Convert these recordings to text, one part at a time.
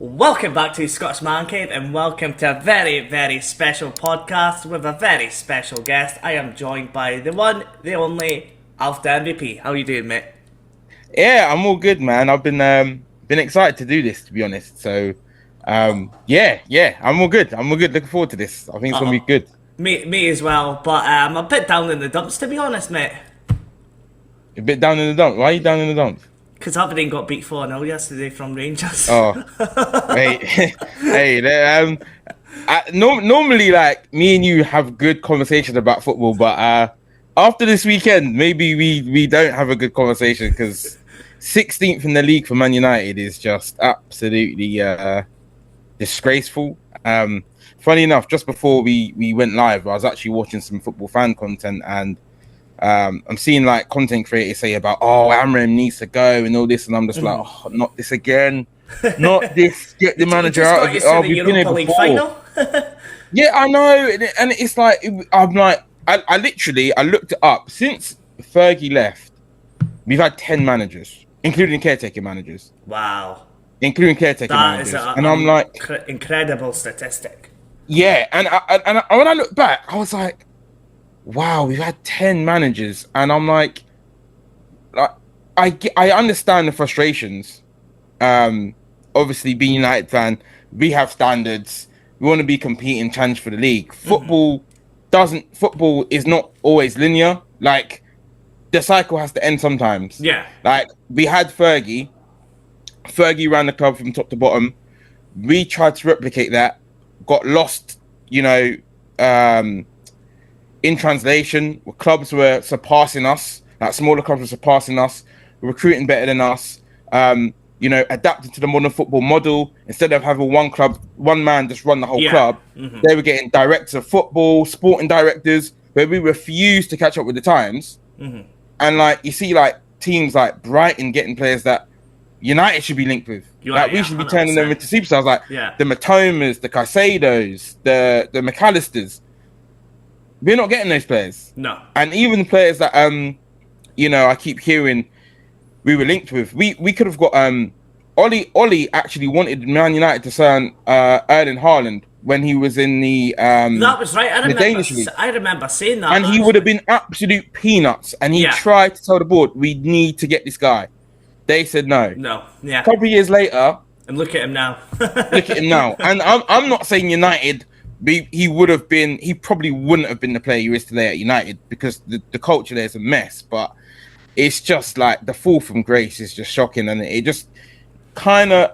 Welcome back to Scottish Man Cave and welcome to a very, very special podcast with a very special guest. I am joined by the one, the only, Alf the MVP. How are you doing, mate? Yeah, I'm all good, man. I've been excited to do this, to be honest. So, yeah, I'm all good. I'm all good. Looking forward to this. I think it's gonna be good. Me as well, but I'm a bit down in the dumps, to be honest, mate. A bit down in the dump. Why are you down in the dump? Because Aberdeen got beat 4-0 yesterday from Rangers. Oh, wait, hey, normally, like me and you have good conversations about football, but after this weekend, maybe we don't have a good conversation because 16th in the league for Man United is just absolutely disgraceful. Funny enough, just before we went live, I was actually watching some football fan content, and I'm seeing like content creators say about, Amram needs to go and all this, and I'm just like, oh, not this again, not this. Get the manager out of it. Oh, we've been here before. Yeah, I know, and it's like I'm like I literally looked it up. Since Fergie left, we've had 10 managers, including caretaker managers. Wow, including caretaker managers, and I'm like, incredible statistic. Yeah, and when I look back, I was like, wow, we've had 10 managers, and I'm like I understand the frustrations. Obviously, being a United fan, we have standards. We want to be competing, challenge for the league. Football is not always linear. Like, the cycle has to end sometimes. Yeah. Like, we had Fergie ran the club from top to bottom. We tried to replicate that, got lost, in translation. Clubs were surpassing us, like smaller clubs were surpassing us, recruiting better than us, adapting to the modern football model. Instead of having one man just run the whole club, they were getting directors of football, sporting directors, where we refused to catch up with the times. And like, you see like teams like Brighton getting players that United should be linked with. We should be turning them into superstars, like the Matomas, the Caicedos, the McAllisters. We're not getting those players. No. And even the players that I keep hearing we were linked with. We could have got Ollie actually wanted Man United to sign Erling Haaland when he was in the that was right. I remember saying that. And he would have been absolute peanuts. And he tried to tell the board, we need to get this guy. They said no. No. Yeah. A couple of years later, and look at him now. And I'm not saying United. He probably wouldn't have been the player he is today at United, because the culture there is a mess. But it's just like the fall from grace is just shocking, and it just kind of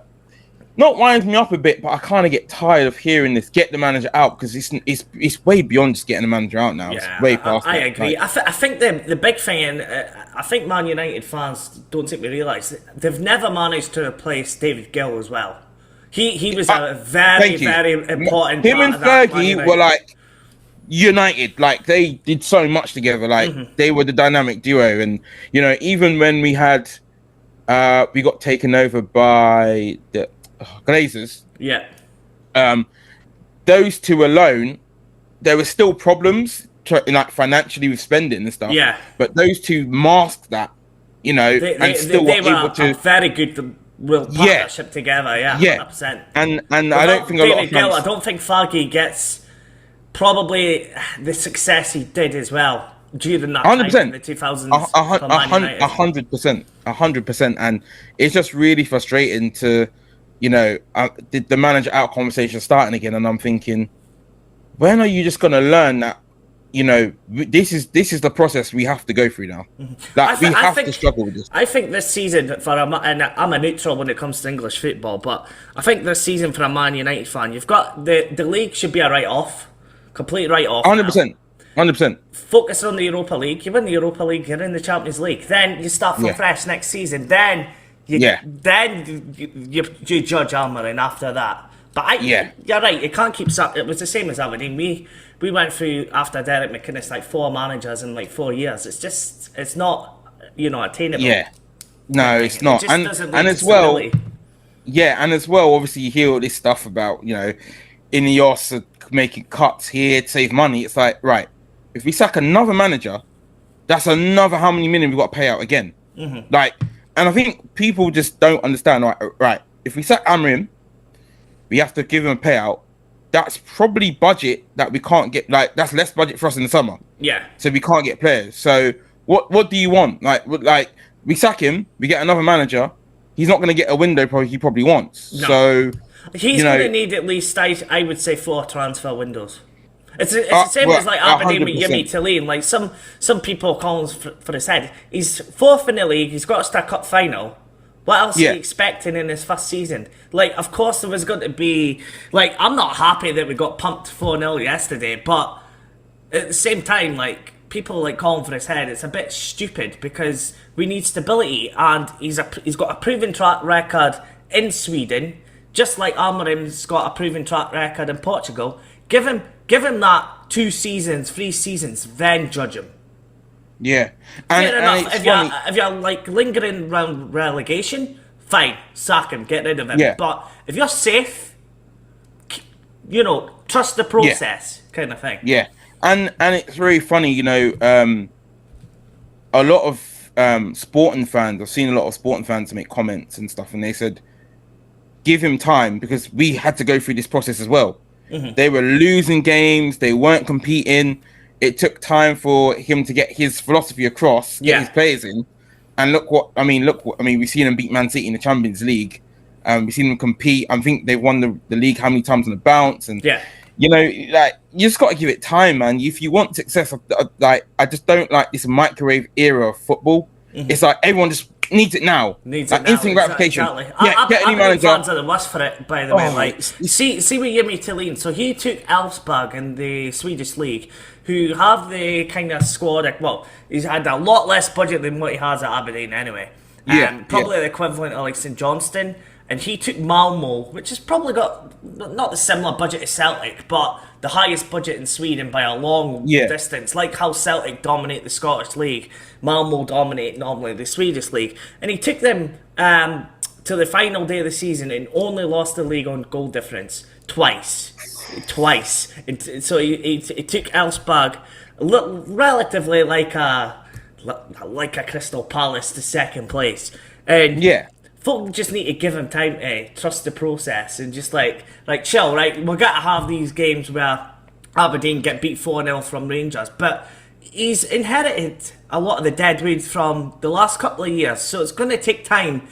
not winds me up a bit. But I kind of get tired of hearing this: get the manager out, because it's way beyond just getting the manager out now. Yeah, it's way past. I agree. I think the big thing, and I think Man United fans don't think we realise they've never managed to replace David Gill as well. He was a very important. Him and Fergie were like united. Like, they did so much together. Like they were the dynamic duo. And even when we got taken over by the Glazers. Yeah. Those two alone, there were still problems like financially with spending and stuff. Yeah. But those two masked that. They were able to very good. Partnership together, 100%. And I don't think David Gill, I don't think Fergie gets probably the success he did as well during that 100%. time in the 2000s. 100%, and it's just really frustrating to, the manager out conversation starting again, and I'm thinking, when are you just gonna learn that? This is the process we have to go through now. Like, we have to struggle with this. I think this season, and I'm a neutral when it comes to English football, but I think this season for a Man United fan, you've got the league should be a write-off, complete write-off. 100%. Focus on the Europa League. You win the Europa League, you're in the Champions League. Then you start from fresh next season. Then you judge Almiron after that. But you're right. It can't keep. It was the same as Aberdeen. We went through, after Derek McInnes, like 4 managers in like 4 years. It's not attainable. Yeah, no, it's not. It and as well, and as well, obviously you hear all this stuff about Ineos making cuts here to save money. It's like, right, if we sack another manager, that's another how many million we got to pay out again. Like, and I think people just don't understand. Right, if we sack Amrim, we have to give him a payout. That's probably budget that we can't get. Like that's less budget for us in the summer. Yeah. So we can't get players. So what do you want? Like we sack him, we get another manager. He's not going to get a window he probably wants. No. So he's going to need at least I would say 4 transfer windows. It's the same as like Aberdeen with Jimmy Tilleen. Like some people call him for his head. He's 4th in the league. He's got to cup final. What else are you expecting in his first season? Like, of course, there was going to be... Like, I'm not happy that we got pumped 4-0 yesterday, but at the same time, like, people like calling for his head, it's a bit stupid because we need stability, and he's got a proven track record in Sweden, just like Amorim's got a proven track record in Portugal. Give him that 2 seasons, 3 seasons, then judge him. Yeah, fair enough. If you're like lingering around relegation, fine, sack him, get rid of him. Yeah. But if you're safe, trust the process, kind of thing. Yeah, and it's very funny, a lot of Sporting fans. I've seen a lot of Sporting fans make comments and stuff, and they said, "Give him time," because we had to go through this process as well. Mm-hmm. They were losing games, they weren't competing. It took time for him to get his philosophy across, get his players in, and we've seen him beat Man City in the Champions League. We've seen them compete. I think they've won the league how many times on the bounce, and you just got to give it time, man. If you want success, I just don't like this microwave era of football. Mm-hmm. It's like everyone just needs it now. Instant gratification. Exactly. Get any manager. Fans are the worst for it, by the way. Like, see with Jimmy Tilleen. So he took Elfsborg in the Swedish league, who have the kind of squad. He's had a lot less budget than what he has at Aberdeen anyway. Probably the equivalent of like St Johnston. And he took Malmo, which has probably got not the similar budget as Celtic, but the highest budget in Sweden by a long distance. Like how Celtic dominate the Scottish League, Malmo dominate normally the Swedish League. And he took them to the final day of the season and only lost the league on goal difference twice. And so he took Elfsborg relatively like a Crystal Palace to second place. And folk just need to give him time to trust the process and just like chill, right? We're going to have these games where Aberdeen get beat 4-0 from Rangers, but he's inherited a lot of the dead weight from the last couple of years, so it's going to take time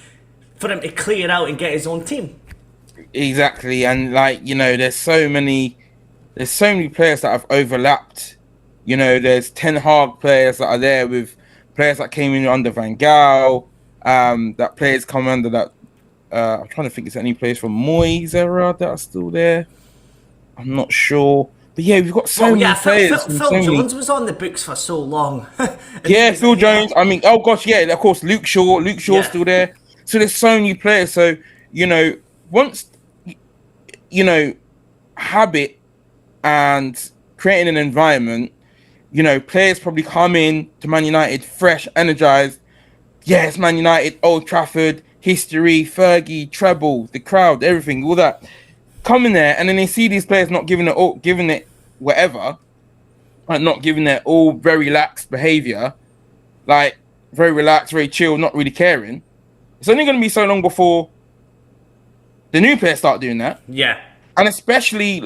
for him to clear out and get his own team. Exactly, and there's so many players that have overlapped. There's Ten Hag players that are there with players that came in under Van Gaal. That players come under that. I'm trying to think, is there any players from Moyes era that are still there? I'm not sure. But we've got so many players. Phil Jones was on the books for so long. Phil Jones. I mean, oh gosh, of course, Luke Shaw's still there. So there's so many players. So, once, habit and creating an environment, players probably come in to Man United fresh, energized. Yes, Man United, Old Trafford, history, Fergie, treble, the crowd, everything, all that. Come in there, and then they see these players not giving it whatever, like not giving their all very lax behaviour, like very relaxed, very chill, not really caring. It's only going to be so long before the new players start doing that. Yeah. And especially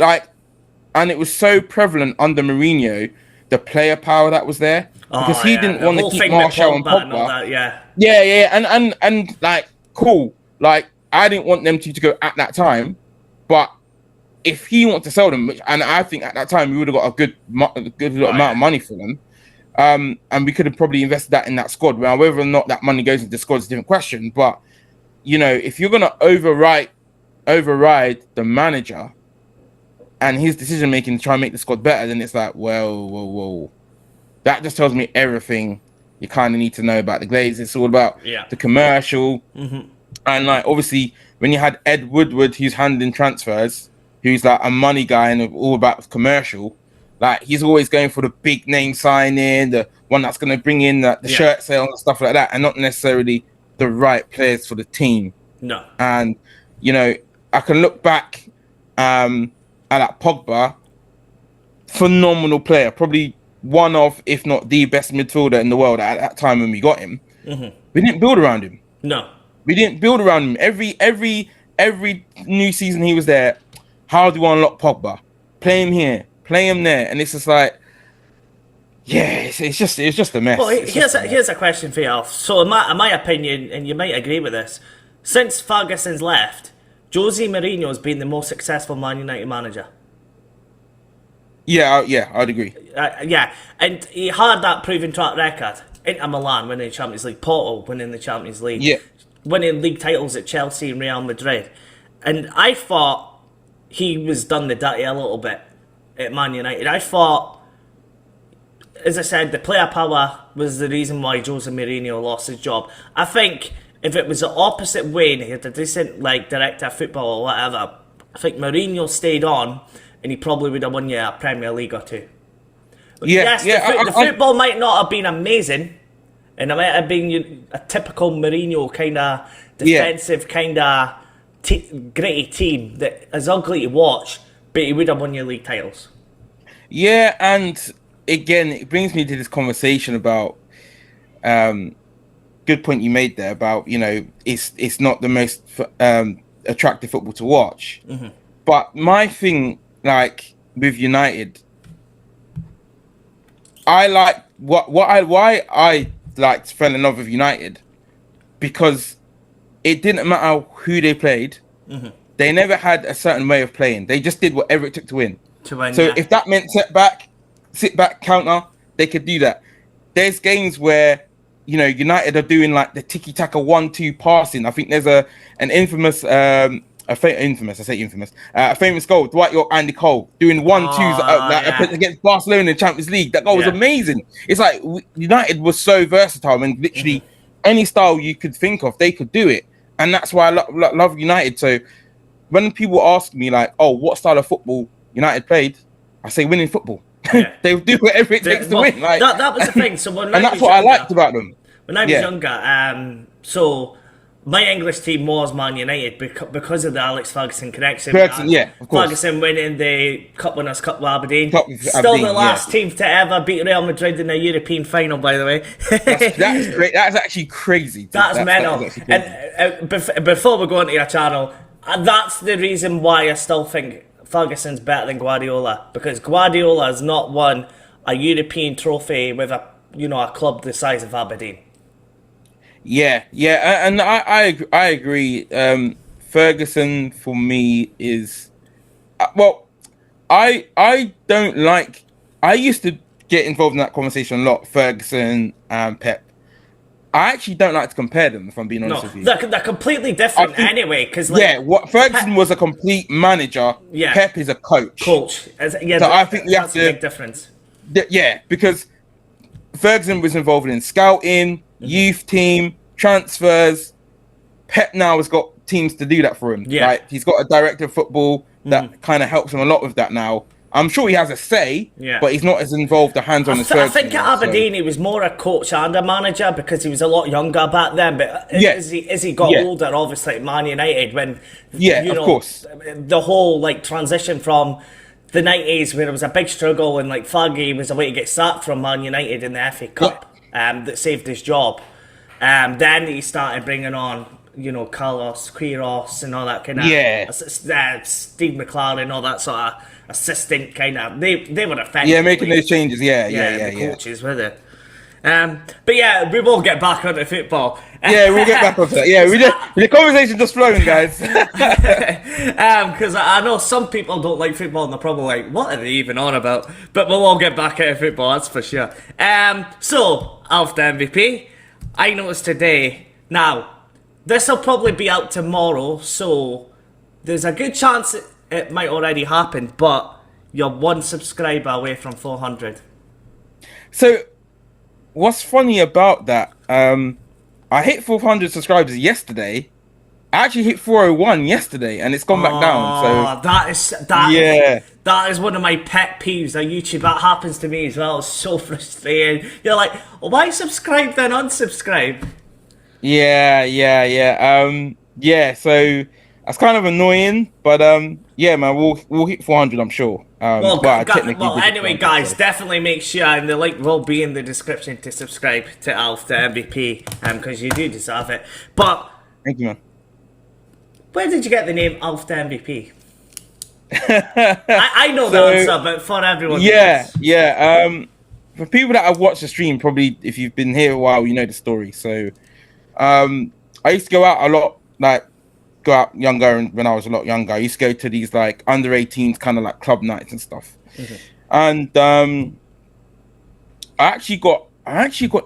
and it was so prevalent under Mourinho, the player power that was there. Because he didn't want to keep Martial and Pogba. And cool. I didn't want them to go at that time, but if he wants to sell them, and I think at that time we would have got a good amount of money for them, and we could have probably invested that in that squad. Well, whether or not that money goes into the squad is a different question. But if you're gonna override the manager and his decision making to try and make the squad better, then it's like, whoa. That just tells me everything you kind of need to know about the Glazers. It's all about the commercial. Mm-hmm. And obviously, when you had Ed Woodward, who's handling transfers, who's like a money guy and all about commercial, he's always going for the big name signing, the one that's going to bring in the shirt sale and stuff like that, and not necessarily the right players for the team. No. And, I can look back at that Pogba, phenomenal player, probably one of, if not the best midfielder in the world at that time when we got him. Mm-hmm. We didn't build around him. No. We didn't build around him. Every every new season he was there, how do we unlock Pogba? Play him here, play him there, and it's just like, yeah, it's just a mess. Well, here's a question for you. So, in my opinion, and you might agree with this, since Ferguson's left, Jose Mourinho's been the most successful Man United manager. Yeah, I'd agree. Yeah, and he had that proven track record. Inter Milan winning the Champions League, Porto winning the Champions League, winning league titles at Chelsea and Real Madrid. And I thought he was done the dirty a little bit at Man United. I thought, as I said, the player power was the reason why Jose Mourinho lost his job. I think if it was the opposite way and he had a decent director of football or whatever, I think Mourinho stayed on and he probably would have won you a Premier League or two. The football might not have been amazing, and it might have been a typical Mourinho kind of defensive kind of gritty team that is ugly to watch, but he would have won your league titles. Yeah, and again, it brings me to this conversation about good point you made there about, it's not the most attractive football to watch. Mm-hmm. But my thing, with United, I like why I fell in love with United, because it didn't matter who they played. Mm-hmm. They never had a certain way of playing. They just did whatever it took to win. If that meant sit back, counter, they could do that. There's games where, United are doing the tiki-taka 1-2 passing. I think there's an infamous, a famous goal. Dwight York, Andy Cole doing 1-2s against Barcelona in the Champions League. That goal was amazing. It's like United was so versatile, and literally any style you could think of, they could do it. And that's why I love United. So when people ask me what style of football United played, I say winning football. Yeah. They'll do whatever it takes to win. That was the thing. So when and that's what I liked about them. When I was younger, so my English team was Man United because of the Alex Ferguson connection. Of course. Ferguson winning the Cup Winners' Cup with Aberdeen. Still the last team to ever beat Real Madrid in the European final, by the way. That's great. That's actually crazy. That's mental. And before we go into your channel, that's the reason why I still think Ferguson's better than Guardiola, because Guardiola has not won a European trophy with a club the size of Aberdeen. Yeah, and I agree. Ferguson for me is I don't like. I used to get involved in that conversation a lot. Ferguson and Pep. I actually don't like to compare them, if I'm being honest with you. They're completely different anyway. Because Ferguson was a complete manager. Yeah. Pep is a coach. So I think we have to. That's a big difference. Because Ferguson was involved in scouting, youth team, transfers. Pep now has got teams to do that for him. Yeah. Right? He's got a director of football that kind of helps him a lot with that now. I'm sure he has a say, but he's not as involved the hands-on as Ferguson. I think at Aberdeen he was more a coach and a manager because he was a lot younger back then. But as he got older, obviously at Man United, when of course, the whole transition from the 90s where it was a big struggle and Fergie was a way to get sacked from Man United in the FA Cup that saved his job. Then he started bringing on Carlos Queiroz and all that kind of Steve McLaren, all that sort of assistant kind of. They were effective. Making those changes. The coaches with it. But we will get back onto football. We'll get back onto that. The conversation just flowing, guys. Because I know some people don't like football and they're probably like, what are they even on about? But we'll all get back into football, that's for sure. So, after MVP, I noticed today, now, this will probably be out tomorrow, so there's a good chance it might already happen, but you're one subscriber away from 400. So, what's funny about that, I hit 400 subscribers yesterday. I actually hit 401 yesterday, and it's gone back down. So that is one of my pet peeves on YouTube. That happens to me as well. It's so frustrating. You're like, why subscribe then unsubscribe? So that's kind of annoying, but man, we'll hit 400, I'm sure. Anyway, guys, definitely make sure, and the link will be in the description to subscribe to Alf the MVP, because you do deserve it. But thank you, man. Where did you get the name Alf the MVP? I know the answer, but for everyone else. For people that have watched the stream, probably if you've been here a while, you know the story. So, I used to go out a lot, like go out younger, and when I was a lot younger, I used to go to these like under 18s kind of like club nights and stuff. And I actually got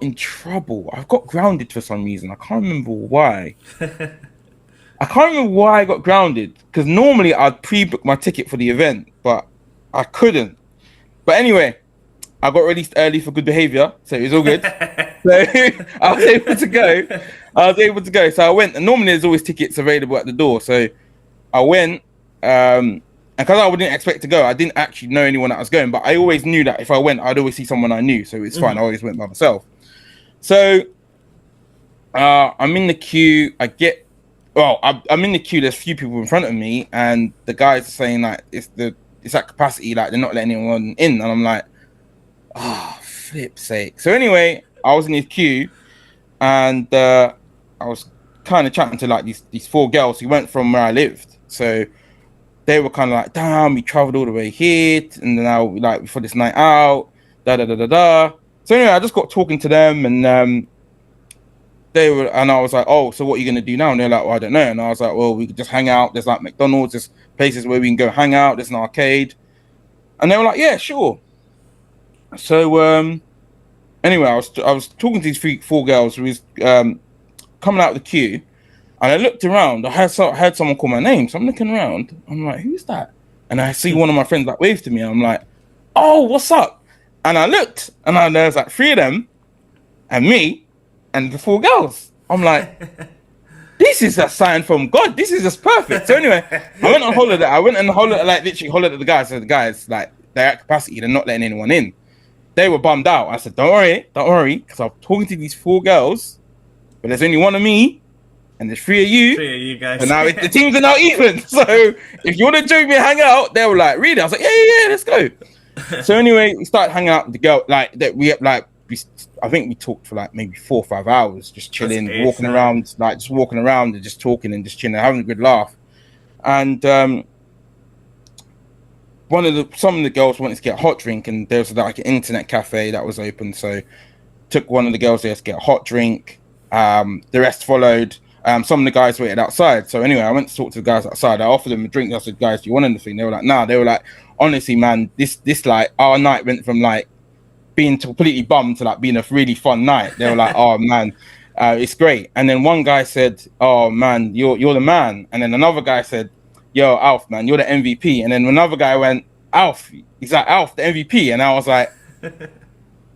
in trouble. I got grounded for some reason. I can't remember why. I can't remember why I got grounded, because normally I'd pre-book my ticket for the event, but I couldn't. But anyway, I got released early for good behavior, so it was all good. So I was able to go. So I went, and normally there's always tickets available at the door. So I went, and because I didn't expect to go, I didn't actually know anyone that was going, but I always knew that if I went, I'd always see someone I knew, so it's fine. I always went by myself. So I'm in the queue. I'm in the queue. There's a few people in front of me, and the guys are saying like it's at capacity, like they're not letting anyone in, and I'm like, oh, flip's sake. So anyway, I was in this queue, and I was kind of chatting to like these 4 girls who went from where I lived. So they were kind of like, damn, we traveled all the way here, and now like for this night out, da da da da da. So anyway, I just got talking to them, and I was like, oh, so what are you gonna do now? And they're like, well, I don't know. And I was like, well, we could just hang out. There's like McDonald's, there's places where we can go hang out. There's an arcade. And they were like, yeah, sure. So anyway, I was talking to these 4 girls who was coming out of the queue, and I looked around. I heard someone call my name, so I'm looking around. I'm like, who's that? And I see one of my friends like wave to me. And I'm like, oh, what's up? And I looked, and there's like 3 of them, and me. And the 4 girls. I'm like, this is a sign from God. This is just perfect. So anyway, I went on holiday. Like literally hollered at the guys. So the guys, like, they're at capacity. They're not letting anyone in. They were bummed out. I said, don't worry. Because I'm talking to these 4 girls, but there's only 1 of me, and there's 3 of you. 3 of you guys. And now the teams are now even. So if you want to join me and hang out, they were like, really? I was like, yeah, let's go. So anyway, we started hanging out with the girl. I think we talked for like maybe 4 or 5 hours, just chilling, walking around and just talking and just chilling, having a good laugh. And some of the girls wanted to get a hot drink, and there was like an internet cafe that was open, so took one of the girls there to get a hot drink. The rest followed. Some of the guys waited outside. So anyway, I went to talk to the guys outside. I offered them a drink. I said, guys, do you want anything? They were like, nah. They were like, honestly, man, this like our night went from like being completely bummed to like being a really fun night. They were like, oh man, it's great. And then one guy said, oh man, you're the man. And then another guy said, yo, Alf, man, you're the MVP. And then another guy went, Alf, he's like, Alf, the MVP. And I was like,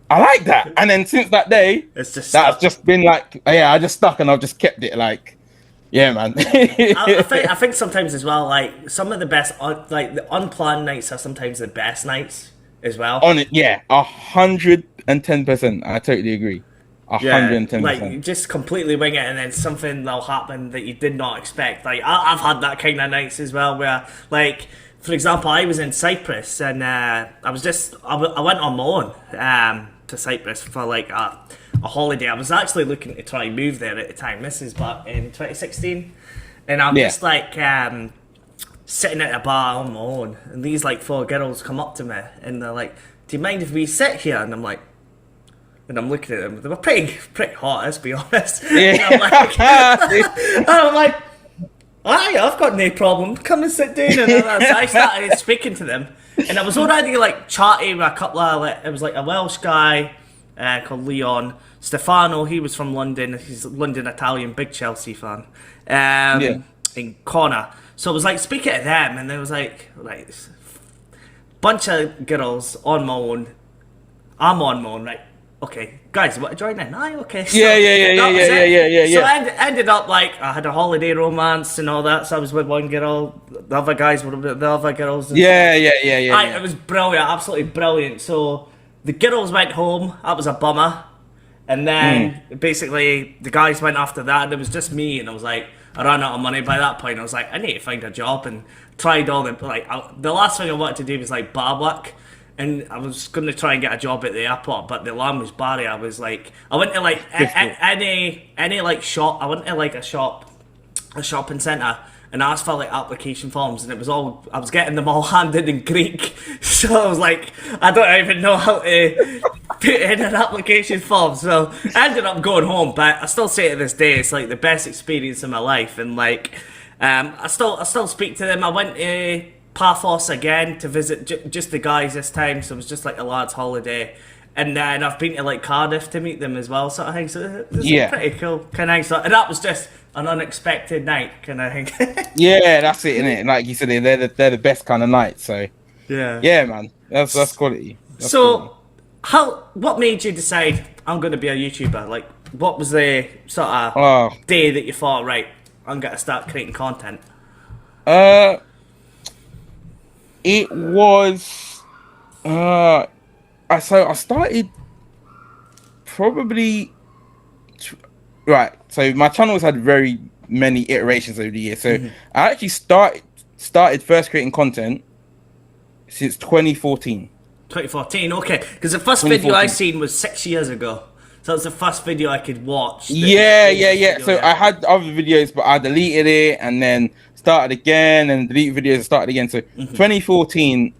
I like that. And then since that day, that's just been like, yeah, I just stuck, and I've just kept it like, yeah, man. I think sometimes as well, like some of the best, like the unplanned nights are sometimes the best nights as well. On it, yeah, 110%. I totally agree. 110%. Like just completely wing it, and then something will happen that you did not expect. Like I've had that kind of nights as well, where like, for example, I was in Cyprus, and I went on my own to Cyprus for like a holiday. I was actually looking to try and move there at the time. This is back in 2016, and I'm just like sitting at a bar on my own, and these like 4 girls come up to me, and they're like, "Do you mind if we sit here?" And I'm like, and I'm looking at them. They were pretty hot, let's be honest. Yeah. And I'm like, aye, I've got no problem. Come and sit down. And so I started speaking to them, and I was already like chatting with a couple of it was like a Welsh guy called Leon. Stefano, he was from London. He's a London Italian, big Chelsea fan. And Connor. So I was like speaking to them, and there was like bunch of girls on my own. I'm on my own, right? Okay, guys, you want to join in? Aye, okay. So yeah. So I ended up like I had a holiday romance and all that. So I was with one girl, the other guys were with the other girls. Yeah. It was brilliant, absolutely brilliant. So the girls went home. That was a bummer. And then basically the guys went after that, and it was just me. And I was like, I ran out of money by that point. I was like, I need to find a job, and tried all the the last thing I wanted to do was like bar work. And I was going to try and get a job at the airport, but the language barrier, I was like, I went to like any like shop. I went to like a shop a shopping centre, and I asked for like application forms, and I was getting them all handed in Greek. So I was like, I don't even know how to put in an application form. So I ended up going home, but I still say to this day, it's like the best experience of my life. And like, I still speak to them. I went to Paphos again to visit just the guys this time, so it was just like a lad's holiday. And then I've been to like Cardiff to meet them as well, sort of thing. So it's pretty cool, kind of thing. And that was just an unexpected night, kind of thing. Yeah, that's it, innit? Like you said, they're the best kind of night. So yeah, man, that's quality. That's so, quality. What made you decide I'm going to be a YouTuber? Like, what was the sort of day that you thought, right, I'm going to start creating content? It was I started probably right. So my channel's had very many iterations over the years. So I actually started first creating content since 2014. 2014, okay. Because the first video I seen was 6 years ago. So it's the first video I could watch. Yeah. So I had other videos, but I deleted it and then started again and deleted videos and started again. So 2014,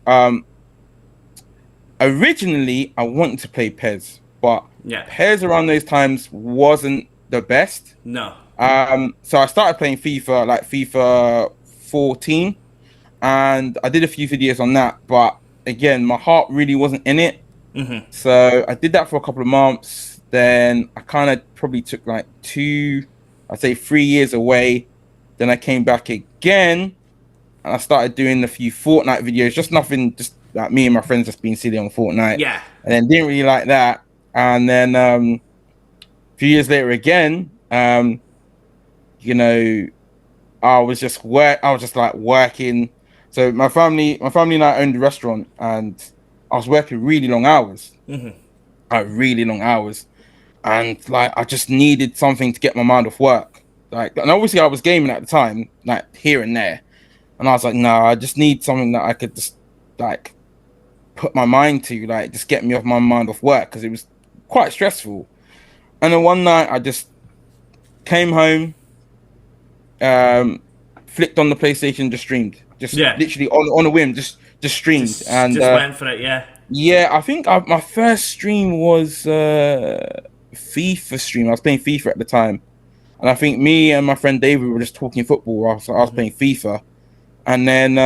originally I wanted to play PES, but PES around those times wasn't the best. No. So I started playing FIFA, like FIFA 14, and I did a few videos on that, but again, my heart really wasn't in it. So I did that for a couple of months. Then I kind of probably took like 3 years away. Then I came back again, and I started doing a few Fortnite videos. Just nothing, just like me and my friends just being silly on Fortnite. Yeah. And then didn't really like that. And then a few years later again, you know, I was just like working. So my family and I owned a restaurant, and I was working really long hours. Like really long hours. And like I just needed something to get my mind off work. Like, and obviously I was gaming at the time, like here and there. And I was like, no, I just need something that I could just like put my mind to, like just get me off my mind off work, because it was quite stressful. And then one night I just came home, flicked on the PlayStation, just streamed, literally on a whim, just streamed, just went for it. Yeah, I think my first stream was FIFA stream. I was playing FIFA at the time, and I think me and my friend David were just talking football. I was playing FIFA, and then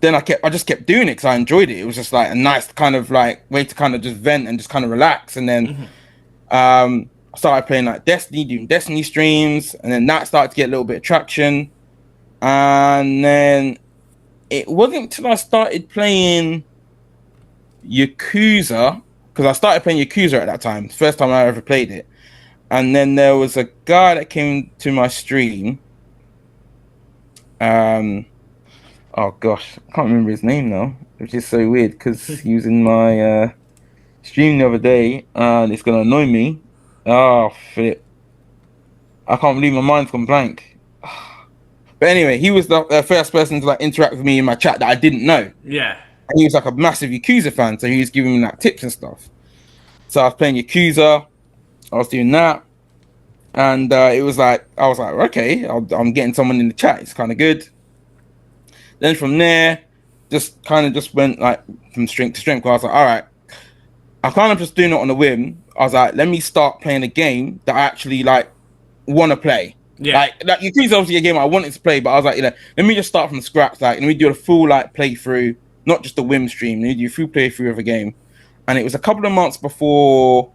I just kept doing it because I enjoyed it. It was just like a nice kind of like way to kind of just vent and just kind of relax. And then I started playing like Destiny, doing Destiny streams, and then that started to get a little bit of traction. And then it wasn't until I started playing Yakuza, because I started playing Yakuza at that time, first time I ever played it. And then there was a guy that came to my stream. Oh gosh, I can't remember his name now, which is so weird because he was in my stream the other day, and it's gonna annoy me. Oh flip! I can't believe my mind's gone blank. But anyway, he was the first person to like interact with me in my chat that I didn't know. Yeah. And he was like a massive Yakuza fan, so he was giving me like tips and stuff. So I was playing Yakuza, I was doing that, and it was like I was like, okay, I'm getting someone in the chat. It's kind of good. Then from there, just went like from strength to strength. I was like, all right, I kind of just doing it on a whim. I was like, let me start playing a game that I actually like want to play. Yeah. Like Yakuza obviously a game I wanted to play, but I was like, let me just start from scratch. Like, let me do a full like playthrough, not just a whim stream. Let me do a full playthrough of a game. And it was a couple of months before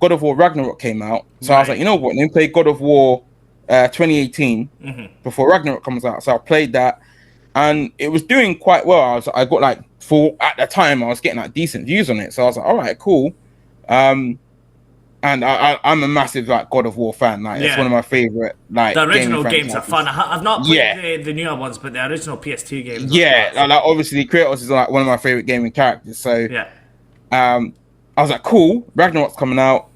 God of War Ragnarok came out. So I was like, you know what? Let me play God of War 2018 before Ragnarok comes out. So I played that. And it was doing quite well. I got like at the time I was getting like decent views on it. So I was like, all right, cool. And I'm a massive like God of War fan. Like it's one of my favorite like the original games are fun. I've not played the newer ones, but the original PS2 games. Yeah, like obviously Kratos is like one of my favorite gaming characters. So I was like, cool. Ragnarok's coming out,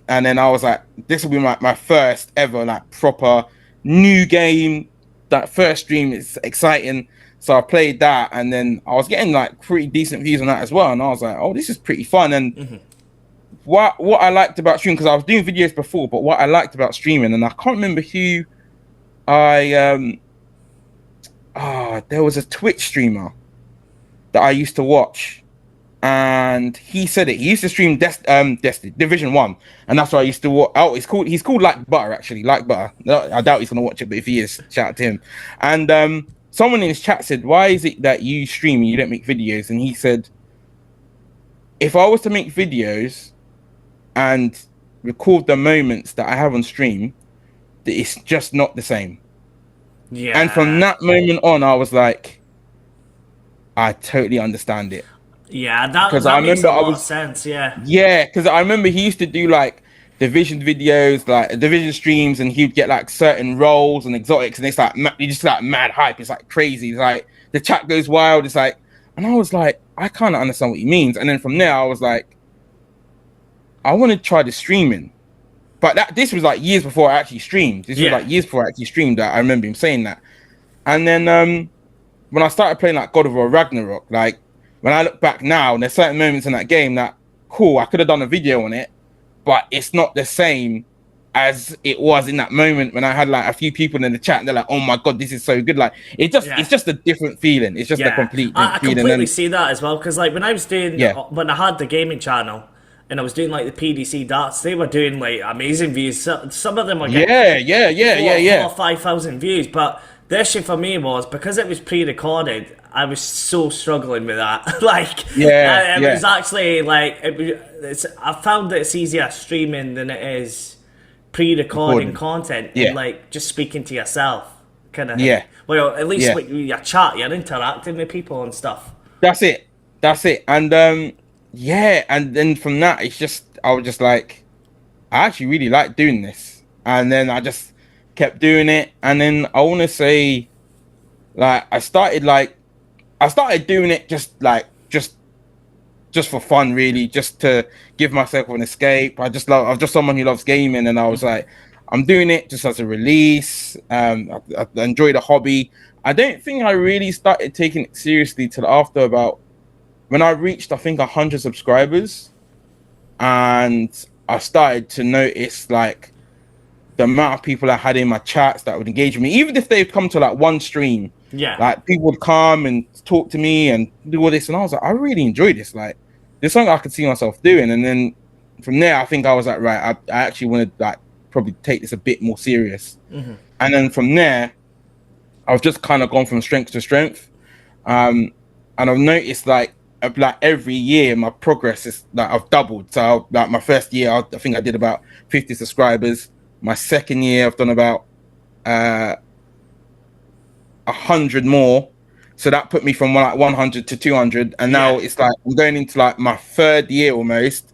and then I was like, this will be my first ever like proper new game. That first stream is exciting, so I played that, and then I was getting like pretty decent views on that as well, and I was like, oh, this is pretty fun. And what I liked about streaming, because I was doing videos before, but what I liked about streaming, and I can't remember who I there was a Twitch streamer that I used to watch, and he said it. He used to stream Destiny Division 1, and that's what I used to watch. Oh, he's called Like Butter, actually. Like Butter. No, I doubt he's gonna watch it, but if he is, shout out to him. And someone in his chat said, "Why is it that you stream and you don't make videos?" And he said, "If I was to make videos and record the moments that I have on stream, it's just not the same." Yeah. And from that moment on, I was like, I totally understand it. Yeah, that Because that makes a lot of sense. Yeah. Yeah, because I remember he used to do like division videos, like division streams, and he'd get like certain roles and exotics, and it's like he just like mad hype. It's like crazy. It's like the chat goes wild. It's like, and I was like, I kind of understand what he means. And then from there, I was like, I want to try the streaming, but this was like years before I actually streamed. This was like years before I actually streamed. That I remember him saying that. And then when I started playing like God of War Ragnarok, like when I look back now, there's certain moments in that game that cool, I could have done a video on it, but it's not the same as it was in that moment when I had like a few people in the chat and they're like, "Oh my god, this is so good!" Like it's just a different feeling. It's just a complete different I feeling. completely see that as well, because like when I was doing when I had the gaming channel and I was doing like the PDC darts, they were doing like amazing views. Some of them were getting 4,000 or 5,000 views, but the issue for me was because it was pre-recorded, I was so struggling with that. Like, it was actually like I found that it's easier streaming than it is pre-recording content and like just speaking to yourself, kind of. Yeah. Well, at least with your chat, you're interacting with people and stuff. That's it. And and then from that, I was just like, I actually really like doing this, and then I just kept doing it, and then I want to say, like, I started doing it just for fun, really, just to give myself an escape. I'm just someone who loves gaming, and I was like, I'm doing it just as a release. I enjoy the hobby. I don't think I really started taking it seriously till after about when I reached, I think, 100 subscribers, and I started to notice like the amount of people I had in my chats that would engage with me, even if they'd come to like one stream. Like people would come and talk to me and do all this, and I was like, I really enjoy this. Like, there's something I could see myself doing. And then from there, I think I was like, right, I actually want to like probably take this a bit more serious. Mm-hmm. And then from there, I've just kind of gone from strength to strength. And I've noticed like every year my progress is like I've doubled. So like my first year, I think I did about 50 subscribers. My second year, I've done about 100 more. So that put me from like 100 to 200, and now it's like I'm going into like my third year almost,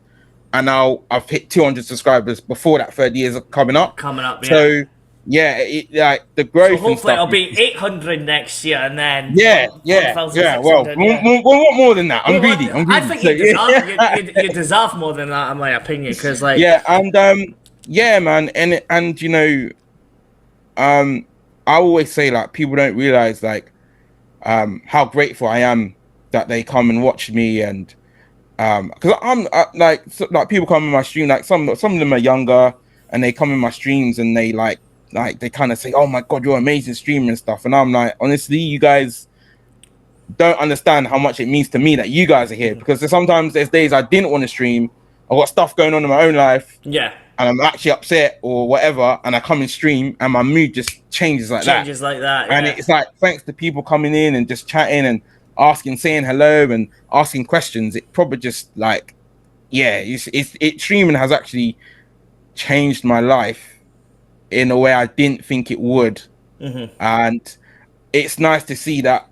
and now I've hit 200 subscribers before that third year is coming up. So like the growth. So hopefully it'll be 800 next year, and then Well, we'll want more than that. I'm greedy. I think you deserve more than that, in my opinion, because like man, and you know, I always say like people don't realize like how grateful I am that they come and watch me, and because I'm like people come in my stream, like some of them are younger and they come in my streams and they like they kind of say, "Oh my god, you're an amazing streamer" and stuff, and I'm like, honestly, you guys don't understand how much it means to me that you guys are here, because sometimes there's days I didn't want to stream, I've got stuff going on in my own life, and I'm actually upset or whatever, and I come and stream and my mood just changes like that. And it's like, thanks to people coming in and just chatting and asking, saying hello and asking questions, it probably just like, streaming has actually changed my life in a way I didn't think it would. And it's nice to see that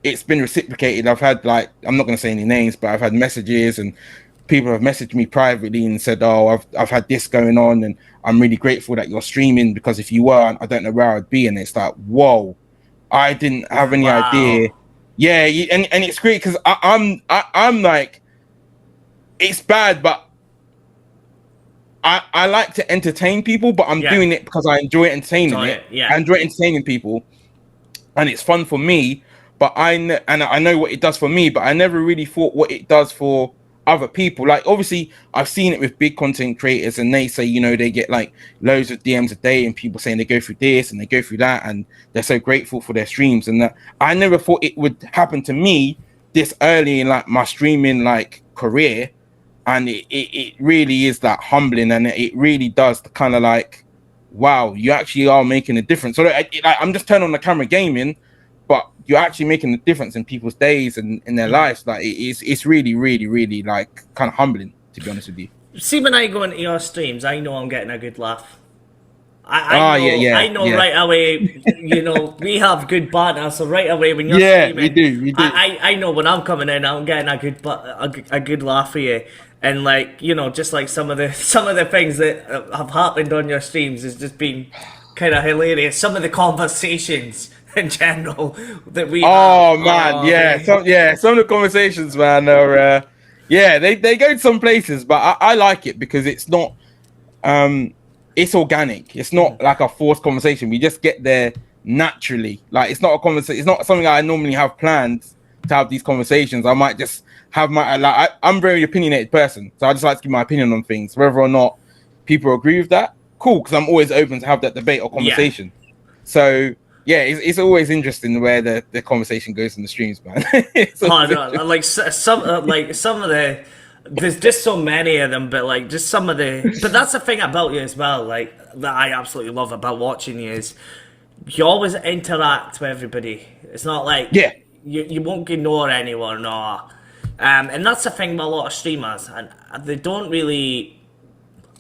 it's been reciprocated. I've had like, I'm not going to say any names, but I've had messages and people have messaged me privately and said, "Oh, I've had this going on, and I'm really grateful that you're streaming, because if you weren't, I don't know where I'd be." And it's like, whoa, I didn't have any idea. Yeah, and it's great because I'm like, it's bad, but I like to entertain people, but I'm doing it because I enjoy entertaining I enjoy entertaining people, and it's fun for me. But I know what it does for me, but I never really thought what it does for other people. Like obviously I've seen it with big content creators, and they say, you know, they get like loads of DMs a day and people saying they go through this and they go through that and they're so grateful for their streams. And that I never thought it would happen to me this early in like my streaming like career. And it really is that humbling, and it really does kind of like, wow, you actually are making a difference. So I'm just turning on the camera gaming, but you're actually making a difference in people's days and in their lives. Like it's really, really, really like kind of humbling, to be honest with you. See, when I go into your streams, I know I'm getting a good laugh. I know right away, you know, we have good banter, so right away when you're streaming, we do. I know when I'm coming in, I'm getting a good laugh for you. And like, you know, just like some of the things that have happened on your streams has just been kind of hilarious. Some of the conversations in general that we have. Man, some of the conversations, man, are they go to some places, but I like it because it's not it's organic. It's not like a forced conversation. We just get there naturally. Like it's not a conversation. It's not something I normally have planned to have these conversations. I might just have my I'm a very opinionated person, so I just like to give my opinion on things, whether or not people agree with that. Cool, because I'm always open to have that debate or conversation. Yeah. So yeah, it's always interesting where the conversation goes in the streams, man. Like some of the. There's just so many of them, but like just some of the. But that's the thing about you as well, like that I absolutely love about watching you is you always interact with everybody. It's not like you won't ignore anyone or. And that's the thing with a lot of streamers, and they don't really,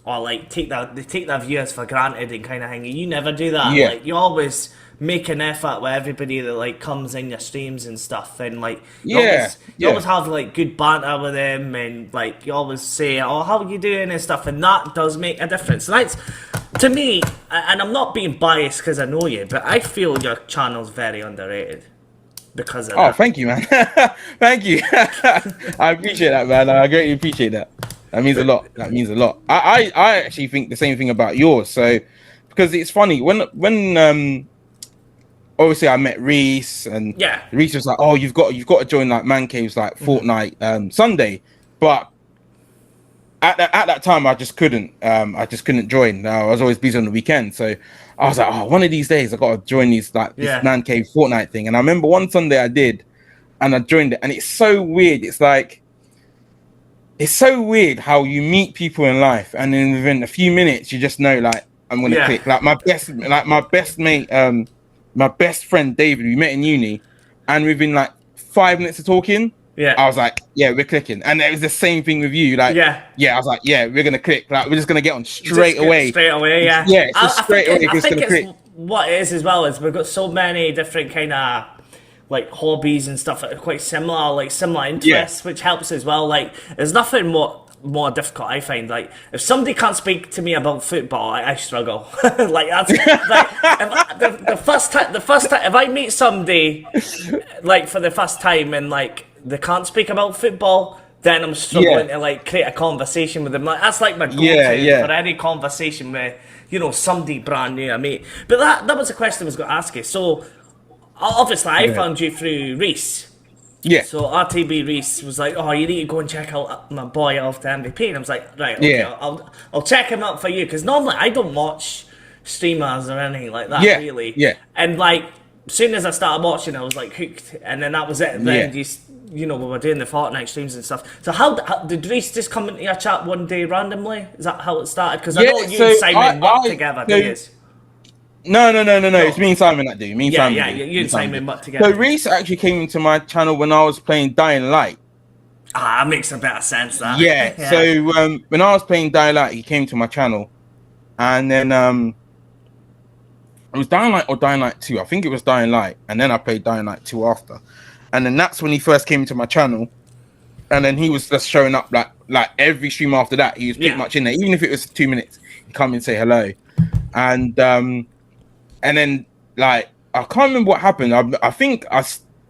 or like take their viewers for granted and kind of thing. You never do that. Yeah. Like you always make an effort with everybody that like comes in your streams and stuff, and like you always have like good banter with them, and like you always say, "Oh, how are you doing?" and stuff, and that does make a difference. And that's to me, and I'm not being biased because I know you, but I feel your channel's very underrated. Because of that. Thank you, man. Thank you. I appreciate that, man. I greatly appreciate that. That means a lot. I actually think the same thing about yours. So because it's funny when obviously I met Reese, and Reese was like, "Oh, you've got to join like Man Cave's like Fortnite Sunday," but at that time I just couldn't join. I was always busy on the weekend, so I was like, "Oh, one of these days I got to join this Man Cave Fortnite thing." And I remember one Sunday I did, and I joined it, and it's so weird. It's so weird how you meet people in life, and then within a few minutes you just know like I'm gonna click. Like my best mate, my best friend David, we met in uni, and within like 5 minutes of talking, I was like, yeah, we're clicking. And it was the same thing with you. Like, I was like, yeah, we're gonna click. Like, we're just gonna get on straight away. Straight away, yeah. Yeah, it's just straight away. I think it's what it is as well is we've got so many different kind of like hobbies and stuff that are quite similar, like similar interests, which helps as well. Like, there's nothing more difficult I find. Like, if somebody can't speak to me about football, I struggle. Like that's like the first time if I meet somebody like for the first time and like they can't speak about football, then I'm struggling to like create a conversation with them. Like that's like my go-to for any conversation with somebody brand new I meet. But that was the question I was going to ask you. So obviously I found you through Reese. Yeah. So RTB Reese was like, "Oh, you need to go and check out my boy off the MVP," and I was like, "Right, okay, I'll check him out for you," because normally I don't watch streamers or anything like that, really. Yeah. And like, as soon as I started watching, I was like hooked, and then that was it. And then we were doing the Fortnite streams and stuff. So how did Reese just come into your chat one day randomly? Is that how it started? Because I know you and Simon worked together, do you? No. It's me and Simon that do. You and Simon worked together. So Reese actually came into my channel when I was playing Dying Light. That makes a better sense. That. Yeah. So when I was playing Dying Light, he came to my channel, and then it was Dying Light or Dying Light 2. I think it was Dying Light, and then I played Dying Light 2 after, and then that's when he first came to my channel, and then he was just showing up like every stream after that. He was pretty much in there, even if it was 2 minutes. He'd come and say hello, and then, like, I can't remember what happened. I think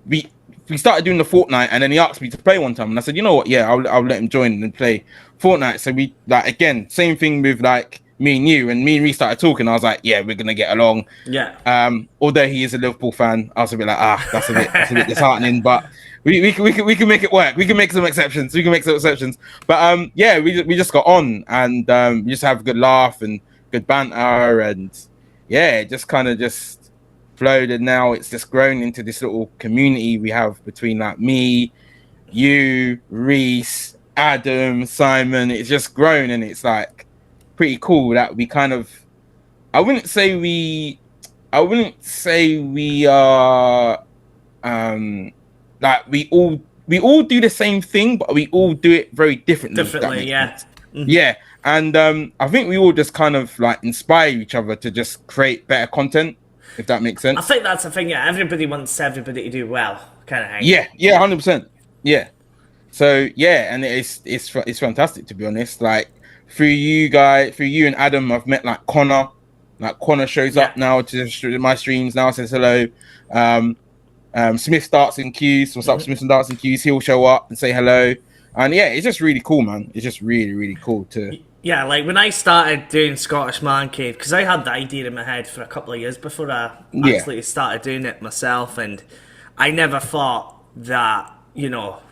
we started doing the Fortnite, and then he asked me to play one time, and I said, you know what? Yeah, I'll let him join and play Fortnite. So we again, same thing with like me and you, and me and Reece started talking. I was like, yeah, we're gonna get along. Yeah. Although he is a Liverpool fan, I was a bit like, that's a bit disheartening, but we can make it work. We can make some exceptions. But yeah, we just got on, and we just have a good laugh and good banter, and yeah, it just kind of just flowed, and now it's just grown into this little community we have between like me, you, Reece, Adam, Simon. It's just grown, and it's like pretty cool that we kind of, I wouldn't say we are like we all do the same thing, but we all do it very differently. Yeah. Yeah. And I think we all just kind of like inspire each other to just create better content, if that makes sense. I think that's the thing, yeah. Everybody wants everybody to do well, kind of thing. Yeah, 100%. Yeah. So yeah, and it's fantastic, to be honest. Like through you and Adam, I've met like Connor. Like Connor shows up now to my streams now, says hello. Smith starts in queues. What's up, Smith and Darts in queues? He'll show up and say hello. And yeah, it's just really cool, man. It's just really, really cool to. Yeah, like when I started doing Scottish Man Cave, because I had the idea in my head for a couple of years before I actually started doing it myself, and I never thought that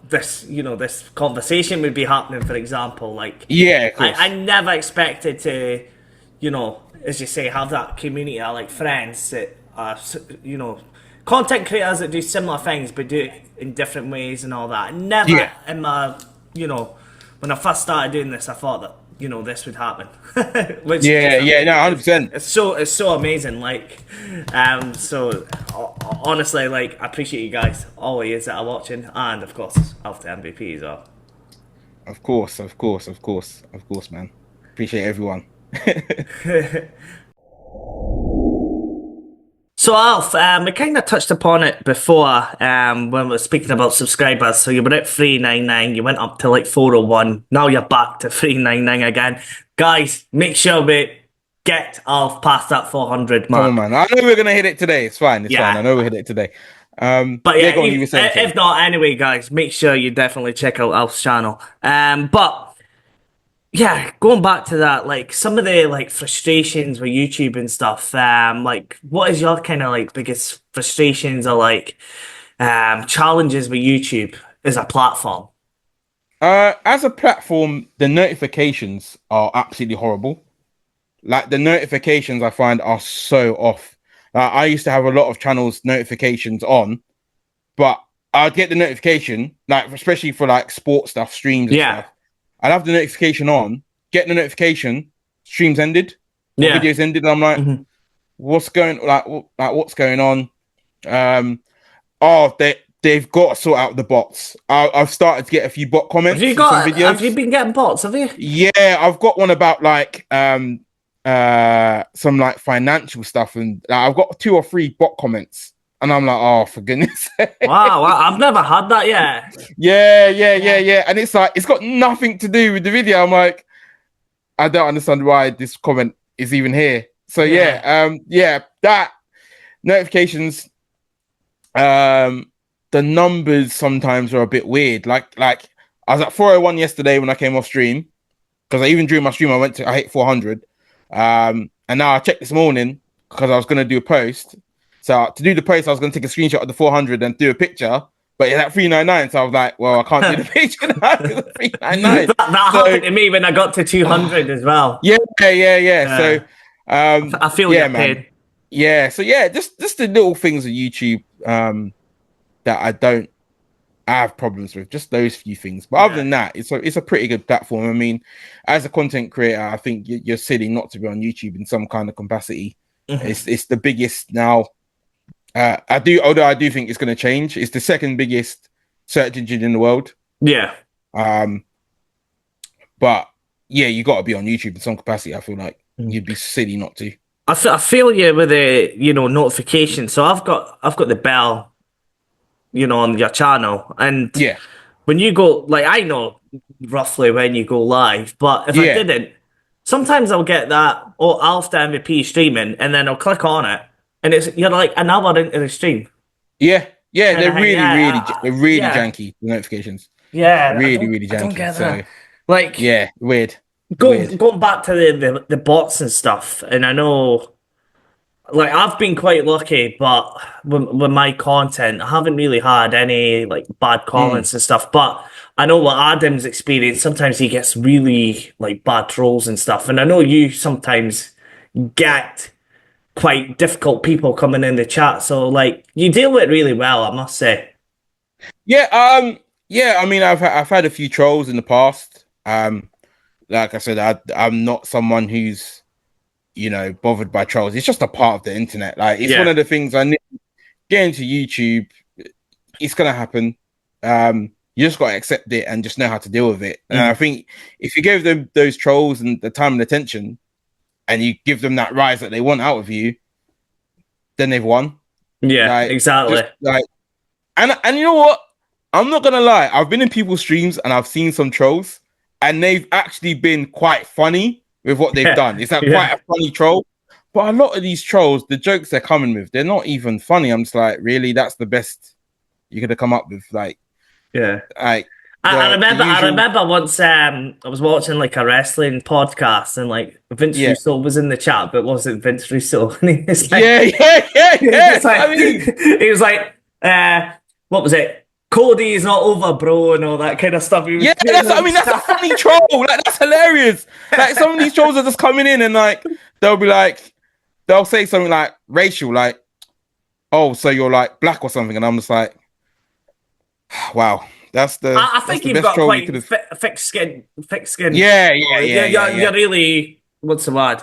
this conversation would be happening. For example, like I never expected to, as you say, have that community of like friends that are content creators that do similar things but do it in different ways and all that. Never in my when I first started doing this, I thought that this would happen. Which no, 100%. It's so amazing. Like, so honestly, like, I appreciate you guys always that are watching, and of course, Alpha MVP as well. Of course, man. Appreciate everyone. So Alf, we kind of touched upon it before when we were speaking about subscribers. So you were at 399, you went up to like 401, now you're back to 399 again. Guys, make sure we get Alf past that 400 mark. Oh man, I know we're going to hit it today. It's fine, fine. I know we'll hit it today. But yeah, if not, anyway, guys, make sure you definitely check out Alf's channel. But yeah, going back to that, like some of the like frustrations with YouTube and stuff, like what is your kind of like biggest frustrations or like challenges with YouTube as a platform? As a platform, the notifications are absolutely horrible. Like the notifications I find are so off. I used to have a lot of channels notifications on, but I'd get the notification, like especially for like sports stuff, streams and stuff. I'd have the notification on, get the notification, streams ended, videos ended, and I'm like, what's going on? They've got to sort out the bots. I've started to get a few bot comments. Have you been getting bots? Have you? Yeah, I've got one about like some like financial stuff, and I've got 2 or 3 bot comments. And I'm like, oh, for goodness sake. Wow, I've never had that yet. Yeah. And it's like, it's got nothing to do with the video. I'm like, I don't understand why this comment is even here. So that notifications, the numbers sometimes are a bit weird. Like I was at 401 yesterday when I came off stream, because even during my stream, I hit 400. And now I checked this morning because I was going to do a post. So to do the post, I was going to take a screenshot of the 400 and do a picture, but it's at 399. So I was like, well, I can't do the picture now because it's 399. that happened to me when I got to 200 as well. Yeah. So I feel your pain. Yeah. So yeah, just the little things of YouTube that I don't have problems with, just those few things. But other than that, it's a pretty good platform. I mean, as a content creator, I think you're silly not to be on YouTube in some kind of capacity. It's the biggest now. Although I do think it's going to change. It's the second biggest search engine in the world. Yeah. But yeah, you got to be on YouTube in some capacity. I feel like you'd be silly not to. I feel you with the notification. So I've got the bell, on your channel, and when you go, like, I know roughly when you go live, but if I didn't, sometimes I'll get that Alpha MVP streaming, and then I'll click on it. And you're like an hour into the stream. Yeah, they're really janky, the notifications. Yeah, really janky. I don't get that. Like, weird. Weird. Going back to the bots and stuff, and I know, like, I've been quite lucky, but with my content, I haven't really had any like bad Mm. comments and stuff. But I know what Adam's experienced. Sometimes he gets really like bad trolls and stuff, and I know you sometimes get quite difficult people coming in the chat. So like, you deal with it really well, I must say. Yeah, yeah. I mean, I've had a few trolls in the past. Like I said, I'm not someone who's bothered by trolls. It's just a part of the internet. Like it's one Yeah. of the things I need get into YouTube. It's gonna happen. You just gotta accept it and just know how to deal with it. And I think if you give them those trolls and the time and attention, and you give them that rise that they want out of you, then they've won. Yeah, Like exactly. just like and you know what? I'm not gonna lie. I've been in people's streams and I've seen some trolls, and they've actually been quite funny with what they've Yeah. done. It's like quite Yeah. a funny troll. But a lot of these trolls, the jokes they're coming with, they're not even funny. I'm just like, really, that's the best you're gonna come up with. Yeah. Like I the remember I usual. remember once I was watching like a wrestling podcast and like Vince Yeah, Russo was in the chat, but it wasn't Vince Russo. And he was like, he yeah. was like, I mean, he was like, what was it? Cody is not over, bro, and all that kind of stuff. He was yeah, doing that's a funny troll. Like that's hilarious. Like some of these trolls are just coming in and like they'll be like, they'll say something like racial, like, oh, so you're like black or something, and I'm just like, wow, I that's think the you've best got troll you could quite have. thick skin, thick skin. Yeah, You're really, what's the word?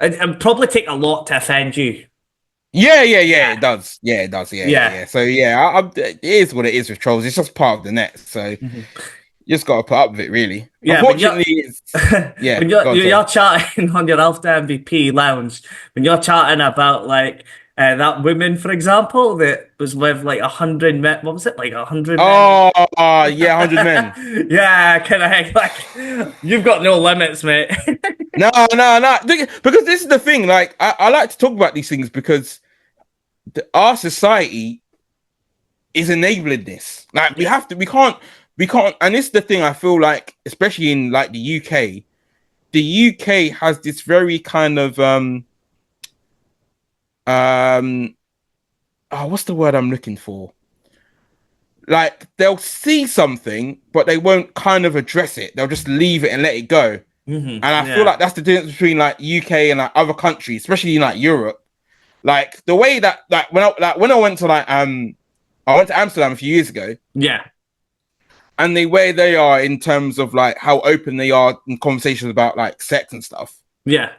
It'd probably take a lot to offend you. Yeah. Yeah. It does. Yeah, it does. Yeah. Yeah. So yeah, it is what it is with trolls. It's just part of the net. So Mhm. you just got to put up with it, really. Yeah, Unfortunately, it's yeah. when Go on, sorry. you're chatting on your Alpha MVP lounge, when you're chatting about like that woman, for example, that was with like 100 men, what was it, like 100 men? Oh, yeah, 100 men. Yeah, kind of like you've got no limits, mate. No. Because this is the thing. Like, I like to talk about these things because our society is enabling this. Like, we can't. And this is the thing. I feel like, especially in like the UK, has this very kind of what's the word I'm looking for? Like they'll see something, but they won't kind of address it. They'll just leave it and let it go. And I feel Yeah. like that's the difference between like UK and like other countries, especially in like Europe. Like the way that when I went to I went to Amsterdam a few years ago, Yeah. and the way they are in terms of like how open they are in conversations about like sex and stuff. Yeah.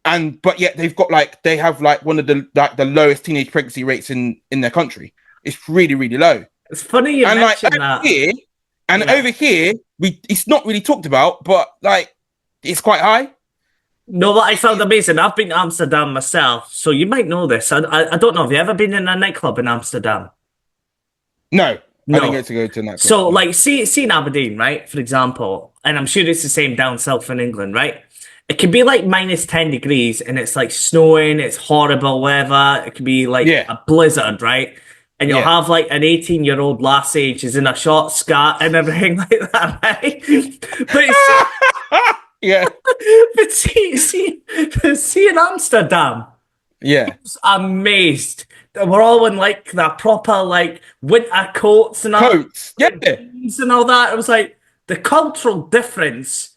And but yet they have like one of the lowest teenage pregnancy rates in their country. It's really, really low. It's funny you And like mentioned over that. here, over here, it's not really talked about, but like it's quite high. No, what I found amazing, I've been to Amsterdam myself, so you might know this. I don't know, have you ever been in a nightclub in Amsterdam? No, I didn't No. get to go to that. So, like, see in Aberdeen, right, for example, and I'm sure it's the same down south in England, right? It can be like minus 10 degrees and it's like snowing, it's horrible weather. It could be like Yeah. a blizzard, right? And you'll Yeah. have like an 18-year-old lassie, she's in a short skirt and everything like that, right? But it's, Yeah, but see in Amsterdam, yeah, amazed. We're all in like the proper like winter coats and all, coats. Yeah, and all that. It was like the cultural difference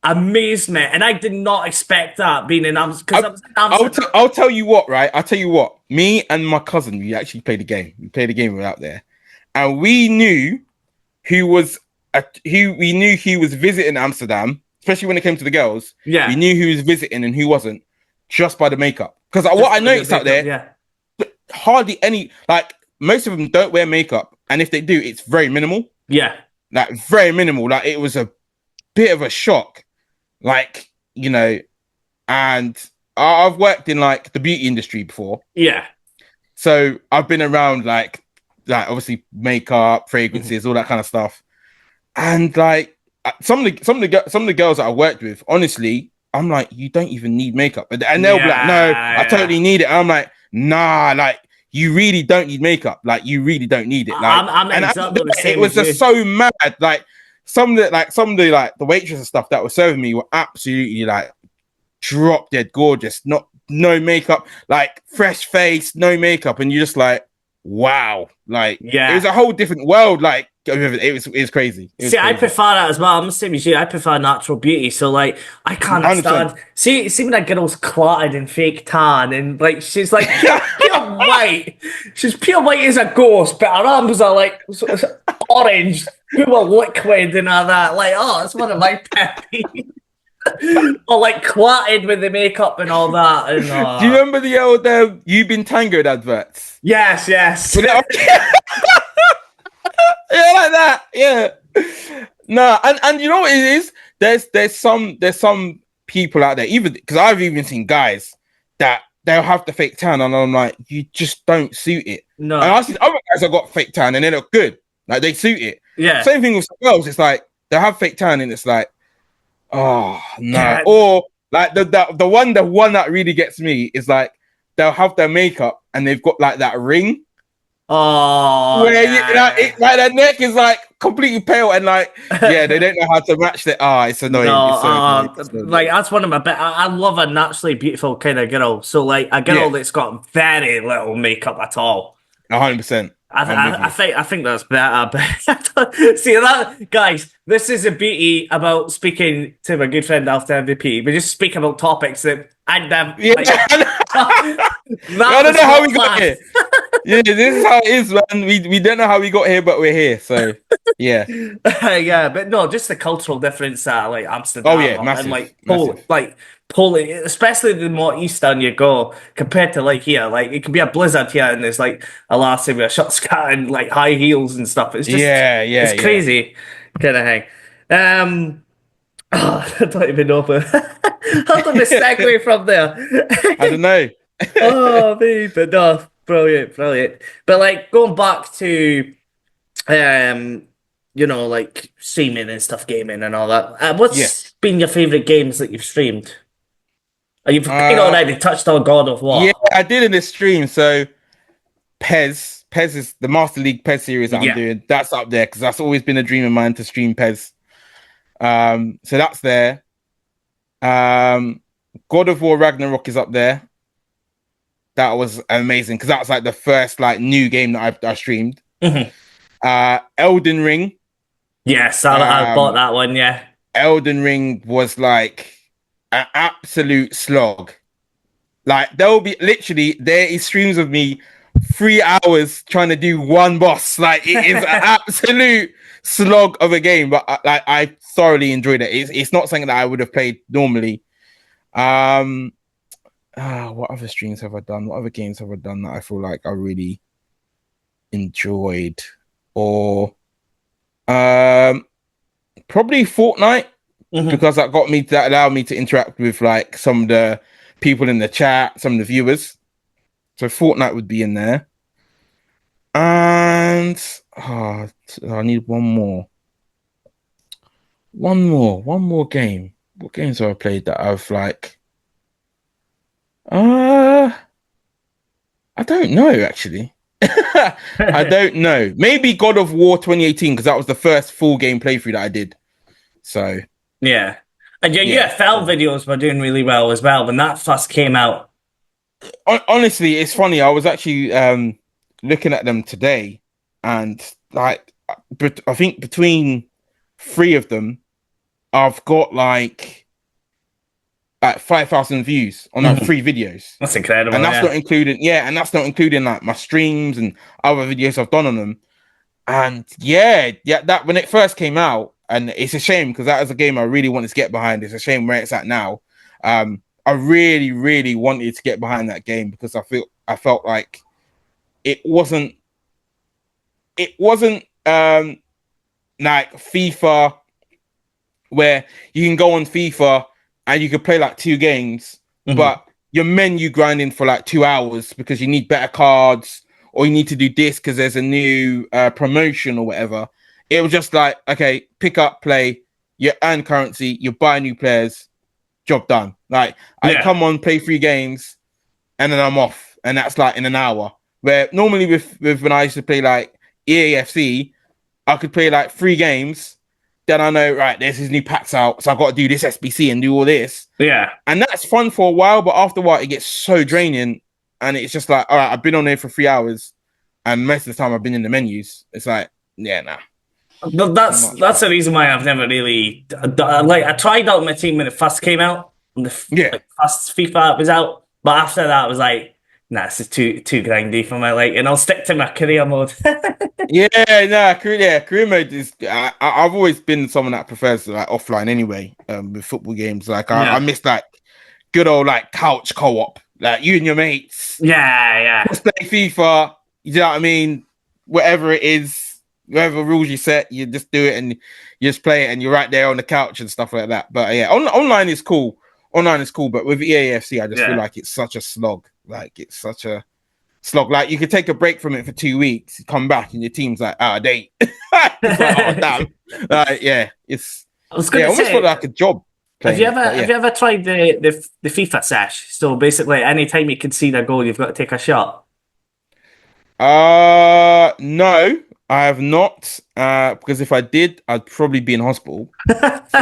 amazed me, and I did not expect that being in Amsterdam. Because I was in Amsterdam. I'll tell you what, right? I'll tell you what. Me and my cousin, we actually played a game. We played a game. We were out there, and we knew who was who was visiting Amsterdam, especially when it came to the girls. Yeah. We knew who was visiting and who wasn't just by the makeup. Because what I noticed out there, Yeah. hardly any, like most of them don't wear makeup, and if they do, it's very minimal. Yeah. Like very minimal. Like it was a bit of a shock. Like, and I've worked in like the beauty industry before. Yeah. So I've been around like obviously makeup, fragrances, all that kind of stuff. And like some of the girls that I worked with, honestly, I'm like, you don't even need makeup. And they'll be like, no, I totally need it. And I'm like, nah, like you really don't need makeup. Like you really don't need it. Like I'm exactly the same it was as just you. so mad. Like the waitress and stuff that were serving me were absolutely like drop dead gorgeous, no makeup, like fresh face, no makeup, and you're just like, wow, like it was a whole different world. Like it was crazy. See, I prefer that as well. I'm the same as you. I prefer natural beauty. So like, I can't 100%. stand. See when that girl's clotted in fake tan, and like she's like pure white. She's pure white as a ghost, but her arms are like orange, full of liquid and all that. Like, oh, it's one of my pet peeves. Or like clotted with the makeup and all that. And do you remember the old "You've Been Tangoed" adverts? Yes. Yeah, like that. Yeah. No, and you know what it is? There's some people out there, even because I've even seen guys that they'll have the fake tan, and I'm like, you just don't suit it. No. And I see other guys that got fake tan and they look good, like they suit it. Yeah. Same thing with some girls. It's like they have fake tan and it's like, oh no. Yeah. Or like the one that really gets me is like they'll have their makeup and they've got like that ring. Oh, where like their neck is like completely pale and like they don't know how to match that. It's annoying. No, it's so annoying. It's so like that's one of my. I love a naturally beautiful kind of girl. So like a girl that's got very little makeup at all. 100%. I think that's better. But see that, guys. This is a beauty about speaking to my good friend after MVP. We just speak about topics that I never. I don't know how we got here. Yeah, this is how it is, man. We don't know how we got here, but we're here. So yeah, yeah. But no, just the cultural difference at like Amsterdam. Oh yeah, massive. And like Poland, especially the more eastern you go compared to like here. Like it can be a blizzard here, and there's like a lassie with a short skirt and like high heels and stuff. It's just it's crazy kind of thing. I don't even know how do we segue from there. I don't know. Oh, me, but no, brilliant. But like going back to, like streaming and stuff, gaming and all that. What's been your favorite games that you've streamed? You've already touched on God of War. Yeah, I did in this stream. So PES is the Master League PES series that I'm doing. That's up there because that's always been a dream of mine to stream PES. So that's there. God of War Ragnarok is up there. That was amazing because that was like the first like new game that I streamed. Mm-hmm. Elden Ring. Yes, I bought that one. Yeah, Elden Ring was like an absolute slog. Like there is streams of me 3 hours trying to do one boss. Like it is an absolute slog of a game, but I thoroughly enjoyed it. It's not something that I would have played normally. What other streams have I done? What other games have I done that I feel like I really enjoyed? Or probably Fortnite, because that allowed me to interact with like some of the people in the chat, some of the viewers. So Fortnite would be in there. And I need one more game. What games have I played that I've like? I don't know actually. I don't know. Maybe God of War 2018 because that was the first full game playthrough that I did. So yeah, and your fell videos were doing really well as well when that first came out. Honestly, it's funny. I was actually looking at them today, and like, I think between 3 of them, I've got like 5,000 views on like 3 videos. That's incredible. And that's not including, and that's not including like my streams and other videos I've done on them. And that when it first came out, and it's a shame because that was a game I really wanted to get behind. It's a shame where it's at now. I really, really wanted to get behind that game because I felt like it wasn't like FIFA, where you can go on FIFA and you could play like 2 games, but your menu grinding for like 2 hours because you need better cards or you need to do this because there's a new promotion or whatever. It was just like, okay, pick up, play, you earn currency, you buy new players, job done. Like I come on, play 3 games, and then I'm off, and that's like in an hour. Where normally with when I used to play like EAFC, I could play like 3 games, then I know, right, there's his new packs out, so I got to do this SBC and do all this. Yeah. And that's fun for a while, but after a while, it gets so draining. And it's just like, all right, I've been on there for 3 hours, and most of the time I've been in the menus. It's like, yeah, nah. But that's the reason why I've never really like. I tried Ultimate Team when it first came out, when the first FIFA was out. But after that, I was like, nah, this is too grindy for my like, and I'll stick to my career mode. Career mode is. I've always been someone that prefers like offline anyway. With football games, like I miss like good old like couch co-op, like you and your mates. Yeah. Just play FIFA. You know what I mean? Whatever it is. Whatever rules you set, you just do it and you just play it, and you're right there on the couch and stuff like that. But yeah, online is cool. Online is cool, but with EAFC, I just feel like it's such a slog. Like it's such a slog. Like you could take a break from it for 2 weeks, come back, and your team's like out of date. It's like, oh damn! Yeah, it's. I was going to say, almost like a job. Have you ever tried the FIFA sesh? So basically, anytime you concede a goal, you've got to take a shot. No. I have not, because if I did, I'd probably be in hospital. So,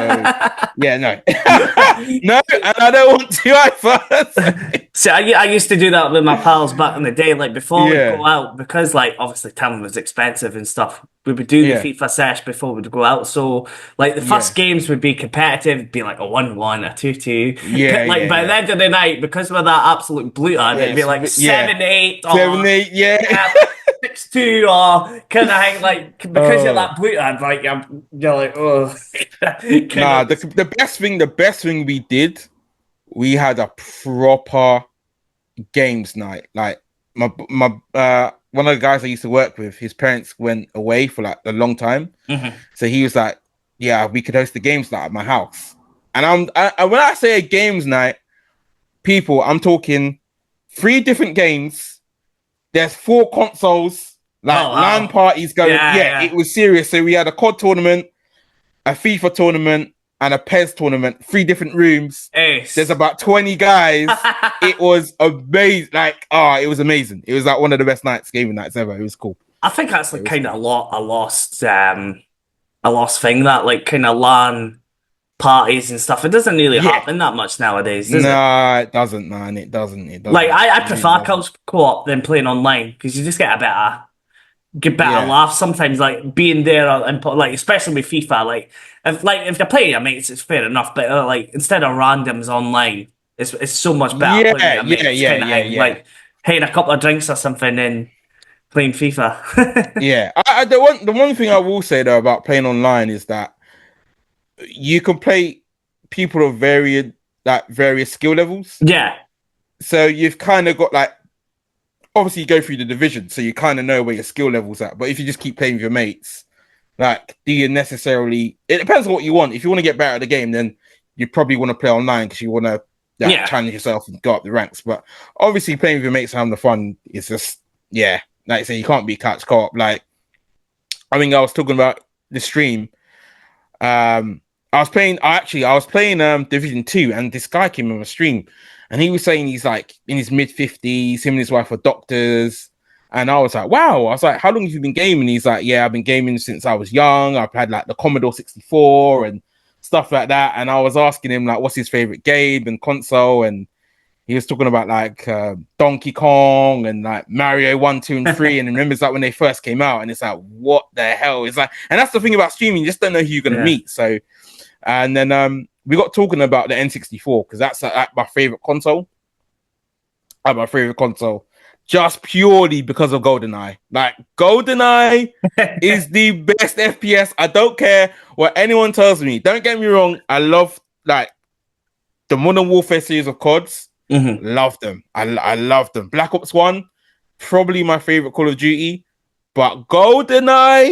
yeah, no. No, and I don't want to either. So I used to do that with my pals back in the day, like before we'd go out, because like obviously time was expensive and stuff. We would do the FIFA sesh before we'd go out. So like the first games would be competitive, it'd be like a 1-1, a 2-2. But by the end of the night, because we're that absolute bluter, it'd be like 7-8. 7-8, yeah. 6-2 or kind of thing, like because you're that bluter, like you're like, oh. Nah, the best thing we did, we had a proper games night. Like my one of the guys I used to work with, his parents went away for like a long time, so he was like, yeah, we could host the games night at my house. And when I say a games night, people, I'm talking 3 different games. There's 4 consoles, like LAN parties going. It was serious. So we had a COD tournament, a FIFA tournament, and a PES tournament. 3 different rooms. Ace. There's about 20 guys. It was amazing. Like, it was amazing. It was like one of the best gaming nights ever. It was cool. I think that's like kind of a lost thing. That like kind of LAN parties and stuff. It doesn't really happen that much nowadays, does it? It doesn't, man. It doesn't. Like I prefer couch co-op than playing online because you just get a better laugh sometimes. Like being there and like especially with FIFA, like if you're playing your mates, it's fair enough. But like instead of randoms online, it's so much better. Like having a couple of drinks or something and playing FIFA. The one thing I will say though about playing online is that you can play people of various skill levels. Yeah. So you've kind of got like, obviously you go through the division, so you kind of know where your skill level's at. But if you just keep playing with your mates, like, do you necessarily? It depends on what you want. If you want to get better at the game, then you probably want to play online because you want to challenge yourself and go up the ranks. But obviously playing with your mates and having the fun is just like I say, you can't be couch co-op. Like, I think I was talking about the stream. I was playing Division 2, and this guy came on the stream and he was saying he's like in his mid-50s, him and his wife are doctors. And I was like, wow. I was like, how long have you been gaming? He's like, yeah, I've been gaming since I was young. I've had like the Commodore 64 and stuff like that. And I was asking him like, what's his favorite game and console? And he was talking about like Donkey Kong and like Mario 1, 2, and 3. And remembers like when they first came out. And it's like, what the hell? It's like, and that's the thing about streaming. You just don't know who you're going to meet. So, and then we got talking about the N64 because that's my favorite console. Just purely because of GoldenEye. Like, GoldenEye is the best FPS. I don't care what anyone tells me. Don't get me wrong. I love like the Modern Warfare series of CODs. Love them. I love them. Black Ops 1, probably my favorite Call of Duty. But GoldenEye, nah.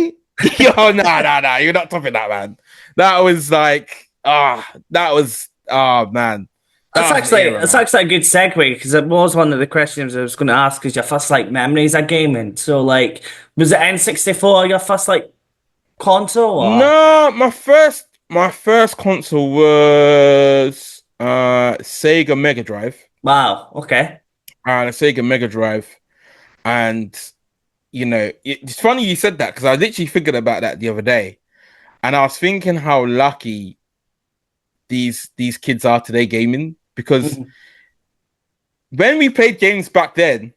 You're not topping that, man. That was like, man. That's actually a good segue because it was one of the questions I was going to ask because your first like memories of gaming. So like, was it N64 your first like console? Or? No, my first console was Sega Mega Drive. Wow. Okay. The Sega Mega Drive, and you know, it's funny you said that because I literally figured about that the other day. and I was thinking how lucky these kids are today gaming, because when we played games back then,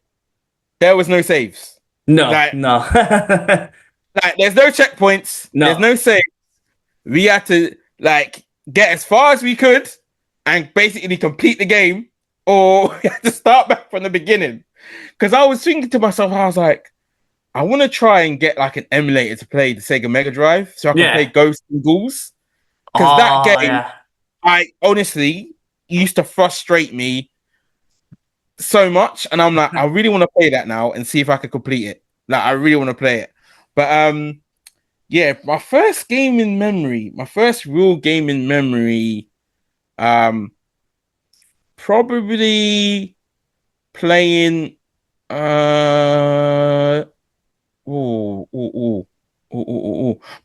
there was no saves. No, like, no. like there's no checkpoints. No. There's no saves. We had to like get as far as we could and basically complete the game, or we had to start back from the beginning. Because I was thinking to myself, I was like, I want to try and get like an emulator to play the Sega Mega Drive so I can play Ghosts and Ghouls. Because that game, I honestly used to frustrate me so much, and I'm like, I really want to play that now and see if I can complete it. Like, I really want to play it. But yeah, my first real gaming memory, probably playing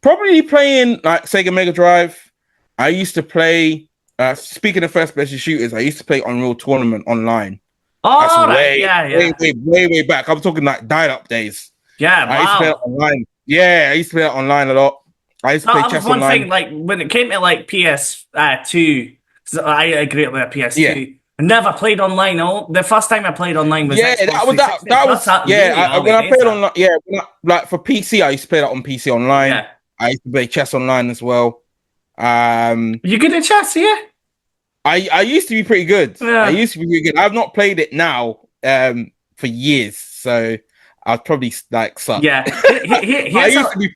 probably playing like Sega Mega Drive. I used to play speaking of first person shooters, I used to play Unreal Tournament online. That's way back. I'm talking like dial-up days. Yeah, I used to play it online. Yeah, I used to play it online a lot. I used to play chess online. Thing, like when it came to like PS2, I grew up with a PS2. Yeah. I never played online. The first time I played online was When I played online. Like for PC, I used to play that on PC online. Yeah. I used to play chess online as well. You good at chess, yeah? I used to be pretty good. Yeah. I used to be pretty good. I've not played it now for years, so I'd probably like suck. Yeah. I used to be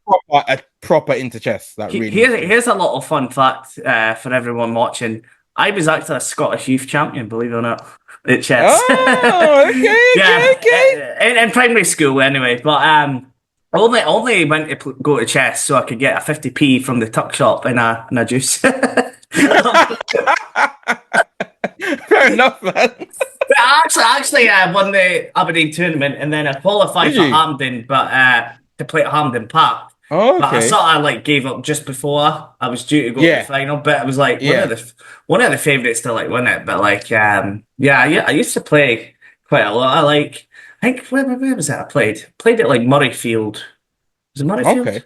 proper into chess. Here's a little fun fact for everyone watching. I was actually a Scottish youth champion, believe it or not, at chess. Oh, okay. In primary school, anyway. But only went to go to chess so I could get a 50p from the tuck shop and a juice. Fair enough, man. But actually, I won the Aberdeen tournament, and then I qualified for Hampden, but to play at Hampden Park. Oh, okay. But I sort of like gave up just before I was due to go to the final. But I was like one of the favourites to like win it. But like I used to play quite a lot. I think where was it? I played it like Murrayfield. Was it Murrayfield? Okay.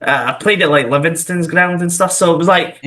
I played at like Livingston's ground and stuff, so it was like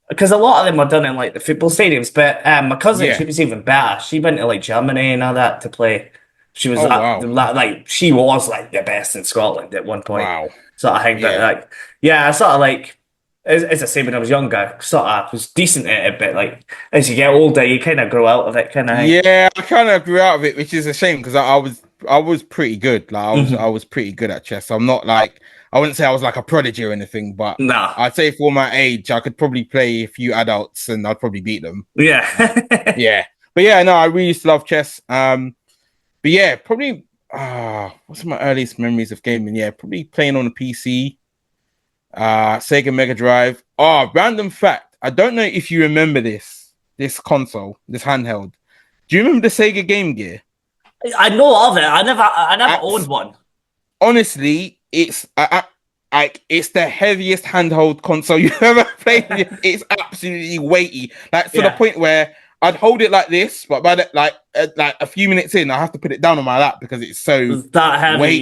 because a lot of them were done in like the football stadiums. But my cousin, she was even better. She went to like Germany and all that to play. She was like she was like the best in Scotland at one point. Wow. So I think that I sort of like as I say when I was younger, sort of was decent at it, but like as you get older, you kind of grow out of it, kind of. Yeah, I kind of grew out of it, which is a shame because I was pretty good. Like I was pretty good at chess. I'm not like. I wouldn't say I was like a prodigy or anything, but I'd say for my age, I could probably play a few adults and I'd probably beat them. Yeah. Yeah. But yeah, no, I really used to love chess. But yeah, probably what's my earliest memories of gaming? Yeah, probably playing on a PC, Sega Mega Drive. Random fact. I don't know if you remember this console, this handheld. Do you remember the Sega Game Gear? I know of it. I never owned one. Honestly, it's it's the heaviest handheld console you ever played. It's absolutely weighty, like to the point where I'd hold it like this, but by like a few minutes in, I have to put it down on my lap because it's so that heavy. Weighty.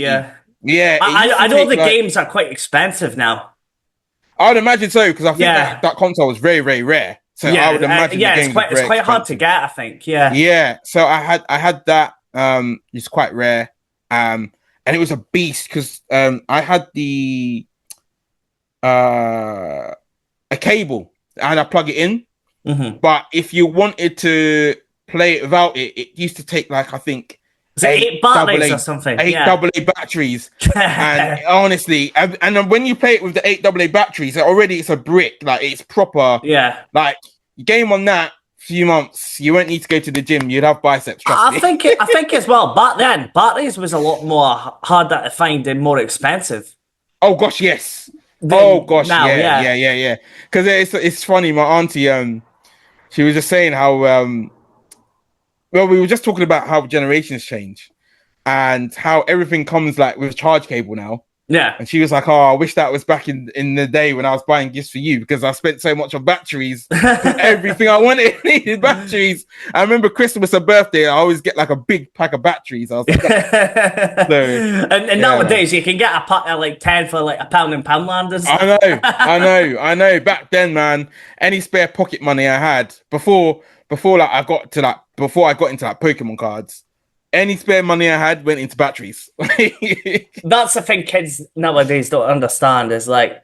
Yeah. I know the games are quite expensive now. I would imagine so because I think that console was very, very rare. So I would imagine it's quite hard to get. I think. Yeah. So I had that. It's quite rare. And it was a beast because I had a cable and I plug it in. Mm-hmm. But if you wanted to play it without it, it used to take like I think 8 batteries or something. 8 AA batteries. And honestly, and when you play it with the 8 AA batteries, already it's a brick. Like it's proper. Yeah. Like game on that. Few months, you won't need to go to the gym. You'd have biceps. I think as well. Back then, batteries was a lot more harder to find and more expensive. Oh gosh, yes. Now, yeah. Because it's funny. My auntie, she was just saying how well, we were just talking about how generations change and how everything comes like with charge cable now. Yeah. And she was like, "Oh, I wish that was back in the day when I was buying gifts for you because I spent so much on batteries. Everything I wanted needed batteries. I remember Christmas and birthday, I always get like a big pack of batteries. I was like, and nowadays you can get a pack of like 10 for like £1 in Poundlanders. I know. Back then, man, any spare pocket money I had before I got into like Pokemon cards, any spare money I had went into batteries. That's the thing kids nowadays don't understand is like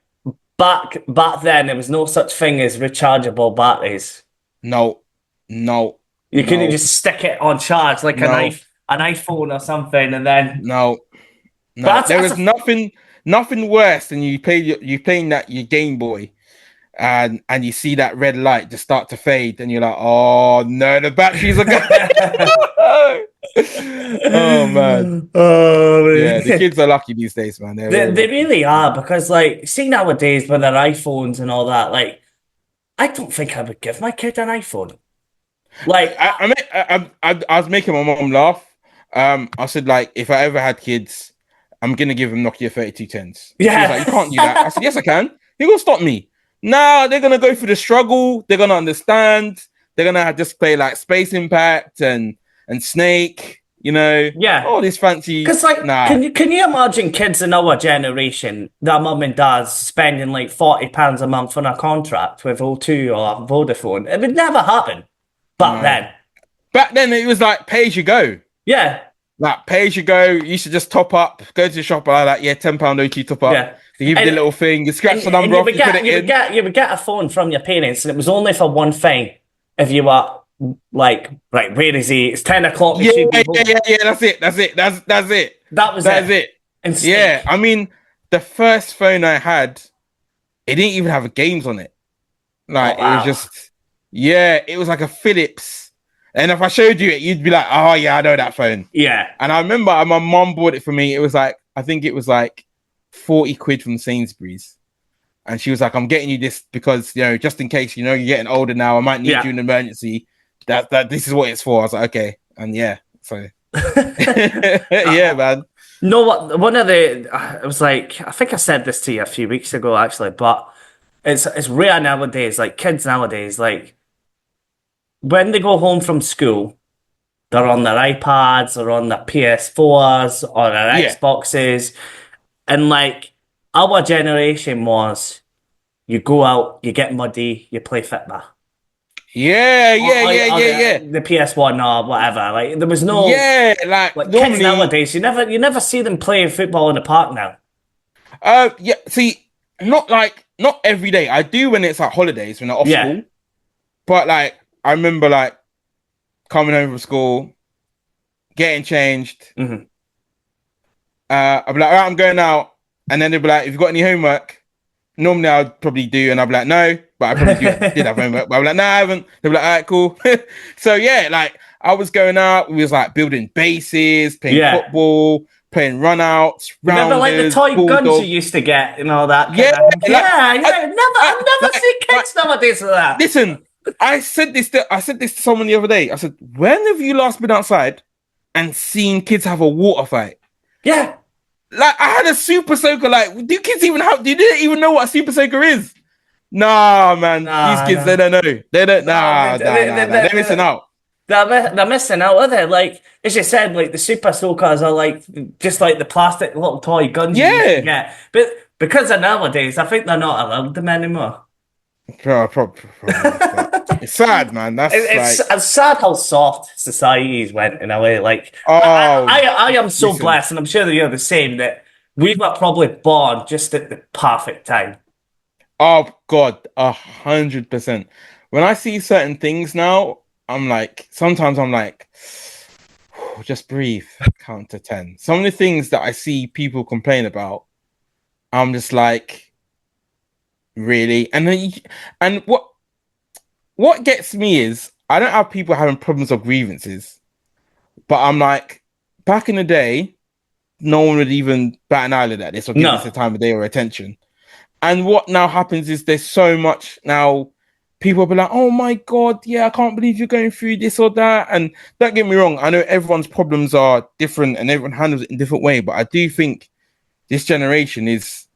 back then there was no such thing as rechargeable batteries. No. You couldn't just stick it on charge like an iPhone or something, and then no. There was nothing worse than you playing your Game Boy, and you see that red light just start to fade, and you're like, oh no, the batteries are going. Oh man. Oh, yeah, the kids are lucky these days, man. They really are, because like, see nowadays with their iPhones and all that, like, I don't think I would give my kid an iPhone. Like, I was making my mom laugh. I said, like, if I ever had kids, I'm gonna give them Nokia 3210s. Yeah. She was like, you can't do that. I said, yes, I can. You're gonna stop me. Nah, they're gonna go through the struggle. They're gonna understand. They're gonna just play like Space Impact and Snake. You know, all this fancy. Because like, can you imagine kids in our generation, their mum and dads spending like £40 a month on a contract with O2 or Vodafone? It would never happen back then. Back then, it was like pay as you go. Yeah. Like pay as you go. You should just top up, go to the shop like that. Yeah, £10 O2 top up. Yeah. They give you the little thing. You scratch the number off. You would get a phone from your parents, and it was only for one thing. If you were like, right, where is he? It's 10 o'clock. Yeah. That's it. That's it. That was it. Yeah, I mean, the first phone I had, it didn't even have games on it. Like, It was just, it was like a Philips. And if I showed you it, you'd be like, oh yeah, I know that phone. Yeah. And I remember my mom bought it for me. It was like, I think it was like 40 quid from Sainsbury's. And she was like, I'm getting you this because, just in case, you're getting older now, I might need you in an emergency. That this is what it's for. I was like, okay. And so yeah, man. No, what one of the it was like, I think I said this to you a few weeks ago actually, but it's rare nowadays, like kids nowadays, like when they go home from school, they're on their iPads or on their PS4s or their Xboxes. And like our generation was, you go out, you get muddy, you play Fitba. Yeah. The PS1 or whatever. Like there was no like kids nowadays. You never see them playing football in the park now. See, not every day. I do when it's like holidays when they're off school. But like I remember like coming home from school, getting changed. Mm-hmm. I'd be like, all right, I'm going out, and then they'd be like, "If you got any homework?" Normally I'd probably do, and I'd be like, no, but I probably did have homework. But I'm like, no, I haven't. They'd be like, all right, cool. So yeah, like I was going out, we was like building bases, playing football, playing runouts, remember like the toy guns you used to get and all that? I've never seen kids nowadays with that. Listen, I said this to someone the other day. I said, when have you last been outside and seen kids have a water fight? Yeah. Like I had a super soaker. Like, do kids even have? Do they even know what a super soaker is? Nah, man. These kids, they don't know. They don't. They're missing out. They're missing out, are they? Like as you said, like the super soakers are like just like the plastic little toy guns. Yeah. But because of nowadays, I think they're not allowed them anymore. It's sad, man. It's sad how soft societies went in a way. Like, I am so blessed, and I'm sure that you're the same, that we were probably born just at the perfect time. Oh God, 100%. When I see certain things now, sometimes I'm like, just breathe, count to 10. Some of the things that I see people complain about, I'm just like, really? And what gets me is I don't have people having problems or grievances, but I'm like, back in the day, no one would even bat an eyelid at this or give us the time of day or attention. And what now happens is there's so much now. People will be like, oh my God, yeah, I can't believe you're going through this or that. And don't get me wrong, I know everyone's problems are different and everyone handles it in a different way, but I do think this generation is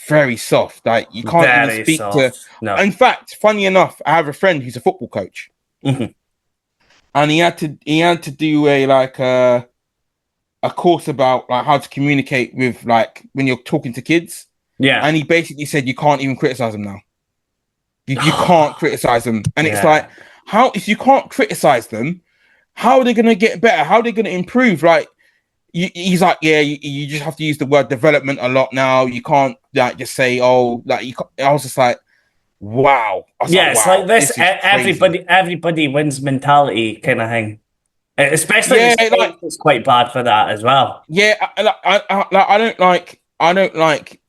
very soft. Like you can't even Very speak to. soft. No. In fact, funny enough, I have a friend who's a football coach, Mhm. and he had to do a course about like how to communicate with like when you're talking to kids. Yeah. And he basically said you can't even criticize them now. You can't criticize them, and it's Yeah. like, how if you can't criticize them, how are they gonna get better? How are they gonna improve? Like, he's like, yeah, you just have to use the word development a lot now. You can't like just say, oh, like you. I was just like, wow. I was Yeah, it's wow, like this is crazy. everybody wins mentality kind of thing. Especially in the Yeah, like States, it's quite bad for that as well. yeah, I don't like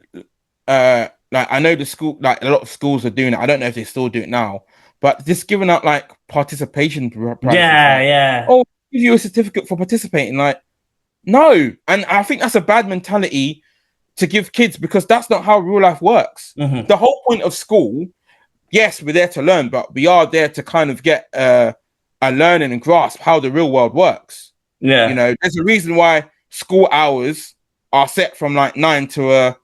I know the school like a lot of schools are doing it. I don't know if they still do it now, but just giving out like participation prizes, Yeah, like, yeah. oh, give you a certificate for participating, like no. And I think that's a bad mentality to give kids because that's not how real life works. Hmm. The whole point of school, yes, we're there to learn, but we are there to kind of get a learning and grasp how the real world works. You Yeah. know, there's a reason why school hours are set from like 9 to a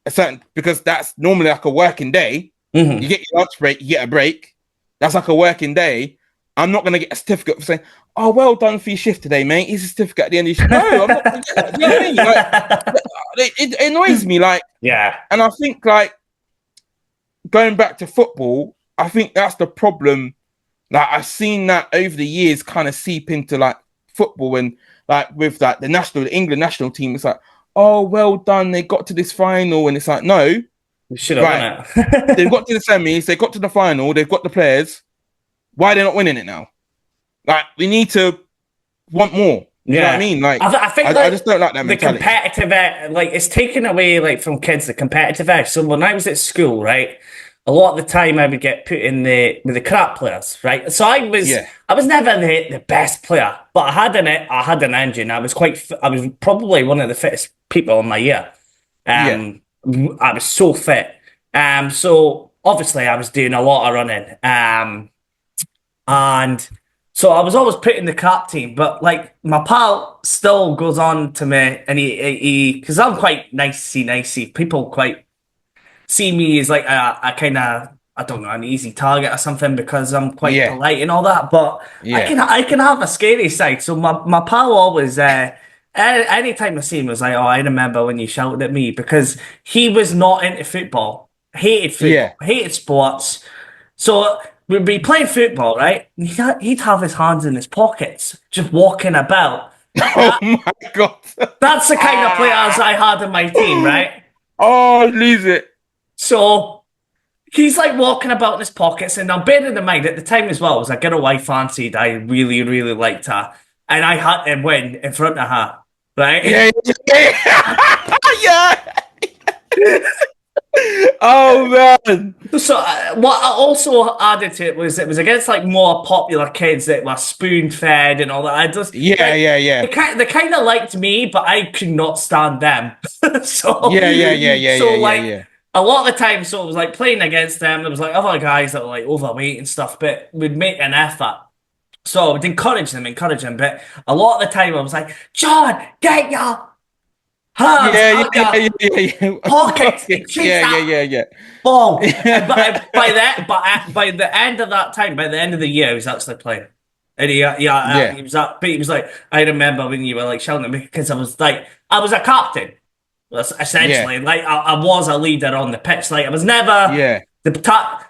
certain because that's normally like a working day. You Hmm. get your lunch break, you get a break. That's like a working day. I'm not gonna get a certificate for saying, "Oh, well done for your shift today, mate." Here's a certificate at the end of your shift. No, I'm not gonna get that. Do you know what I mean? Like, it annoys me. Like, Yeah. and I think like going back to football, I think that's the problem. Like I've seen that over the years kind of seep into like football and like with like the England national team, it's like, oh, well done, they got to this final, and it's like, no, We should have won right, they've it. got to the semis, they got to the final, they've got the players. Why are they not winning it now? Like we need to want more. You know what I Yeah. mean? Like I think I like just don't like that the mentality. competitive like it's taken away like from kids the competitive edge. So when I was at school, right, a lot of the time I would get put in the with the crap players, right? So Yeah, I was never the best player, but I had an engine. I was probably one of the fittest people in my year. yeah, Um, I was so fit. So obviously I was doing a lot of running. And so I was always put in the cap team, but like my pal still goes on to me and because I'm quite nicey. People quite see me as like a kind of, I don't know, an easy target or something because I'm quite yeah, polite and all that. But yeah. I can have a scary side. So my pal always, anytime I see him was like, oh, I remember when you shouted at me because he was not into Yeah. football, hated sports. So we'd be playing football, right? He'd have his hands in his pockets, just walking about. Oh my god. That's the kind of players I had in my team, right? Oh, lose it. So he's like walking about in his pockets, and I'm bearing in mind at the time as well was I got a wife fancied. I really liked her, and I had to win in front of her, right? Yeah, yeah. Yeah. Oh man. So what I also added to it was against like more popular kids that were spoon fed and all that. I just Yeah, like yeah, yeah. they kind of liked me, but I could not stand them. so Yeah, yeah, yeah, yeah, so yeah, yeah, like yeah. a lot of the time, so it was like playing against them. There was like other guys that were like overweight and stuff, but we'd make an effort. So I would encourage them. But a lot of the time, I was like, John, get your hands Yeah, out yeah, your yeah, yeah, yeah. pockets Okay. and chase Yeah, yeah, that yeah, yeah. ball. And by the end of that time, by the end of the year, he was actually playing. And Yeah, he was like, I remember when you were like shouting at me because I was a captain, yeah, essentially. Like I was a leader on the pitch. Like I was never yeah,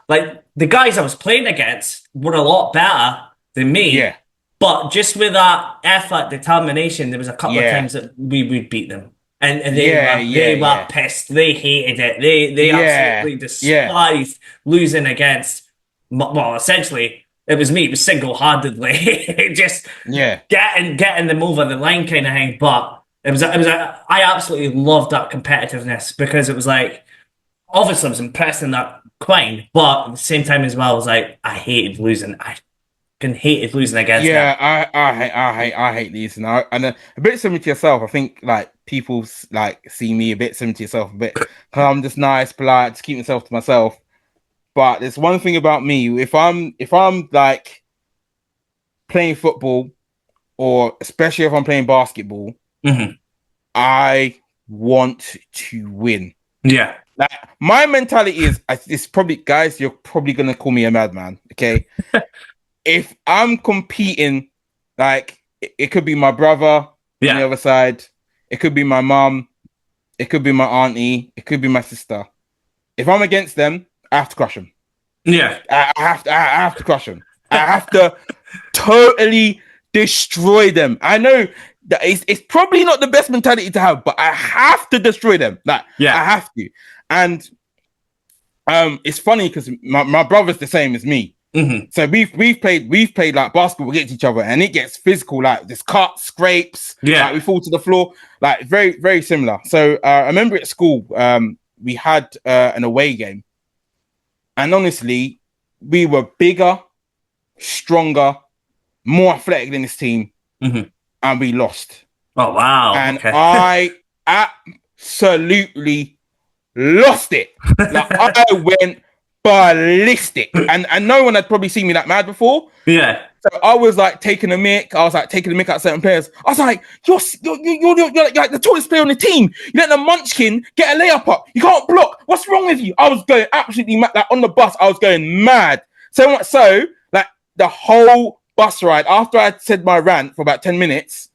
like the guys I was playing against were a lot better than me. yeah, But just with that effort, determination, there was a couple of yeah, times that we would beat them. And yeah, yeah, they were yeah, pissed. They hated it. They yeah, absolutely yeah, despised losing against well, essentially it was me, it was single handedly just yeah, getting them over the line kind of thing. But I absolutely loved that competitiveness because it was like obviously I was impressed in that Quine, but at the same time as well, I was like, I hated losing. I fucking hated losing against them. yeah. I hate these, and a bit similar to yourself. I think like people like see me a bit similar to yourself, a bit because I'm just nice, polite, just keep myself to myself. But there's one thing about me: if I'm like playing football, or especially if I'm playing basketball, Hmm. I want to win. Yeah. Like, my mentality is, it's probably, guys, you're probably gonna call me a madman, okay? If I'm competing, like it could be my brother on the other side, it could be my mom, it could be my auntie, it could be my sister. If I'm against them, I have to crush them. Yeah, I have to crush them. I have to totally destroy them. I know that it's probably not the best mentality to have, but I have to destroy them. Like, I have to. And it's funny because my brother's the same as me. Mm-hmm. So we've played like basketball against each other, and it gets physical. Like there's cuts, scrapes. Like we fall to the floor. Like very, very similar. So I remember at school, we had an away game, and honestly, we were bigger, stronger, more athletic than this team, and we lost. Oh wow! And I absolutely lost it. Like I went ballistic, and no one had probably seen me that mad before. Yeah. So I was like taking a mick. I was like taking a mick at certain players. I was like, you're like the tallest player on the team. You let the munchkin get a layup up. You can't block. What's wrong with you? I was going absolutely mad. Like on the bus, I was going mad. So much so, like the whole bus ride, after I had said my rant for about 10 minutes,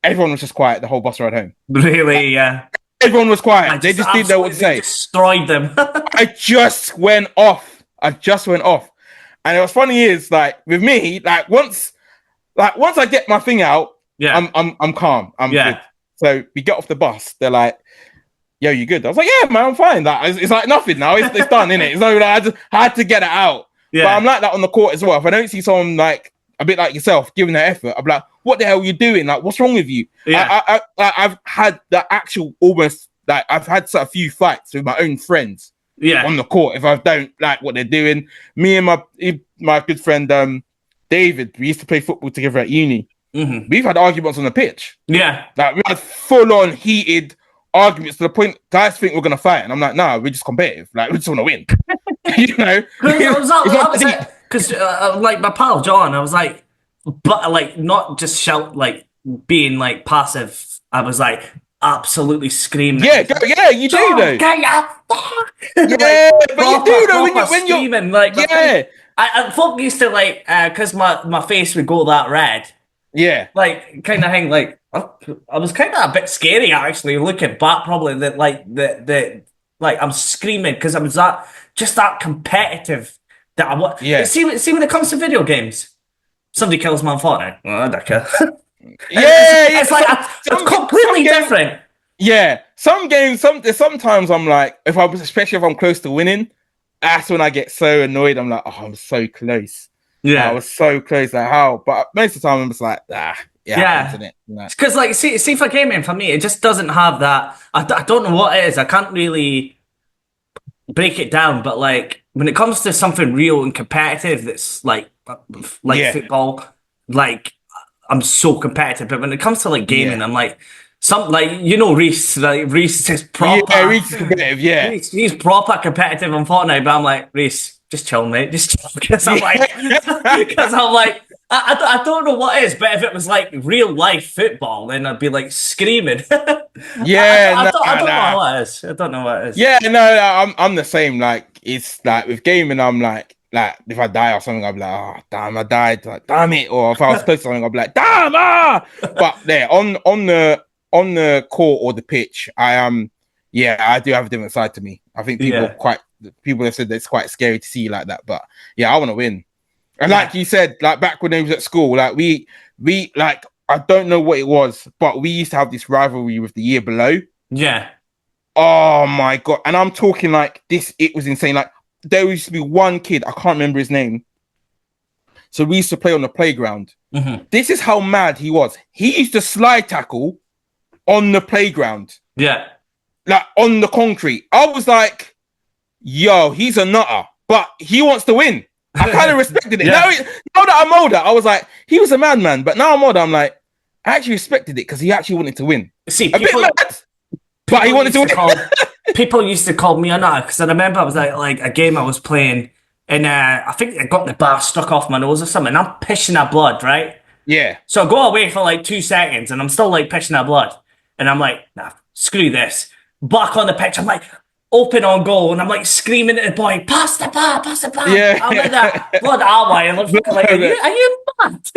everyone was just quiet the whole bus ride home. Really? Yeah. Everyone was quiet. They just didn't know what to say. Destroyed them. I just went off. And what's funny is, like with me, like once I get my thing out, I'm calm. I'm good. So we get off the bus. They're like, "Yo, you good?" I was like, "Yeah, man, I'm fine." Like it's like nothing now. It's done, innit? It's like I had to get it out. Yeah. But I'm like that on the court as well. If I don't see someone like a bit like yourself giving their effort, I'm like, "What the hell are you doing? Like, what's wrong with you?" Yeah. I've had the actual almost like I've had a few fights with my own friends. Yeah, on the court if I don't like what they're doing. Me and my good friend David, we used to play football together at uni. Mm-hmm. We've had arguments on the pitch. Yeah, like we had full on heated arguments to the point guys think we're gonna fight, and I'm like, nah, we're just competitive. Like we just want to win. You know, because like my pal John, I was like, but like not just shout, like being like passive. I was like absolutely screaming. Yeah, you do though. Yeah, but you do though when you're screaming. Like, I folk used to like because my face would go that red. Yeah, like kind of thing. Like I was kind of a bit scary actually. Looking back, probably that like I'm screaming because I was that competitive that I want. Yeah. See when it comes to video games, somebody kills me on Fortnite. Oh, I don't care. It's like it's completely different. Yeah, some games, sometimes I'm like, especially if I'm close to winning, that's when I get so annoyed. I'm like, oh, I'm so close. Yeah, I was so close. Like how? But most of the time, I'm just like, because like, see for gaming, for me, it just doesn't have that. I don't know what it is. I can't really break it down. But like when it comes to something real and competitive, that's like football, like. I'm so competitive, but when it comes to like gaming, I'm like Reese. Like Reese is proper. Yeah, Reese is competitive. Yeah, he's proper competitive on Fortnite. But I'm like, Reese, just chill, mate. Just chill. Because I'm like, I don't know what it is, but if it was like real life football, then I'd be like screaming. Yeah, I don't know what it is. I don't know what it is. Yeah, no, I'm the same. Like it's like with gaming, I'm like if I die or something, I'll be like, oh damn, I died, like damn it. Or if I was close to something, I'll be like, damn, But there on the court or the pitch, I do have a different side to me. I think people have said that it's quite scary to see like that. But yeah, I want to win. And like you said, like back when I was at school, like we like I don't know what it was, but we used to have this rivalry with the year below. Yeah. Oh my god. And I'm talking like this, it was insane. Like there used to be one kid, I can't remember his name. So we used to play on the playground. Mm-hmm. This is how mad he was. He used to slide tackle on the playground. Yeah. Like on the concrete. I was like, yo, he's a nutter, but he wants to win. I kind of respected it. Now that I'm older, I was like, he was a madman. But now I'm older, I'm like, I actually respected it because he actually wanted to win. See, a bit mad, but he wanted to win. People used to call me a nutter because I remember I was like a game I was playing and I think I got the bar stuck off my nose or something. I'm pissing out blood, right? Yeah. So I go away for like 2 seconds and I'm still like pissing out blood. And I'm like, nah, screw this. Back on the pitch, I'm like, open on goal, and I'm like screaming at the boy, pass the bar, pass the bar. Yeah. I'm like that, blood our way, and I'm like, are you mad?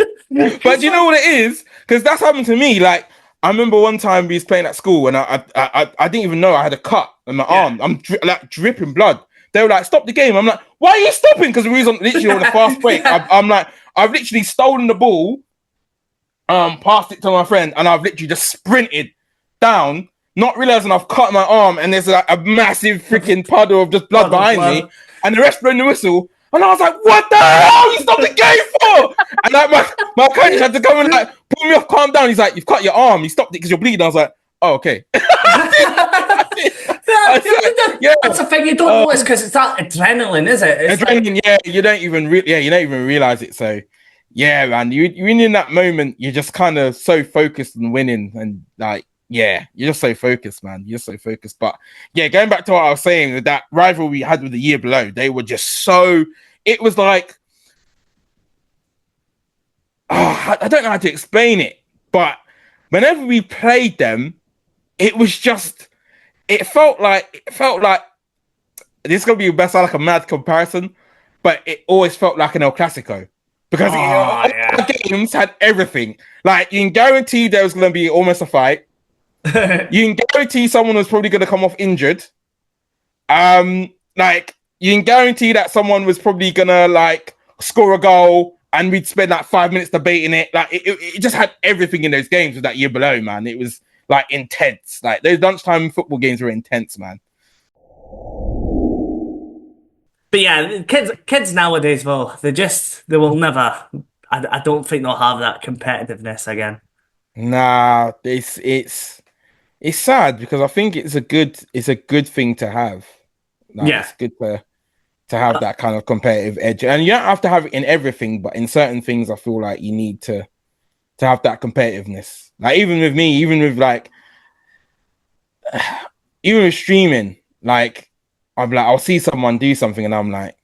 But do you know what it is? Because that's happened to me. Like, I remember one time we was playing at school, and I didn't even know I had a cut in my arm. I'm like dripping blood. They were like, "Stop the game." I'm like, "Why are you stopping?" Because we was literally on a fast break. I'm like, I've literally stolen the ball, passed it to my friend, and I've literally just sprinted down, not realizing I've cut my arm, and there's like a massive freaking puddle of just blood behind me, and the rest blowing the whistle. And I was like, "What the hell? You stopped the game for?" And like my coach had to come and like pull me off, calm down. He's like, "You've cut your arm. You stopped it because you're bleeding." I was like, "Oh, okay." That's the thing you don't know, is because it's that adrenaline, is it? It's adrenaline, like, you don't even realize it. So, yeah, man, you're in that moment. You're just kind of so focused on winning, and like, yeah, you're just so focused, man. You're so focused. But yeah, going back to what I was saying, that rivalry we had with the year below, they were just so. It was like, I don't know how to explain it, but whenever we played them, it was just. It felt like this is gonna be best like a mad comparison, but it always felt like an El Clasico because our games had everything. Like, you can guarantee there was gonna be almost a fight. You can guarantee someone was probably gonna come off injured. Like, you can guarantee that someone was probably gonna like score a goal, and we'd spend like 5 minutes debating it. Like, it just had everything in those games with that year below, man. It was like intense. Like, those lunchtime football games were intense, man. But yeah, kids nowadays, well, they will never. I don't think they'll have that competitiveness again. Nah, it's sad because I think it's a good thing to have. Like, yeah, it's good to have that kind of competitive edge, and you don't have to have it in everything, but in certain things, I feel like you need to have that competitiveness. Like, even with me, even with streaming, like, I'm like, I'll see someone do something and I'm like,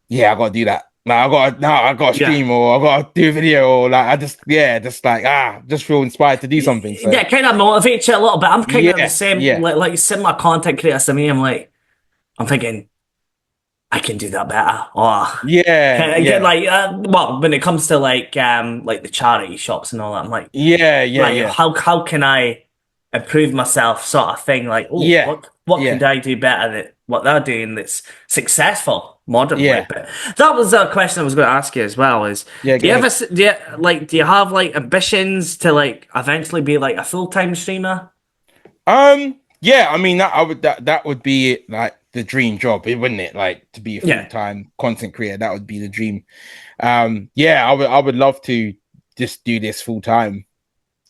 yeah, I gotta do that. Like, I gotta stream, or I gotta do a video, or like, I just feel inspired to do something. So. Yeah, kind of motivates you a little bit. I'm kind of the same, like similar content creators to me. I'm thinking, I can do that better. Or like, when it comes to like the charity shops and all that, I'm like, how can I improve myself, sort of thing? Like, what could I do better than what they're doing that's successful modernly? But that was a question I was going to ask you as well. Is do you have like ambitions to like eventually be like a full-time streamer? Yeah, I mean, that would be like the dream job, wouldn't it? Like, to be a full-time content creator, that would be the dream. I would love to just do this full-time.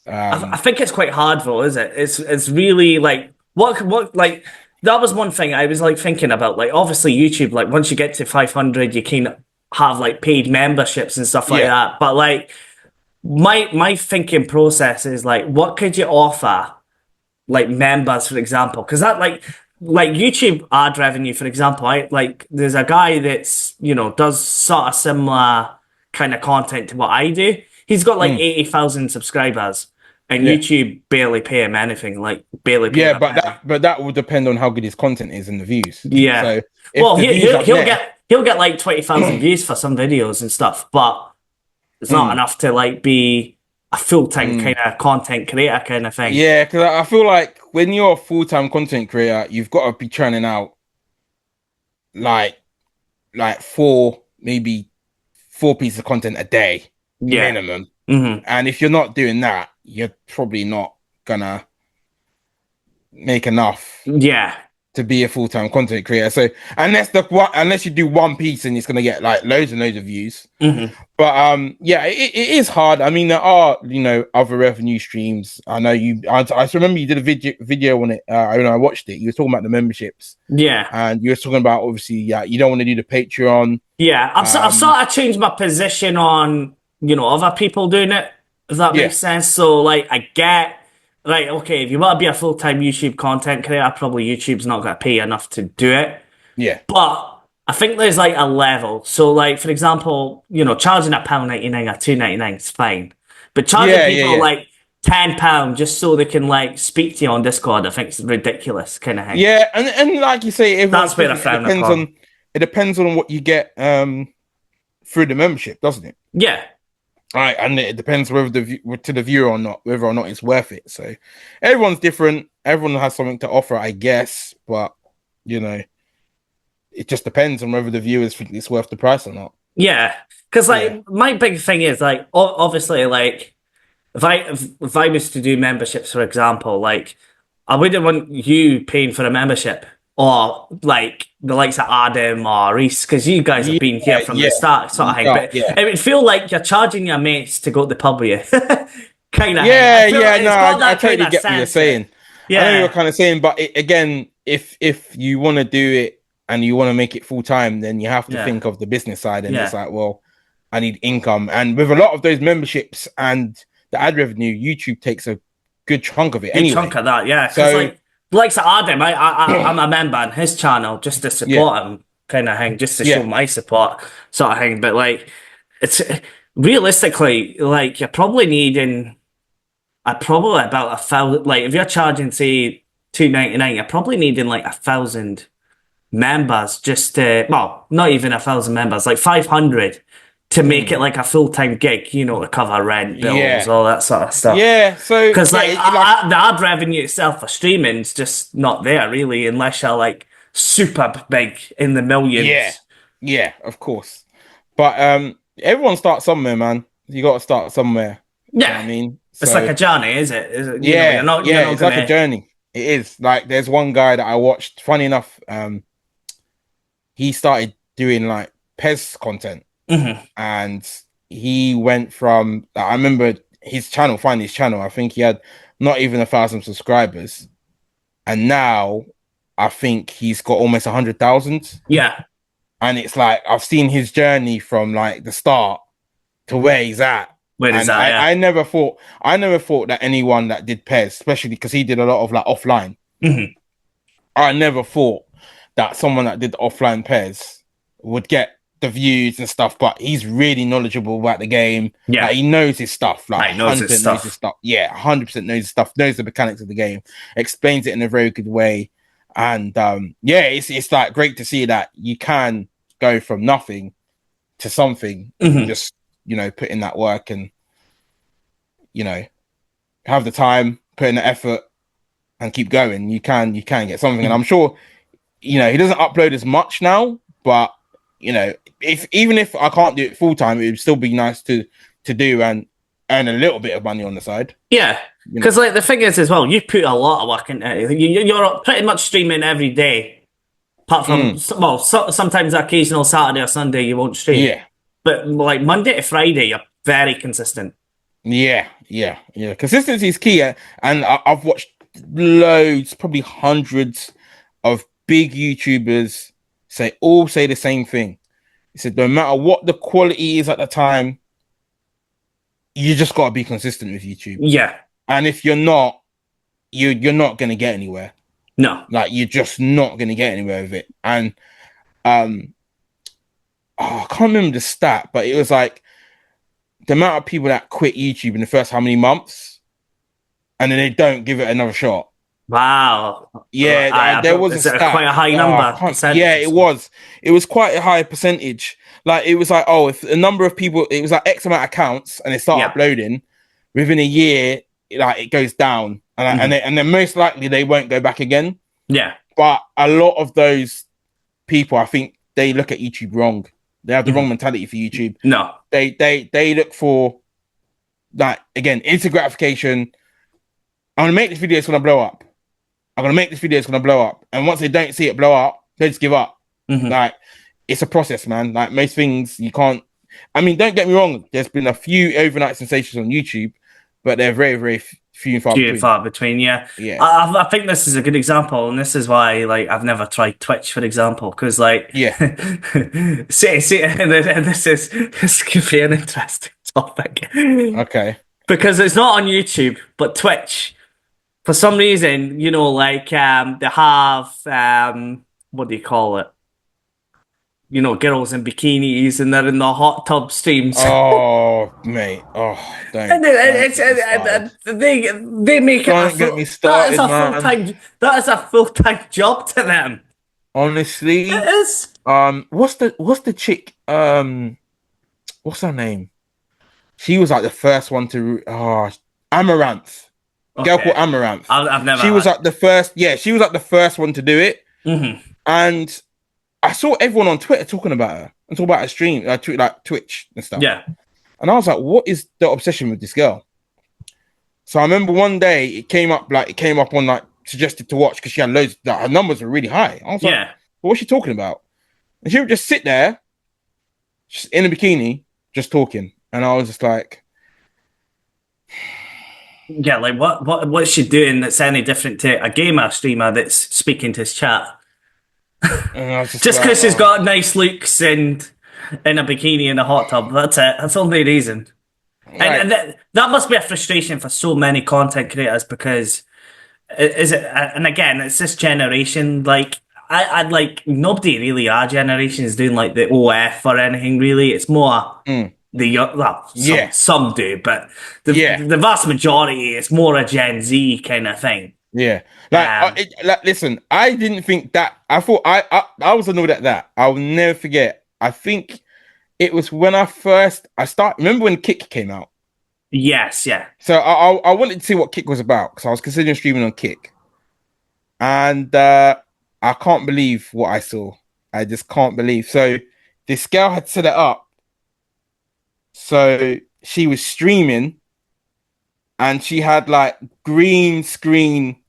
I think it's quite hard though, is it? It's really like what like that was one thing I was like thinking about. Like, obviously YouTube, like once you get to 500, you can have like paid memberships and stuff like that. But like my thinking process is like, what could you offer like members, for example? Because that like YouTube ad revenue, for example, there's a guy that's, does sort of similar kind of content to what I do. He's got like 80,000 subscribers, and YouTube barely pay him anything. Like, barely pay him anything. but that will depend on how good his content is and the views. Yeah. So well, he'll get like 20,000 views for some videos and stuff, but it's not enough to like be a full-time kind of content creator kind of thing. Yeah, because I feel like when you're a full-time content creator, you've got to be churning out like maybe four pieces of content a day minimum. Mm-hmm. And if you're not doing that, you're probably not gonna make enough to be a full-time content creator. So unless you do one piece and it's gonna get like loads and loads of views. Mm-hmm. But it is hard. I mean, there are other revenue streams. I know I remember you did a video on it. When I watched it, you were talking about the memberships. Yeah, and you were talking about, obviously, you don't want to do the Patreon. Yeah, I've sort of changed my position on other people doing it. If that makes sense. So like, I get like, okay, if you want to be a full-time YouTube content creator, probably YouTube's not going to pay enough to do it. Yeah, but I think there's like a level. So like, for example, charging £1.99 or £2.99 is fine, but charging people like £10 just so they can like speak to you on Discord. I think it's ridiculous kind of thing. Yeah, and like you say, That's where I found the problem. It depends on what you get through the membership, doesn't it? Yeah. Right, and it depends whether to the viewer or not, whether or not it's worth it. So everyone's different. Everyone has something to offer, I guess, but you know, it just depends on whether the viewers think it's worth the price or not. Yeah, because like my big thing is like obviously like if I was to do memberships, for example, like I wouldn't want you paying for a membership or like the likes of Adam or Reese because you guys have been here from the start, sort of thing. But it would feel like you're charging your mates to go to the pub with you, kind of. Yeah, no, I totally get what you're saying. Yeah, I know what you're kind of saying, but again, if you want to do it and you want to make it full time, then you have to think of the business side, and it's like, well, I need income, and with a lot of those memberships and the ad revenue, YouTube takes a good chunk of it. Good chunk of that, yeah. So, like Adam, I'm a member on his channel just to support him, kind of thing, just to show my support, sort of thing. But like, it's realistically like you're probably needing. Probably about 1,000. Like if you're charging say $2.99, you're probably needing like 1,000 members just to, well, not even 1,000 members, like 500 to make it like a full-time gig, you know, to cover rent, bills, all that sort of stuff. Yeah, so because like the ad revenue itself for streaming's just not there really, unless you're like super big in the millions. Yeah, of course. But everyone starts somewhere, man. You got to start somewhere. Yeah, you know what I mean. It's like a journey, is it? It's like a journey. It is. Like there's one guy that I watched. Funny enough, he started doing like PES content, and he went from. I remember his channel. Find his channel. I think he had not even 1,000 subscribers, and now I think he's got almost 100,000. Yeah, and it's like I've seen his journey from like the start to where he's at. I never thought that anyone that did PES, especially because he did a lot of like offline. I never thought that someone that did offline PES would get the views and stuff, but he's really knowledgeable about the game. Yeah, like, he knows his stuff. Like knows his stuff. Yeah, 100% knows his stuff. Knows the mechanics of the game. Explains it in a very good way. And it's like great to see that you can go from nothing to something. Just put in that work and have the time, put in the effort, and keep going. You can get something. And I'm sure he doesn't upload as much now, but even if I can't do it full time, it would still be nice to do and earn a little bit of money on the side. Yeah, because like the thing is as well, you put a lot of work into it. You're pretty much streaming every day, apart from sometimes occasional Saturday or Sunday you won't stream. Yeah, but like Monday to Friday, you're very consistent. Yeah. Consistency is key, and I've watched loads, probably hundreds of big YouTubers say the same thing. He said, no matter what the quality is at the time, you just got to be consistent with YouTube. Yeah. And if you're not, you're not going to get anywhere. No. Like, you're just not going to get anywhere with it. And I can't remember the stat, but it was like the amount of people that quit YouTube in the first how many months, and then they don't give it another shot. Wow. Yeah, there was a stat. Quite a high number. Yeah, it was. It was quite a high percentage. Like, it was like, if a number of people, it was like X amount of accounts, and they start uploading, within a year, like it goes down, and then most likely they won't go back again. Yeah. But a lot of those people, I think they look at YouTube wrong. They have the wrong mentality for YouTube. No, they look for, like, again, instant gratification. I'm gonna make this video, it's gonna blow up. And once they don't see it blow up, they just give up. Like, it's a process, man. Like, most things you can't. I mean, don't get me wrong. There's been a few overnight sensations on YouTube, but they're very, very few and far between. Yeah. I think this is a good example, and this is why, like, I've never tried Twitch, for example, because, like, see, and this could be an interesting topic. Okay. Because it's not on YouTube, but Twitch, for some reason, like, they have what do you call it? you know, girls in bikinis and they're in the hot tub streams. Oh, mate. Oh, And don't get me started. they make it a Don't get full, me started, man. that is a full-time job to them. It Honestly, is. what's the chick? What's her name? She was like the first one to. Amaranth. Girl called Okay. Amaranth. I've never She was had. like the first. Yeah, she was like the first one to do it. Mhm. And I saw everyone on Twitter talking about her and talking about her stream, like Twitch and stuff. Yeah. And I was like, what is the obsession with this girl? So I remember one day it came up on like suggested to watch because she had loads. Like, her numbers were really high. I was like, Yeah. what's she talking about? And she would just sit there, just in a bikini, just talking. And I was just like, Yeah, like what's she doing that's any different to a gamer streamer that's speaking to his chat? and I was just Just like, because she's got nice looks and in a bikini in a hot tub. That's it. That's the only reason. like, And that must be a frustration for so many content creators because is it? And again, it's this generation. Like I'd like nobody really our generation is doing like the OF or anything really. It's more the young. Well, Yeah. some do, but Yeah. the vast majority it's more a Gen Z kind of thing. yeah. Like, listen, I didn't think that. I thought I was annoyed at that. I'll never forget. I think it was when I started. Remember when Kick came out? Yes, yeah. So I wanted to see what Kick was about because I was considering streaming on Kick, and I can't believe what I saw. I just can't believe. So this girl had set it up. So she was streaming, and she had like green screen,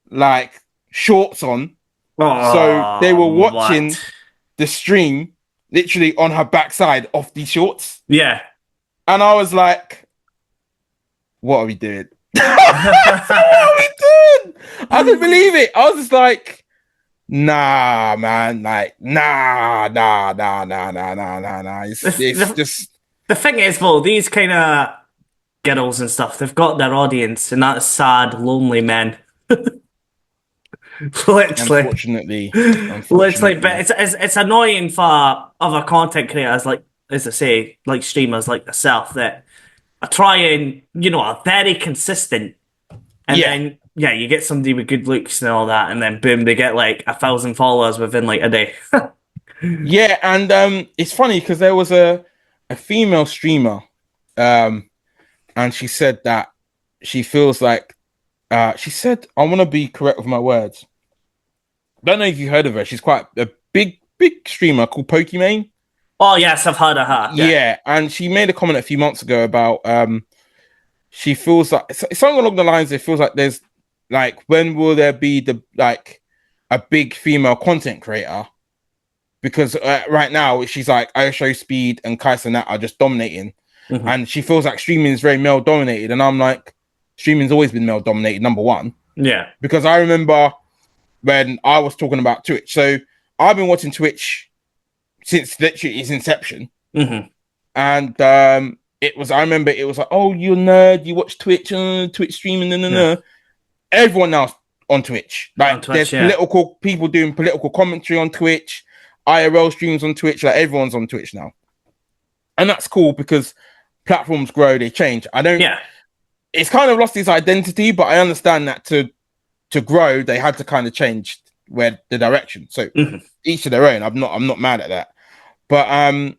like shorts on. So they were watching the stream literally on her backside off these shorts. Yeah. And I was like, what are we doing? What are we doing? I couldn't believe it. I was just like, nah, man. Like, nah. It's just. The thing is, though, these kind of girls and stuff, they've got their audience, and that's sad, lonely men. Literally. Unfortunately. Literally, but it's annoying for other content creators, like, as I say, like streamers like yourself, that are trying, you know, are very consistent. And then, yeah, you get somebody with good looks and all that, and then boom, they get like 1,000 followers within like a day. Yeah, and it's funny because there was a female streamer, and she said that she feels like she said, I want to be correct with my words. Don't know if you heard of her. She's quite a big streamer called Pokimane. Oh yes, I've heard of her. Yeah, and she made a comment a few months ago about she feels like something along the lines. It feels like there's like when will there be a big female content creator? Because right now she's like ISO Speed and Kaisa Nat are just dominating, and she feels like streaming is very male dominated. And I'm like, streaming's always been male dominated, number one. Yeah. Because I remember when I was talking about Twitch. So I've been watching Twitch since literally its inception. And I remember it was like, oh, you're a nerd, you watch Twitch, Twitch streaming, no. Everyone now on Twitch. Like, on Twitch, there's political people doing political commentary on Twitch, IRL streams on Twitch, like everyone's on Twitch now. And that's cool because platforms grow, they change. It's kind of lost its identity, but I understand that to grow, they had to kind of change where the direction. So each to their own. I'm not mad at that. But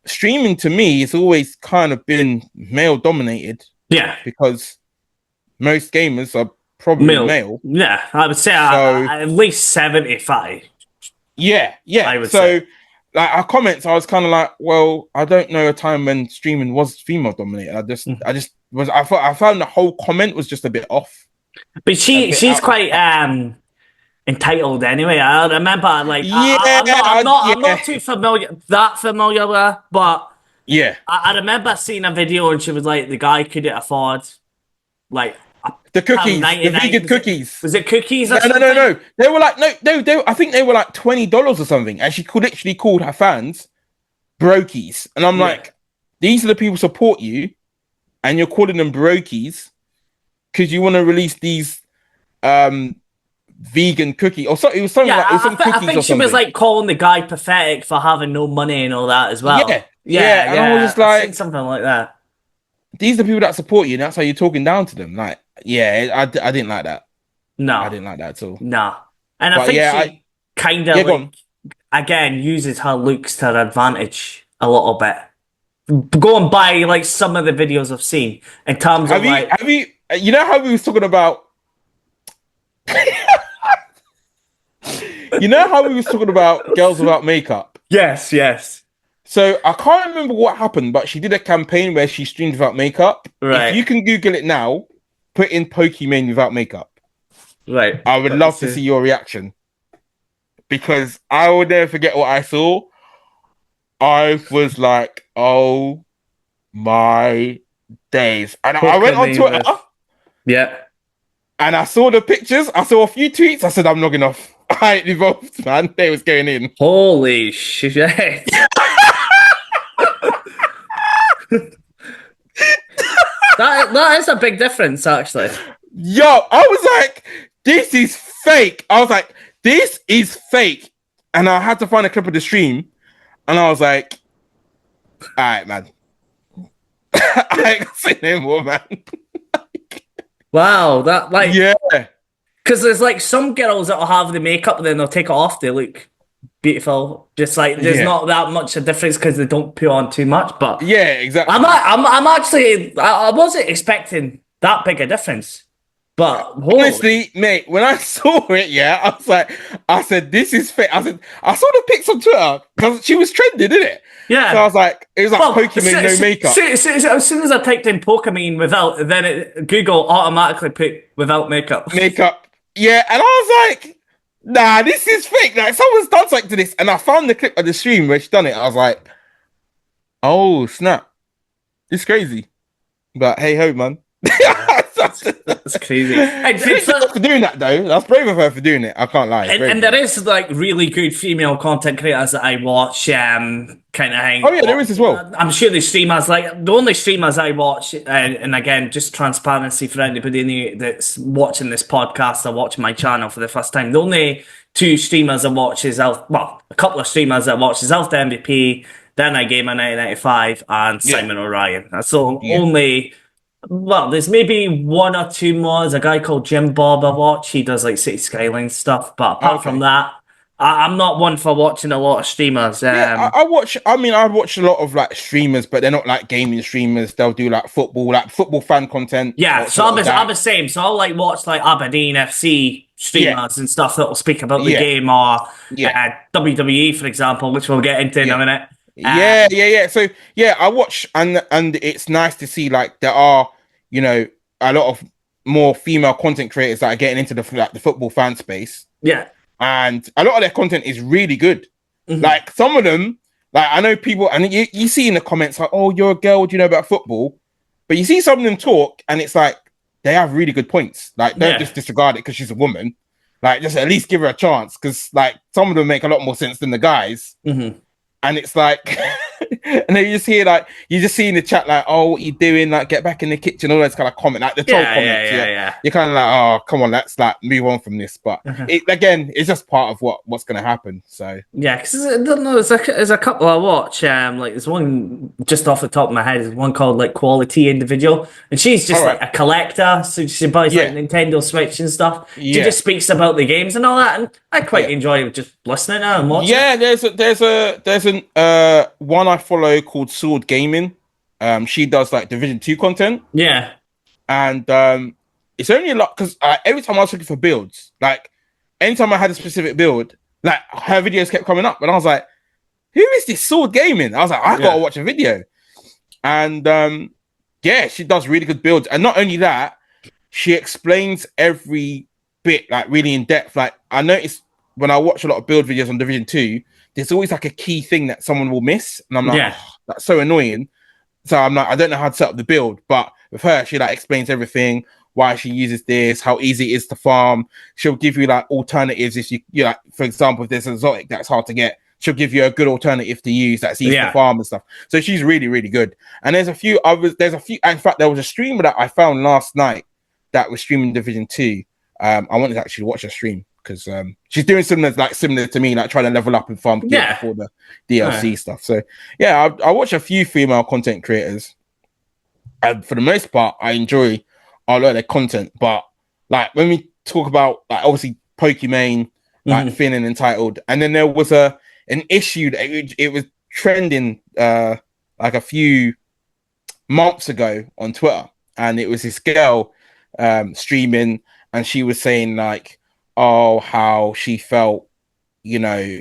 streaming to me has always kind of been male dominated. Yeah. Because most gamers are probably male. Yeah, I would say at least 75. Yeah. I would say. Like our comments, I was kind of like, well, I don't know a time when streaming was female dominated. I found the whole comment was just a bit off. But she's quite entitled anyway. I remember like I'm not too familiar with her, but I remember seeing a video and she was like the guy couldn't afford like the cookies, the vegan cookies. Was it cookies? No. They were like I think they were like $20 or something, and she literally called her fans brokies, and I'm like, these are the people support you, and you're calling them brokies because you want to release these vegan cookie or something. It was something Yeah, like it was some I cookies think or she was something. like calling the guy pathetic for having no money and all that as well. Yeah, and I was just I've seen like, something like that. these are the people that support you, and that's how you're talking down to them. Like, yeah, I didn't like that. I No, didn't like that at all. no. And I But think yeah, she kind yeah, of go on. like, again, uses her looks to her advantage a little bit. Going by like some of the videos I've seen in terms of like, Have you, you know how we was talking about, you know how we was talking about girls without makeup? yes, yes. So I can't remember what happened, but she did a campaign where she streamed without makeup. Right. If you can Google it now, put in Pokimane without makeup. Right. I would love to see your reaction because I will never forget what I saw. I was like, oh my days. And I went on Twitter Yeah. and I saw the pictures. I saw a few tweets. I said, I'm logging off. I ain't involved, man. They was going in. Holy shit. That is a big difference, actually. Yo, I was like, this is fake. I was like, this is fake. And I had to find a clip of the stream. And I was like, all right, man. I ain't gonna say no more, man. Wow, that like Yeah. because there's like some girls that'll have the makeup and then they'll take it off. They look beautiful. Just like there's not that much a difference because they don't put on too much. But Yeah, exactly. I'm actually I wasn't expecting that big a difference. But honestly, mate, when I saw it, yeah, I was like, I said, this is fake. I said, I saw the pics on Twitter because she was trending, didn't it? yeah. So I was like, it was like Pokemon no makeup. As soon as I typed in Pokemon without, then Google automatically put without makeup. Makeup. Yeah, and I was like, nah, this is fake. Like someone's done something to this. And I found the clip of the stream where she done it. I was like, oh snap. It's crazy. But hey ho, man. That's crazy. And for doing that though. That's brave of her for doing it. I can't lie. And there is like really good female content creators that I watch, kind of thing. Oh yeah, there is as well. I'm sure the streamers, like the only streamers I watch, and again, just transparency for anybody that's watching this podcast or watching my channel for the first time. The only two streamers I watch is a couple of streamers I watch is Alpha MVP, then I Gamer 1995, and Simon O'Ryan. That's the only. Well, there's maybe one or two more. There's a guy called Jim Bob I watch. He does like City Skyline stuff. But apart from that, I'm not one for watching a lot of streamers. I watch a lot of like streamers, but they're not like gaming streamers. They'll do like football fan content. Yeah, so I'm the same. So I'll like watch like Aberdeen FC streamers and stuff that will speak about the game or WWE, for example, which we'll get into in a minute. Yeah. So I watch and it's nice to see like there are, you know, a lot of more female content creators that are getting into the football fan space. Yeah. And a lot of their content is really good. Mm-hmm. Like some of them, like I know people, and you see in the comments like, oh, you're a girl, what do you know about football? But you see some of them talk and it's like, they have really good points. Like don't just disregard it because she's a woman. Like just at least give her a chance because like some of them make a lot more sense than the guys. Mm-hmm. And it's like, and then you just hear like, you just see in the chat like, oh, what you doing? Like, get back in the kitchen, all those kind of comment, like the troll comments. Yeah. You're kind of like, oh, come on, let's like move on from this. But it's just part of what's going to happen. So yeah, because I don't know, there's a couple I watch. Like there's one just off the top of my head. There's one called like Quality Individual, and she's just like a collector. So she buys like Nintendo Switch and stuff. She just speaks about the games and all that, and I quite enjoy just listening to her and watching. Yeah, there's an one I follow called Sword Gaming. She does like Division 2 content. Yeah. And it's only a lot because every time I was looking for builds, like anytime I had a specific build, like her videos kept coming up, and I was like, "Who is this Sword Gaming?" I was like, "I gotta watch a video." And she does really good builds, and not only that, she explains every bit like really in depth. Like I noticed when I watch a lot of build videos on Division 2, there's always like a key thing that someone will miss, and I'm like, that's so annoying. So I'm like, I don't know how to set up the build, but with her, she like explains everything, why she uses this, how easy it is to farm. She'll give you like alternatives if you like, for example, if there's an exotic that's hard to get, she'll give you a good alternative to use that's easy to farm and stuff. So she's really, really good. And there's a few others. In fact, there was a streamer that I found last night that was streaming Division 2. I wanted to actually watch a stream because she's doing similar to me, like trying to level up and farm gear before the DLC stuff. So yeah, I watch a few female content creators, and for the most part, I enjoy a lot of their content. But like when we talk about like obviously Pokimane, like Finn and Entitled, and then there was an issue that it was trending like a few months ago on Twitter, and it was this girl streaming, and she was saying like, oh, how she felt, you know,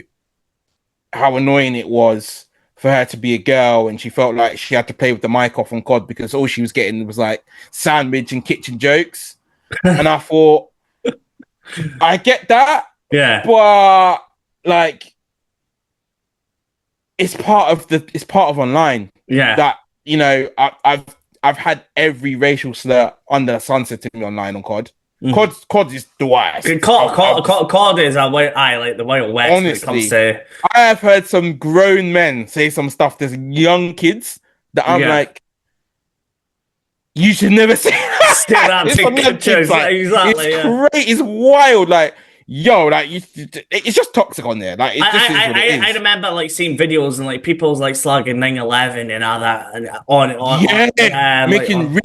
how annoying it was for her to be a girl, and she felt like she had to play with the mic off on COD because all she was getting was like sandwich and kitchen jokes. And I thought, I get that, but like it's part of online. That, you know, I've had every racial slur under the sun said to me online on COD. COD is the worst. COD is like the Wild West. Honestly, when it comes to... I have heard some grown men say some stuff to young kids that I'm like, you should never say that. It's great. It's wild. Like, yo, like it's just toxic on there. Like, I remember like seeing videos and like people's like slugging 9/11 and all that, and on making like,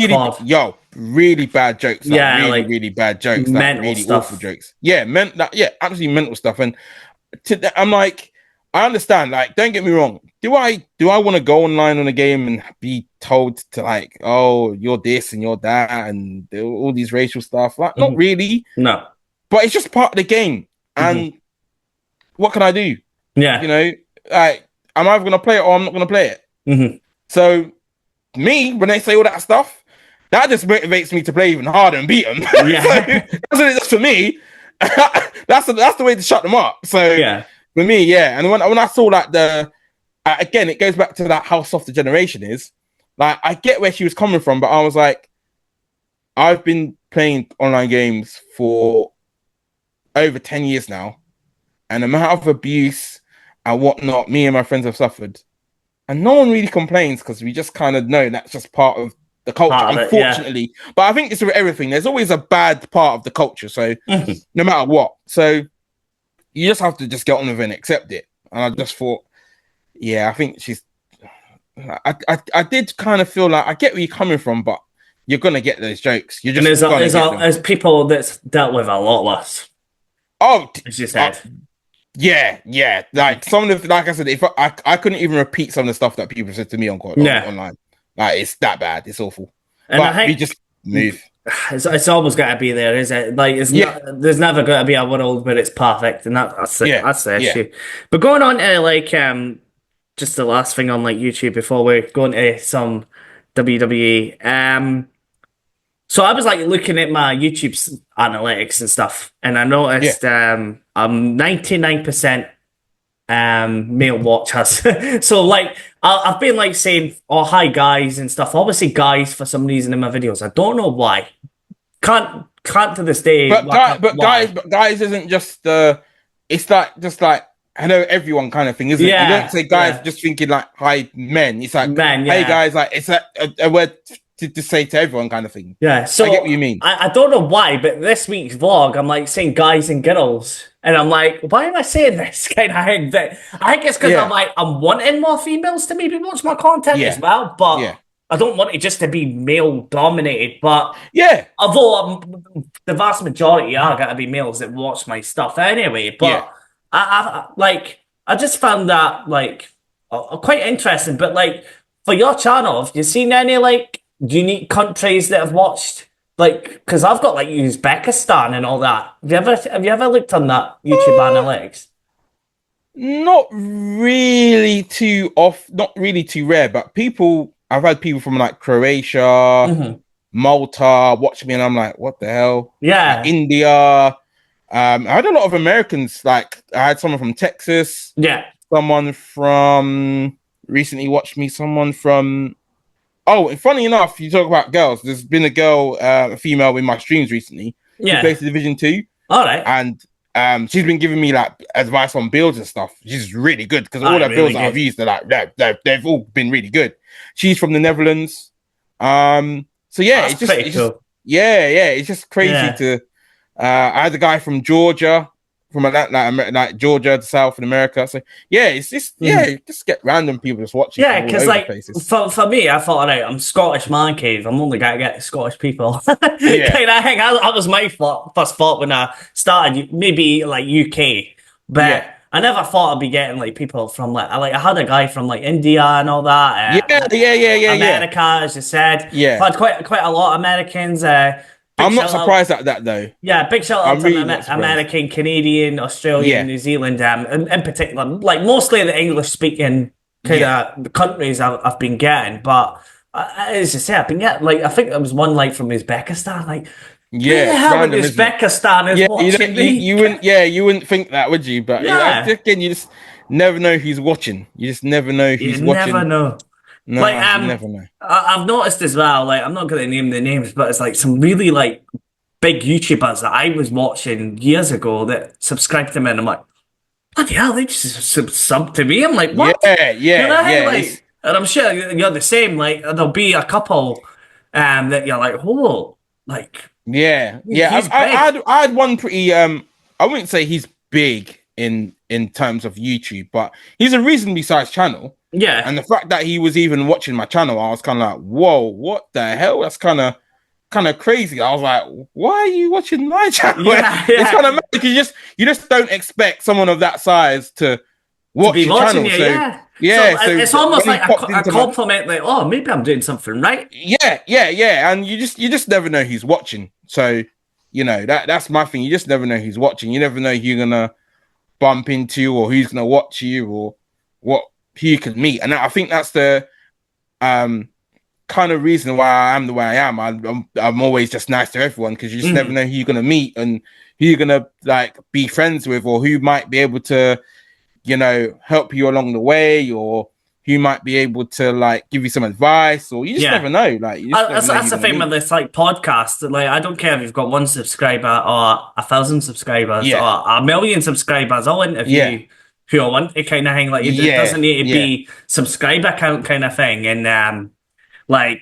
really bad jokes. Like, really bad jokes. Like really stuff. Awful jokes. Absolutely mental stuff. And I'm like, I understand. Like, don't get me wrong. Do I want to go online on a game and be told to like, oh, you're this and you're that and all these racial stuff? Like, not really. No. But it's just part of the game. And what can I do? Yeah. You know, like, I'm either going to play it or I'm not going to play it. So, me, when they say all that stuff, that just motivates me to play even harder and beat them. Yeah. So, that's what it does for me. That's the way to shut them up. So, for me, And when I saw like again, it goes back to that how soft the generation is. Like, I get where she was coming from, but I was like, I've been playing online games for over 10 years now, and the amount of abuse and whatnot me and my friends have suffered, and no one really complains because we just kind of know that's just part of the culture, unfortunately. But I think it's with everything. There's always a bad part of the culture, so no matter what. So you just have to just get on with it and accept it. And I just thought, I think she's... I did kind of feel like I get where you're coming from, but you're gonna get those jokes. You're just there's people that's dealt with a lot less. Oh, as you said. Yeah. Like some of the, like I said, if I couldn't even repeat some of the stuff that people said to me on online. Like, it's that bad. It's awful. And but we just move. It's always got to be there, is it? Like, there's never going to be a world where it's perfect, and that's it. That's the issue. But going on to like just the last thing on like YouTube before we go into some WWE. So I was like looking at my YouTube analytics and stuff, and I noticed I'm 99% male watchers. So like I've been like saying, oh, hi guys and stuff. Obviously guys for some reason in my videos. I don't know why. Can't to this day. But guys isn't just it's like just like hello everyone kind of thing, isn't it? You don't say guys just thinking like hi men. It's like men, hey guys, like it's a word to say to everyone kind of thing. Yeah, so I get what you mean. I don't know why, but this week's vlog, I'm like saying guys and girls. And I'm like, why am I saying this kind of thing? I think it's because I'm like, I'm wanting more females to maybe watch my content as well, but I don't want it just to be male dominated. But although the vast majority are going to be males that watch my stuff anyway. But I just found that like quite interesting. But like for your channel, have you seen any like unique countries that have watched? Like, because I've got like Uzbekistan and all that. Have you ever looked on that YouTube analytics? Not really too rare, but I've had people from like Croatia, Malta watch me, and I'm like, what the hell? Yeah, like, India. I had a lot of Americans. Like, I had someone from Texas. Yeah, someone from recently watched me. Someone from. Oh, and funny enough, you talk about girls. There's been a girl, a female in my streams recently. Who plays Division 2. All right. And she's been giving me like advice on builds and stuff. She's really good because all the builds that I've used are like they've all been really good. She's from the Netherlands. So yeah, it's just cool. It's just crazy to. I had a guy from Georgia. from like Georgia to South in America. So yeah, it's just just get random people just watching. Yeah, because like for me, I thought, all right, I'm Scottish man cave. I'm only gonna get Scottish people. Yeah. Kind of thing. That was my first thought when I started. Maybe like UK, but Yeah. I never thought I'd be getting like people from I had a guy from like India and all that. Yeah. America, as you said. Yeah. I had quite a lot of Americans. I'm not surprised at that though. Yeah, big shout out to American, Canadian, Australian, New Zealand, in particular, like mostly the English speaking kind of countries I've been getting. But as I say, I've been getting I think there was one from Uzbekistan. Like, yeah, who the hell in Uzbekistan is watching me? You wouldn't think that, would you? But again, you just never know who's watching. You just never know who's watching. You never know. No, you never know. I've noticed as well, I'm not going to name the names, but it's some really big YouTubers that I was watching years ago that subscribed to me, and I'm like, bloody hell, they just subbed to me. I'm like, what? Yeah. And I'm sure you're the same. There'll be a couple that you're like, oh, yeah. I had one pretty I wouldn't say he's big in terms of YouTube, but he's a reasonably sized channel. Yeah. And the fact that he was even watching my channel, I was kind of like, whoa, what the hell? That's kind of crazy. I was like, why are you watching my channel? Yeah. It's kind of mad because you just don't expect someone of that size to watch your channel. You, so it's almost like a compliment, maybe I'm doing something right. Yeah. And you just never know who's watching. So, that's my thing. You just never know who's watching. You never know who you're gonna bump into or who's gonna watch you or who you can meet. And I think that's the kind of reason why I am the way I am. I'm always just nice to everyone because you just never know who you're gonna meet and who you're gonna be friends with or who might be able to help you along the way or who might be able to give you some advice or you just never know. That's the thing with this podcast. I don't care if you've got 1 subscriber or 1,000 subscribers or 1,000,000 subscribers. I'll interview who I want to kind of thing. It doesn't need to be subscriber count kind of thing. And I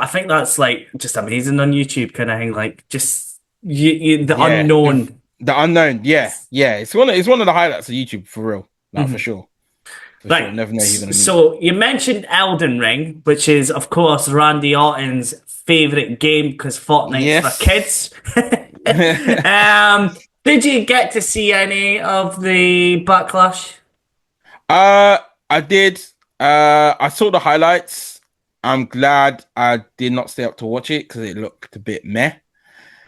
think that's just amazing on YouTube kind of thing. Just unknown. The unknown, yeah. It's one of the highlights of YouTube for real, for sure. Sure. Never know who you're gonna meet. So you mentioned Elden Ring, which is of course Randy Orton's favorite game because Fortnite's for kids. Did you get to see any of the backlash? I did. I saw the highlights. I'm glad I did not stay up to watch it because it looked a bit meh.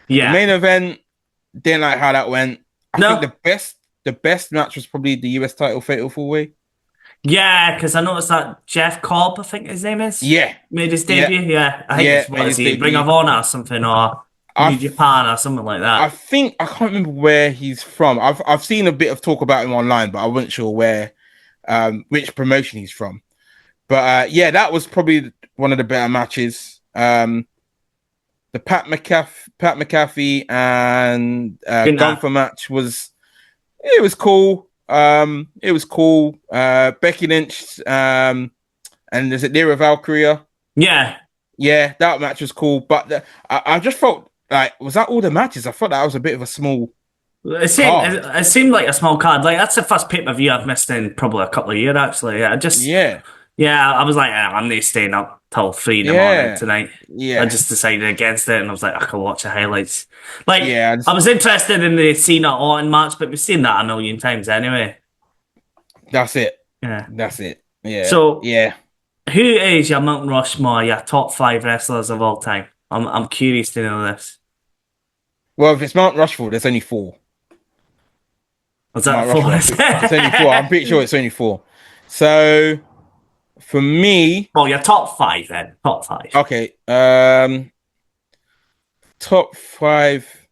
Yeah. The main event, didn't like how that went. I think the best match was probably the US title Fatal 4-Way. Yeah, because I noticed that Jeff Cobb, I think his name is. Yeah. Made his debut. Yeah. I think it's Ring of Honor or something or New Japan or something like that. I can't remember where he's from. I've seen a bit of talk about him online, but I wasn't sure where which promotion he's from. But that was probably one of the better matches. The Pat McAfee and Gunther match was cool. It was cool. Becky Lynch and is it Lyra Valkyria? Yeah, that match was cool. But I just felt was that all the matches? I thought that was a bit of a small. It seemed like a small card. That's the first pay-per-view I've missed in probably a couple of years. Actually, I was like, I'm not staying up till 3 in the morning tonight. Yeah, I just decided against it, and I was like, I can watch the highlights. I was interested in the Cena Orton match, but we've seen that a million times anyway. That's it. Yeah, that's it. Yeah. So who is your Mount Rushmore? Your top 5 wrestlers of all time? I'm curious to know this. Well, if it's Mount Rushmore, there's only 4. Was that 4? It's only 4. I'm pretty sure it's only 4. So. For me, well, your top 5 then. Top 5. Okay. Top 5.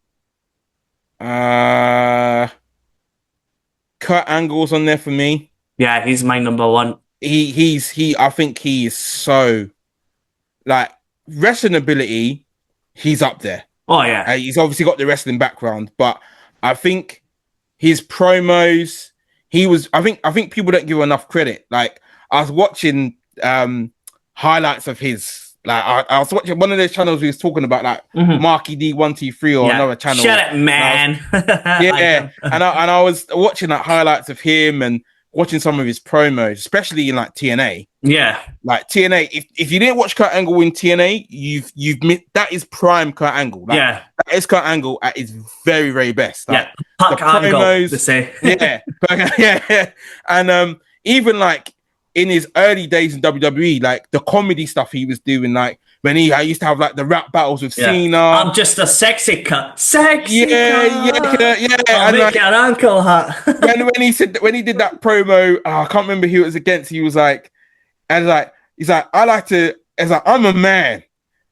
Kurt Angle's on there for me. Yeah, he's my number 1. I think he is so wrestling ability. He's up there. Oh yeah. He's obviously got the wrestling background, but I think his promos. I think people don't give enough credit. I was watching highlights of his Like I was watching one of those channels we was talking about, like Marky D123 or another channel. Shut it, man. Yeah, and I was watching like highlights of him and watching some of his promos, especially in like TNA. Yeah, like TNA. If you didn't watch Kurt Angle in TNA, you've missed. That is prime Kurt Angle. Like, yeah, that is Kurt Angle at his very very best. Like, yeah, Puck Angle to say. yeah, yeah, and even like in his early days in WWE, like the comedy stuff he was doing, like when I used to have like the rap battles with Cena. I'm just a sexy cut. Sexy cut. Yeah. I'll and make like, an ankle hat. when he did that promo, I can't remember who it was against. He was like, and like he's like, it's like I'm a man,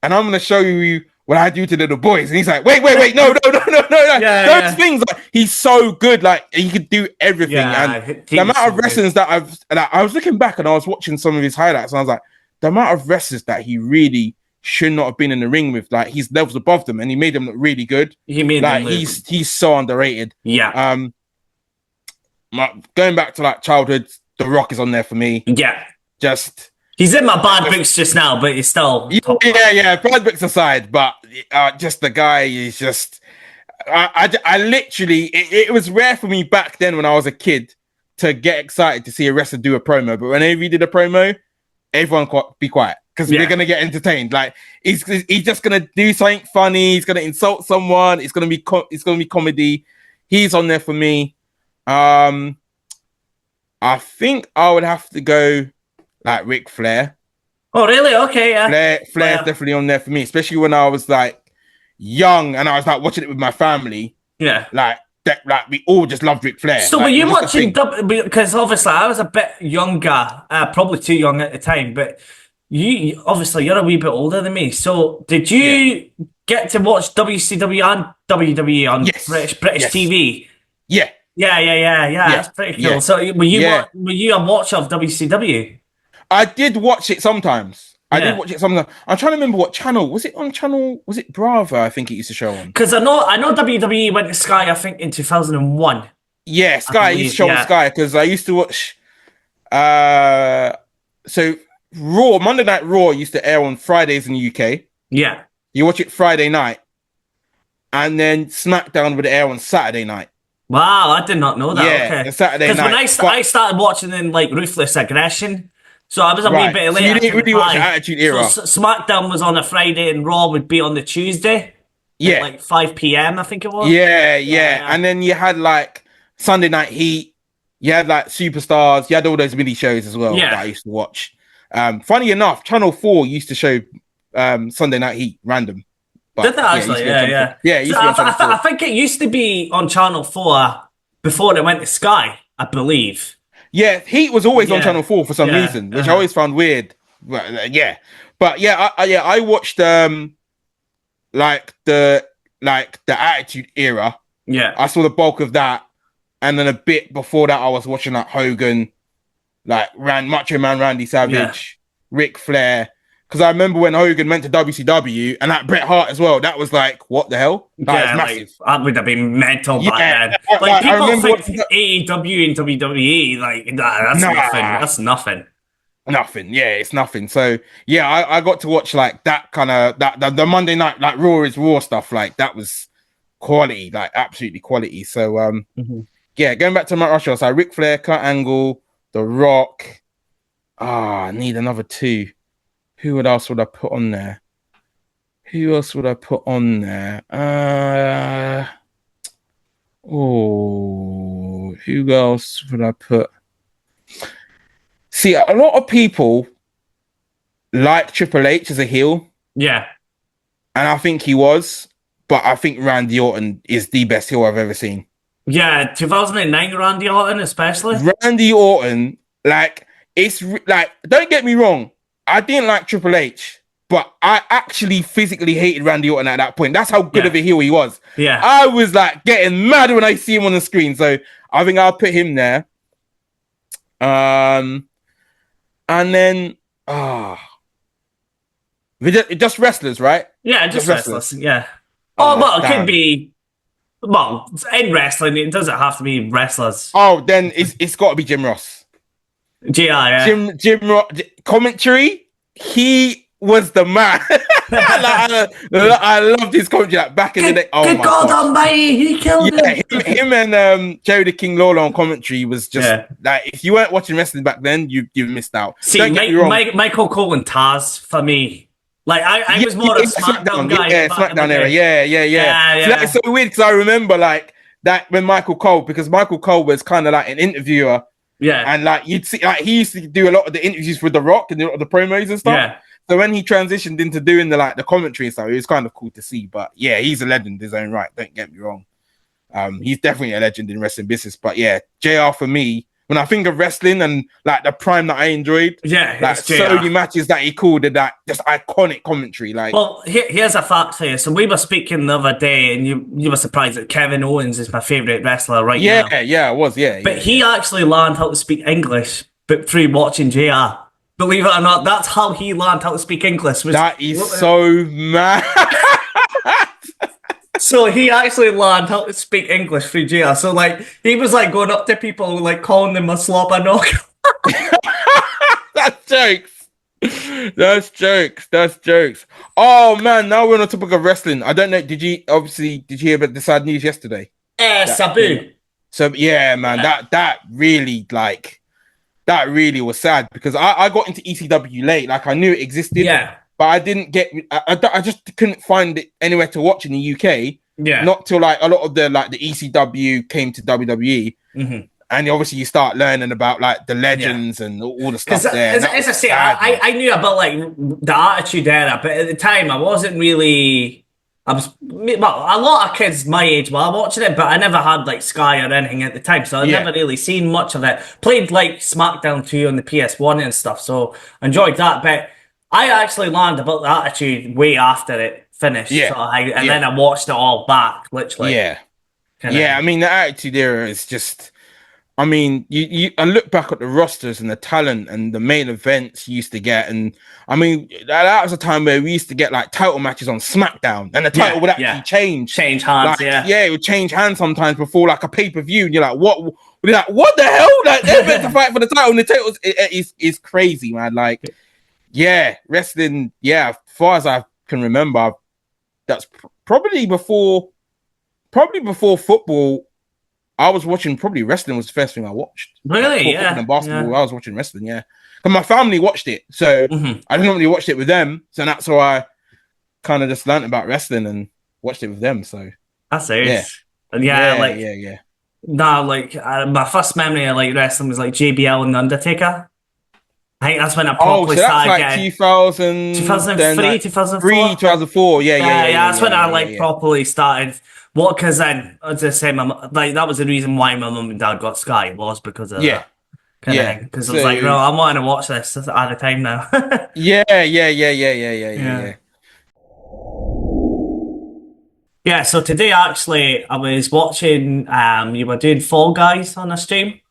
and I'm gonna show you what I do to the boys. And he's like, wait, no. Those things, like, he's so good. Like he could do everything. And the amount of wrestlers that I was looking back and I was watching some of his highlights, and I was like, the amount of wrestlers that he really should not have been in the ring with, like he's levels above them, and he made them look really good. He made like them he's so underrated. Yeah. Going back to like childhood, The Rock is on there for me. Yeah. He's in my bad books just now, but he's still bad books aside, but just the guy is just I literally it was rare for me back then when I was a kid to get excited to see a wrestler do a promo, but whenever he did a promo, everyone be quiet because they're gonna get entertained. Like he's just gonna do something funny, he's gonna insult someone, it's gonna be comedy. He's on there for me. I think I would have to go like Ric Flair. Oh, really? Okay, yeah. Flair's definitely on there for me, especially when I was like young and I was like watching it with my family. Yeah. Like we all just loved Ric Flair. So like, were you watching, because obviously I was a bit younger, probably too young at the time, but you're a wee bit older than me. So did you get to watch WCW and WWE on British TV? Yeah. Yeah. That's pretty cool. Yeah. So were you a watcher of WCW? I did watch it sometimes. I'm trying to remember what channel. Was it on channel? Was it Bravo? I think it used to show on. Because I know WWE went to Sky, I think, in 2001. Yeah, Sky. I used to show on Sky because I used to watch. So Raw, Monday Night Raw used to air on Fridays in the UK. Yeah. You watch it Friday night. And then SmackDown would air on Saturday night. Wow, I did not know that. Yeah, okay. Saturday night. Because when I started watching in like Ruthless Aggression, so I was a wee bit late. So you didn't really watch the Attitude Era. So SmackDown was on a Friday and Raw would be on the Tuesday. Yeah. At like 5 p.m. I think it was. Yeah. And then you had like Sunday Night Heat. You had like Superstars. You had all those mini shows as well that I used to watch. Funny enough, Channel 4 used to show Sunday Night Heat random. But, did that actually? Yeah. Yeah. I think it used to be on Channel 4 before it went to Sky, I believe. Yeah, Heat was always on Channel 4 for some reason, which I always found weird. But I watched like the Attitude Era. Yeah, I saw the bulk of that, and then a bit before that, I was watching like Hogan, like Macho Man Randy Savage, Ric Flair. Because I remember when Hogan went to WCW and that Bret Hart as well, that was like, what the hell? That was massive. Like, that would have been mental back then. Like people think AEW and WWE, like that's nothing. That's nothing. Nothing. Yeah, it's nothing. So yeah, I got to watch like that kind of the Monday night like Raw is Raw stuff. Like that was quality, like absolutely quality. So yeah, going back to Mount Rushmore, so Ric Flair, Kurt Angle, The Rock. I need another two. Who else would I put on there? Who else would I put on there? Who else would I put? See, a lot of people like Triple H as a heel. Yeah. And I think he was, but I think Randy Orton is the best heel I've ever seen. Yeah, 2009 Randy Orton especially. Randy Orton, like, it's like, don't get me wrong. I didn't like Triple H, but I actually physically hated Randy Orton at that point. That's how good of a heel he was. Yeah. I was like getting mad when I see him on the screen. So I think I'll put him there. And then just wrestlers, right? Yeah, just wrestlers. Yeah. It could be. Well, in wrestling, it doesn't have to be wrestlers. Oh, then it's got to be Jim Ross. Yeah. Jim Ross commentary. He was the man. I loved his commentary like, back in the day. Oh good my God God. Almighty, he killed Him and Jerry the King Lawler on commentary was just like, if you weren't watching wrestling back then, you missed out. See, Don't get me wrong. Michael Cole and Taz for me. Like I was more a SmackDown guy. Yeah, SmackDown era. Yeah. So that's so weird because I remember like that when Michael Cole was kind of like an interviewer. Yeah. And like you'd see, like he used to do a lot of the interviews with The Rock and a lot of the promos and stuff. Yeah. So when he transitioned into doing the commentary and stuff, it was kind of cool to see. But yeah, he's a legend in his own right. Don't get me wrong. He's definitely a legend in wrestling business. But yeah, JR for me, when I think of wrestling and like the prime that I enjoyed, like so many matches that he called and that just iconic commentary. Like, well, here's a fact for you. So we were speaking the other day, and you were surprised that Kevin Owens is my favorite wrestler now. Yeah, I was. But he actually learned how to speak English, but through watching JR. Believe it or not, that's how he learned how to speak English. That is so mad. So he actually learned how to speak English through JR. So like he was like going up to people like calling them a slobber knock. That's jokes. That's jokes. Oh man, now we're on the topic of wrestling. I don't know. Did you hear about the sad news yesterday? Sabu. So yeah, man, that really was sad because I got into ECW late. Like I knew it existed. Yeah. But I didn't get. I just couldn't find it anywhere to watch in the UK. Yeah. Not till like a lot of the ECW came to WWE, and obviously you start learning about like the legends and all the stuff there. As I say, I knew about like the Attitude Era, but at the time I wasn't really. A lot of kids my age were watching it, but I never had like Sky or anything at the time, so I'd never really seen much of it. Played like SmackDown 2 on the PS1 and stuff, so enjoyed that, but I actually learned about the Attitude way after it finished. Yeah. So then I watched it all back, literally. Yeah. I mean, the Attitude Era is just... I mean, I look back at the rosters and the talent and the main events you used to get, and I mean, that was a time where we used to get like title matches on SmackDown, and the title would actually change hands. It would change hands sometimes before like a pay-per-view, and you're like, what the hell? Like they're meant to fight for the title, and the title is crazy, man. Like, yeah, wrestling. Yeah, as far as I can remember, that's probably before football. I was watching, probably wrestling was the first thing I watched. Really? Like, and basketball, I was watching wrestling, yeah. And my family watched it, so I didn't really watch it with them. So that's why I kind of just learned about wrestling and watched it with them. So that's it. Yeah. Nah, like my first memory of like wrestling was like JBL and The Undertaker. I think that's when I probably started like getting 2003, 2004. Yeah. That's when I properly started. Because then, as I say, that was the reason why my mum and dad got Sky, was because of that. Because I was like, no, I'm wanting to watch this at a time now. Yeah. Yeah, so today actually I was watching you were doing Fall Guys on a stream.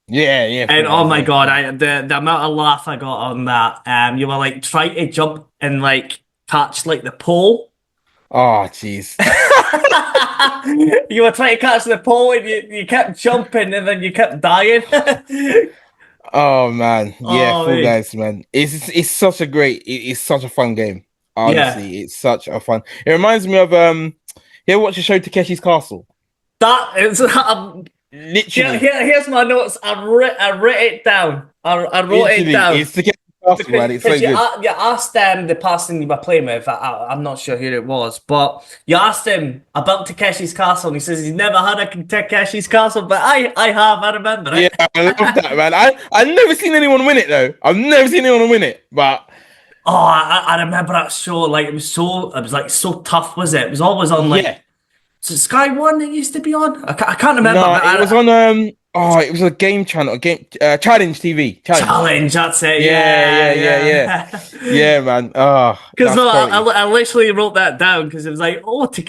Yeah. And oh my god, the amount of laugh I got on that. You were like trying to jump and like catch like the pole. Oh jeez. You were trying to catch the pole and you kept jumping and then you kept dying. Oh man, yeah, Fall Guys, man. It's such a it's such a fun game. Honestly, it's such a fun. It reminds me of you ever watch the show Takeshi's Castle? That is literally. Here's my notes. I wrote it down. I wrote it down. It's Takeshi's Castle, man. It's so good. You asked the person you were playing with. I'm not sure who it was, but you asked him about Takeshi's Castle, and he says he's never had a Takeshi's Castle, but I have. I remember it. Yeah, I love that, man. I've never seen anyone win it though. I've never seen anyone win it, but. Oh, I remember that show. Like it was so tough. Was it? It was always on like Sky One. It used to be on. I can't remember. No, it was on it was a game channel, Challenge TV. Challenge, that's it. Yeah. Yeah, man. Oh, because I literally wrote that down because it was like,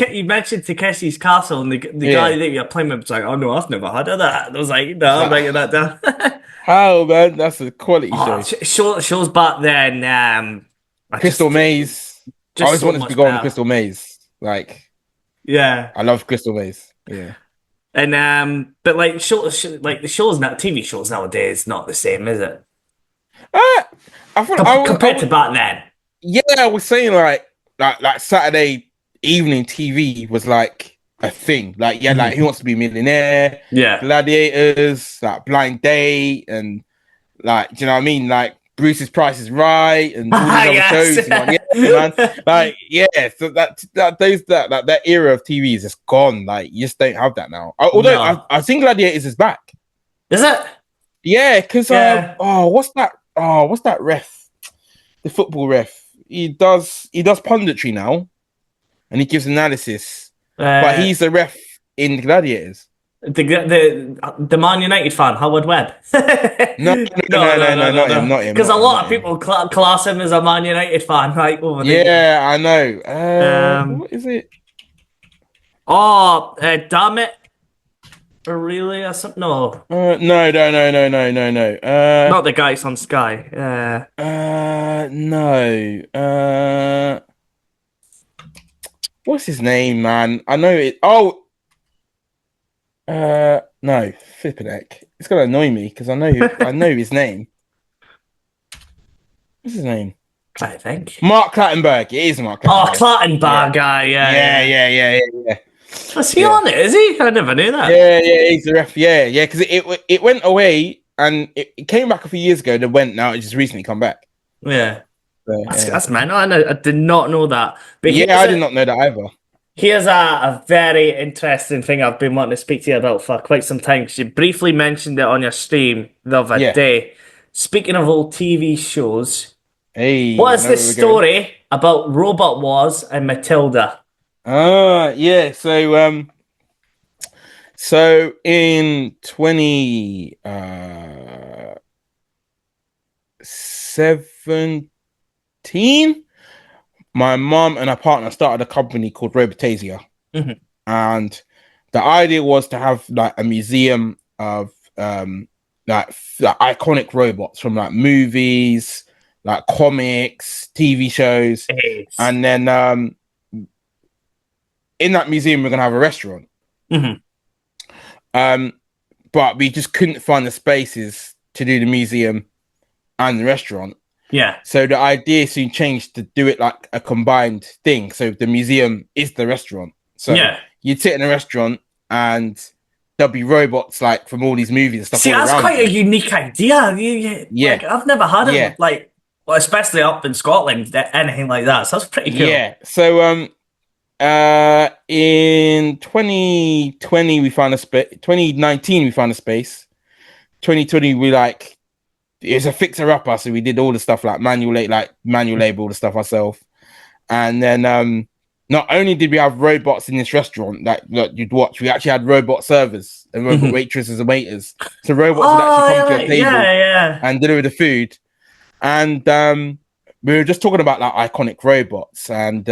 you mentioned Takeshi's Castle, and the guy that you're playing with was like, oh no, I've never heard of that. And I was like, no, I'm writing that down. How, man? That's a quality show. Shows back then. Crystal Maze. I always wanted to go on Crystal Maze. Like, yeah, I love Crystal Maze. Yeah. And but like like the shows now, TV shows nowadays, not the same, is it? I thought compared to back then. Yeah, I was saying like Saturday evening TV was like a thing. Like like Who Wants to Be a Millionaire, Yeah. Gladiators, like Blind Date, and like, do you know what I mean? Like Bruce's Price is Right, and all these other Yes. shows. You know, yeah, man. Like, yeah. So that era of TV is just gone. Like, you just don't have that now. Although No. I think Gladiators is back. Is it? Yeah, because Yeah. what's that? Oh, what's that ref? The football ref. He does punditry now, and he gives analysis. But he's the ref in Gladiators. The Man United fan, Howard Webb. No, not him, not him. Because a not him, lot not of him. people class him as a Man United fan, right? Over the years. Yeah, I know. What is it? Oh, damn it. Really? Or something? No. No. Not the guys on Sky. No. What's his name, man? I know it. Oh, no, flipping heck. It's gonna annoy me because I know his name. What's his name? I think. Mark Clattenburg. It is Mark Clattenburg. Oh, Clattenburg guy. Yeah. Was he on it? Is he? I never knew that. Yeah, he's the ref. Yeah, because it went away and it came back a few years ago. Then went now. It just recently come back. Yeah. So, That's mental. I did not know that. But I did not know that either. Here's a very interesting thing I've been wanting to speak to you about for quite some time, because you briefly mentioned it on your stream the other day. Speaking of old TV shows, what is the story about Robot Wars and Matilda? Yeah. So in 2017, my mom and her partner started a company called Robotasia. Mm-hmm. And the idea was to have like a museum of like iconic robots from like movies, like comics, TV shows. And then in that museum we're gonna have a restaurant. Mm-hmm. But we just couldn't find the spaces to do the museum and the restaurant. Yeah. So the idea soon changed to do it like a combined thing. So the museum is the restaurant. So you'd sit in a restaurant and there'll be robots like from all these movies and stuff. See, that's quite a unique idea. Yeah. Like, I've never had it like, well, especially up in Scotland, anything like that. So that's pretty cool. Yeah. So in 2020 we found a space. 2019 we found a space. 2020 we like. It's a fixer-upper, so we did all the stuff like manual label all the stuff ourselves. And then not only did we have robots in this restaurant that you'd watch, we actually had robot servers and robot waitresses and waiters. So robots would actually come to a table and deliver the food. And we were just talking about like iconic robots, and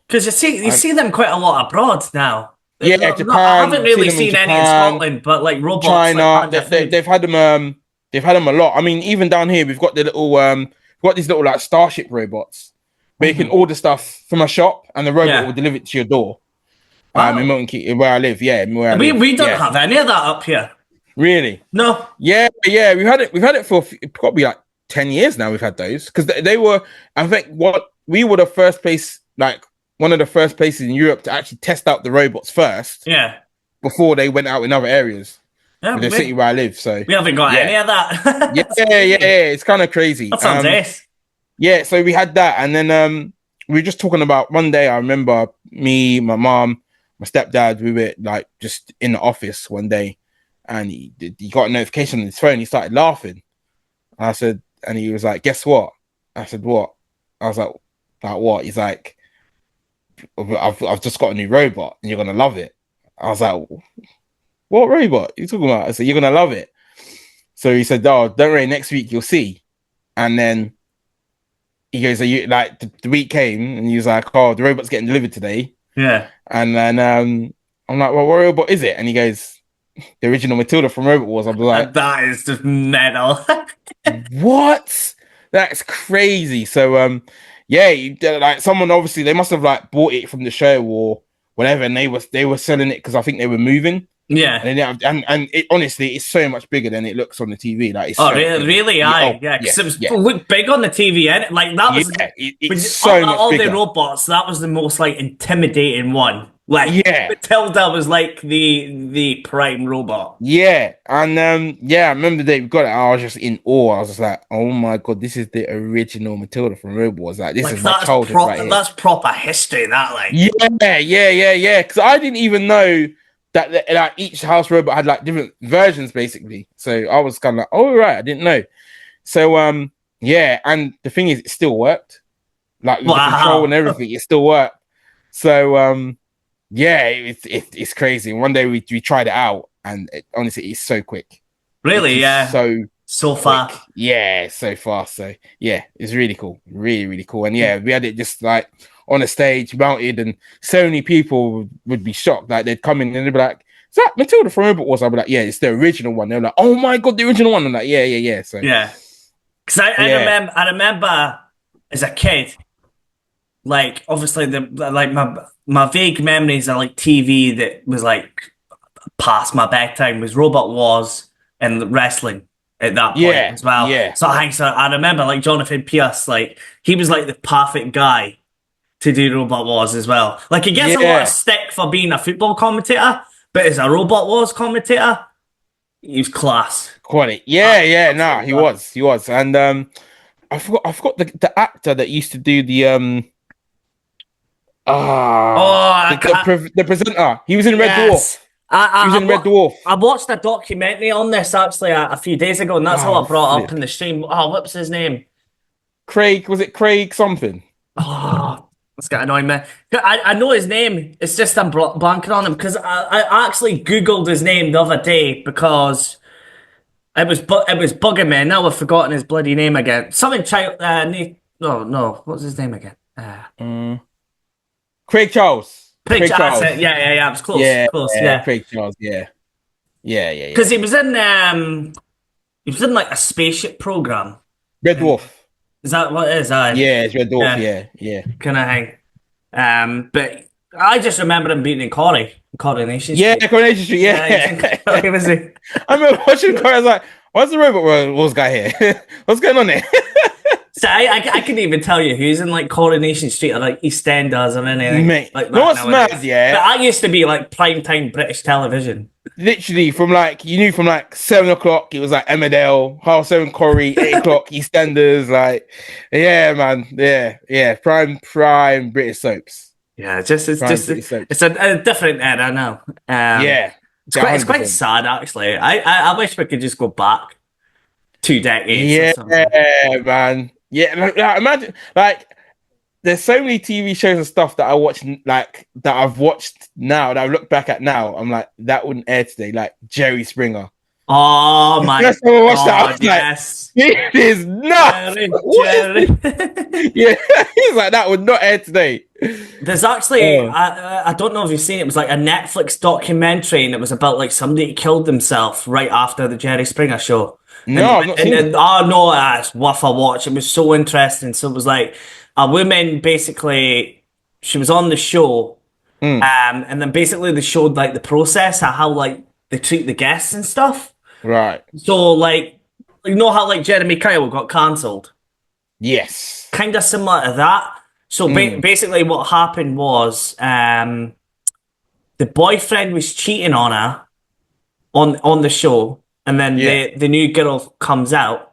because you see them quite a lot abroad now. Japan. I haven't really seen any in Scotland, but like robots, China, they've had them. They've had them a lot. I mean, even down here, we've got the little, we've got these little like Starship robots where you can order stuff from a shop and the robot will deliver it to your door. In Milton Keynes, where I live, we don't have any of that up here. Really? No. Yeah. We've had it for probably like 10 years now. We've had those because they were. I think we were the first place, like one of the first places in Europe to actually test out the robots first. Yeah. Before they went out in other areas. Yeah, the city where I live, so we haven't got any of that. It's kind of crazy. That sounds nice. Yeah, so we had that, and then we were just talking about one day. I remember me, my mom, my stepdad. We were like just in the office one day, and he got a notification on his phone. He started laughing. I said, and he was like, "Guess what?" I said, "What?" I was like what? He's like, "I've just got a new robot, and you're gonna love it." I was like, "What robot are you talking about?" I said, "You're gonna love it." So he said, "Oh, don't worry, next week you'll see." And then he goes, "Are you like the week came?" And he was like, "Oh, the robot's getting delivered today." Yeah. And then I'm like, "Well, what robot is it?" And he goes, "The original Matilda from Robot Wars." I was like, "That is just metal." What? That's crazy. So like someone obviously they must have like bought it from the show or whatever, and they were selling it because I think they were moving. Yeah. And it honestly, it's so much bigger than it looks on the TV. Like, it's Oh, so really? big. Really? Aye. Yeah. Because it was looked big on the TV, and like that was it's so much all bigger. the robots. That was the most like intimidating one. Like Matilda was like the prime robot. Yeah, and I remember they got it. I was just in awe. I was just like, "Oh my god, this is the original Matilda from Robots. Like, this is my childhood right here." That's proper history. That like, yeah. Because I didn't even know that like each house robot had like different versions, basically. So I was kind of like, "Oh right, I didn't know." So yeah, and the thing is, it still worked. Like with the control and everything, it still worked. So yeah, it's crazy. One day we tried it out, and honestly, it's so quick. Really, yeah, so fast. Yeah, so fast. So yeah, it's really cool, really cool. And yeah, we had it just like on a stage, mounted, and so many people would be shocked. Like they'd come in and they'd be like, "Is that Matilda from Robot Wars?" I'd be like, "Yeah, it's the original one." They're like, "Oh my god, the original one!" I'm like, "Yeah." So yeah, because I remember as a kid, like obviously my vague memories of like TV that was like past my bedtime was Robot Wars and wrestling at that point as well. Yeah. So I remember like Jonathan Pierce, like he was like the perfect guy to do Robot Wars as well. Like he gets a lot of stick for being a football commentator, but as a Robot Wars commentator, he was class. Quality. Yeah. Nah, he was. And I forgot the actor that used to do the the presenter. He was in Red Dwarf. He was in Red Dwarf. I watched a documentary on this actually a few days ago, and that's how I brought up in the stream. Oh, what was his name? Craig. Was it Craig something? Oh, that's got annoying me. I know his name. It's just I'm blanking on him because I actually googled his name the other day because it was bugging me. Now I've forgotten his bloody name again. Something no. What's his name again? Craig Charles. Craig Charles. Yeah. It was close. Yeah. Craig Charles. Yeah. Because he was in like a spaceship program. Red Dwarf. Is that what it is? Yeah, it's Red Dwarf. Yeah. Kind of hang. But I just remember him being in Coronation Street. Yeah, Coronation Street. Yeah. I remember watching Corey. I was like, "What's the Robot Wars guy here? What's going on there?" So I couldn't even tell you who's in like Coronation Street or like EastEnders or anything. Mate, like no, what's mad, yeah? But I used to be like primetime British television. Literally from like, you knew from like 7 o'clock, it was like Emmerdale, 7:30 Corrie, 8 o'clock EastEnders. Like, yeah, man. Yeah. Prime British soaps. Yeah, it's a different era now. It's quite sad actually. I wish we could just go back 2 decades. Yeah, man. Yeah, like, imagine like there's so many TV shows and stuff that I watch like that I've watched now that I look back at now. I'm like, that wouldn't air today. Like Jerry Springer. Oh my god! I watched that. I was yes, like, it is nuts. Jerry. Yeah, he's like that would not air today. There's actually I don't know if you've seen it. It was like a Netflix documentary, and it was about like somebody who killed themselves right after the Jerry Springer show. No, I've not seen it. Oh no, it's worth a watch. It was so interesting. So it was like a woman basically, she was on the show, and then basically they showed like the process of how like they treat the guests and stuff. Right. So like, you know how like Jeremy Kyle got cancelled? Yes. Kind of similar to that. So basically what happened was the boyfriend was cheating on her on the show. And then the new girl comes out,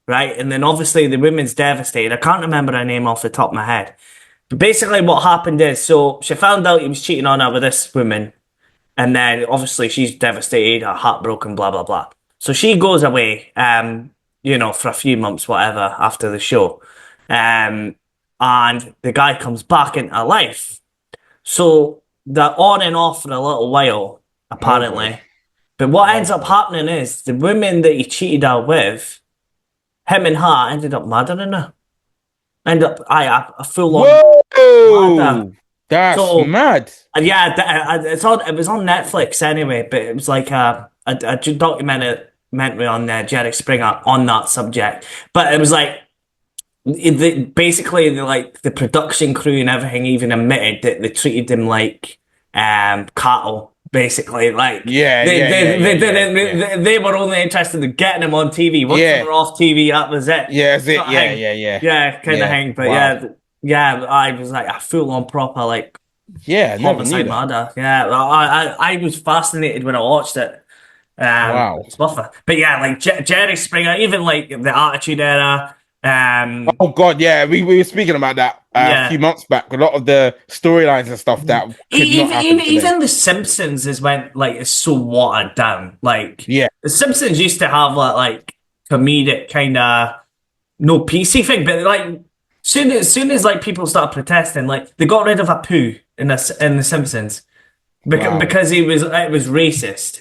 right? And then obviously the woman's devastated. I can't remember her name off the top of my head. But basically what happened is, so she found out he was cheating on her with this woman. And then obviously she's devastated, her heartbroken, blah, blah, blah. So she goes away, for a few months, whatever, after the show. And the guy comes back into her life. So they're on and off for a little while, apparently. But what ends up happening is the woman that he cheated her with, him and her ended up murdering her. End up a full on murder. That's mad. Yeah, it was on Netflix anyway, but it was like a documentary on Jerry Springer on that subject. But it was like basically the production crew and everything even admitted that they treated them like cattle. basically. Like, Yeah, they yeah, they, yeah, they yeah, didn't yeah, they were only interested in getting him on TV. Once they yeah, were off TV, that was it. yeah, that's it. Sort of Yeah, thing. yeah, yeah, Yeah, kind of yeah. thing. But Wow. yeah, I was like a full on proper like Yeah, I never knew homicide that. murder. Yeah, I was fascinated when I watched it. Wow. It's worth it. But yeah, like Jerry Springer, even like the Attitude Era. Oh God, yeah, we were speaking about that a Yeah. few months back. A lot of the storylines and stuff that could not happen today. Even The Simpsons is when like it's so watered down. Like Yeah, The Simpsons used to have like comedic kind of no PC thing, but like soon as like people started protesting, like they got rid of a poo in The Simpsons wow. because it was racist.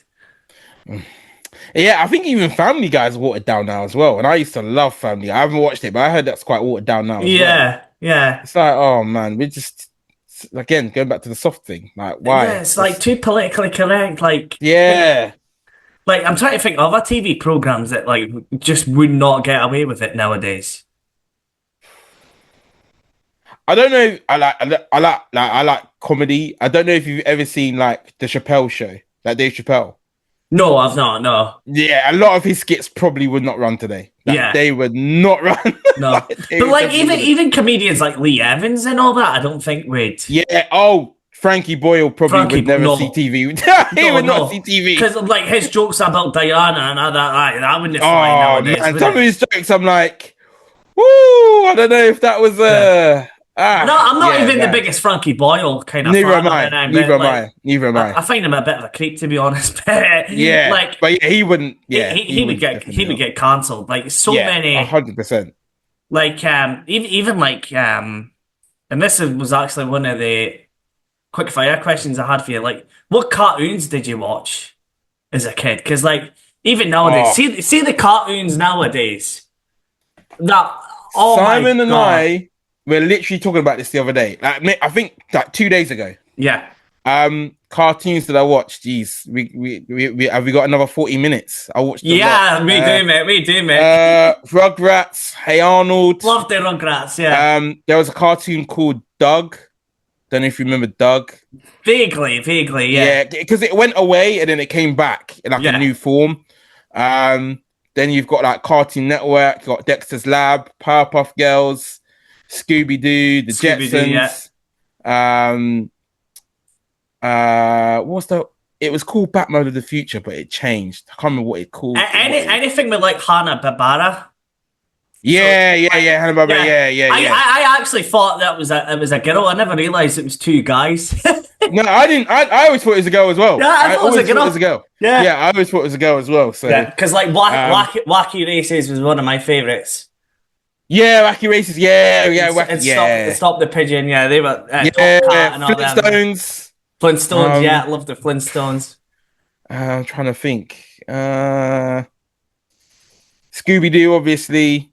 Yeah, I think even Family Guy's watered down now as well. And I used to love Family Guy. I haven't watched it, but I heard that's quite watered down now as well. Yeah. It's like, oh man, we're just again going back to the soft thing. Like, why? Yeah, it's like too politically correct. Like, yeah, like I'm trying to think of other TV programs that like just would not get away with it nowadays. I don't know. I like comedy. I don't know if you've ever seen like the Chappelle Show, like Dave Chappelle. No, I've not. No. Yeah, a lot of his skits probably would not run today. Like, Yeah. they would not run. No, Like, but they would like definitely even comedians like Lee Evans and all that, I don't think would. yeah. Oh, Frankie Boyle probably Frankie, would never no. see TV. He would not see TV. Because like his jokes about Diana and all that wouldn't fly Oh nowadays. man, would some of it? his jokes, I'm like, woo! I don't know if that was No, I'm not yeah, even the that- biggest Frankie Boyle kind of Neither fan am I. of him, Neither but, am like, I. Neither am I I. find him a bit of a creep, to be honest. Yeah, like but yeah, he wouldn't. Yeah, he would get cancelled. Like so many. 100%. Like even like and was actually one of the quick fire questions I had for you. Like, what cartoons did you watch as a kid? Because like even nowadays, Oh. see the cartoons nowadays. That Simon my and God. I were literally talking about this the other day. Like, I think like 2 days ago. Yeah. Cartoons that I watched. Jeez, we have we got another 40 minutes? I watched. Yeah, we do, mate. We do, mate. Rugrats. Hey Arnold. Love the Rugrats. Yeah. There was a cartoon called Doug. Don't know if you remember Doug. Vaguely. Yeah. Because it went away and then it came back in like a new form. Then you've got like Cartoon Network, you've got Dexter's Lab, Powerpuff Girls, Scooby Doo, the Jetsons. What's the? It was called Batman of the Future, but it changed. I can't remember what it called. Anything with like Hanna-Barbera. Yeah, Hanna-Barbera. Yeah. I actually thought that it was a girl. I never realized it was two guys. No, I didn't. I always thought it was a girl as well. Yeah, I thought it was a girl. Yeah, I always thought it was a girl as well. So yeah, because like Wacky Races was one of my favorites. Yeah, Wacky Races. Yeah, Wacky. Stop the Pigeon. Yeah, they were. Top Cat and all that. Flintstones. Yeah, I love the Flintstones. I'm trying to think. Scooby Doo, obviously.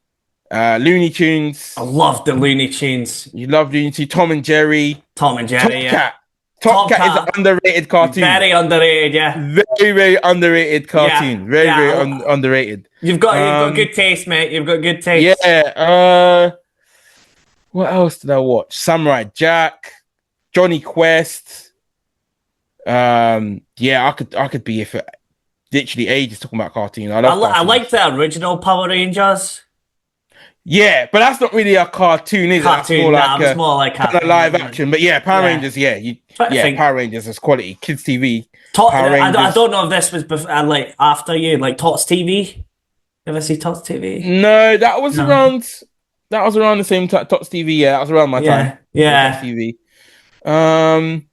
Looney Tunes. I love the Looney Tunes. You love Looney Tunes. Tom and Jerry. Top Cat. Top Cat is an underrated cartoon. Very underrated, yeah. Very, very underrated cartoon. Yeah. Very underrated. You've got good taste, mate. You've got good taste. Yeah. What else did I watch? Samurai Jack, Johnny Quest. Yeah, I could be here for literally ages talking about cartoons. I like the original Power Rangers. Yeah, but that's not really a cartoon, is it? That's more like kind of live action. But yeah, Power Rangers. Yeah, Power Rangers is quality. Kids TV. Power Rangers. I don't know if this was like after you, like Tots TV. Ever see Tots TV? No, that was around. That was around the same time. Tots TV. Yeah, that was around my time. Yeah. Tots TV. I'm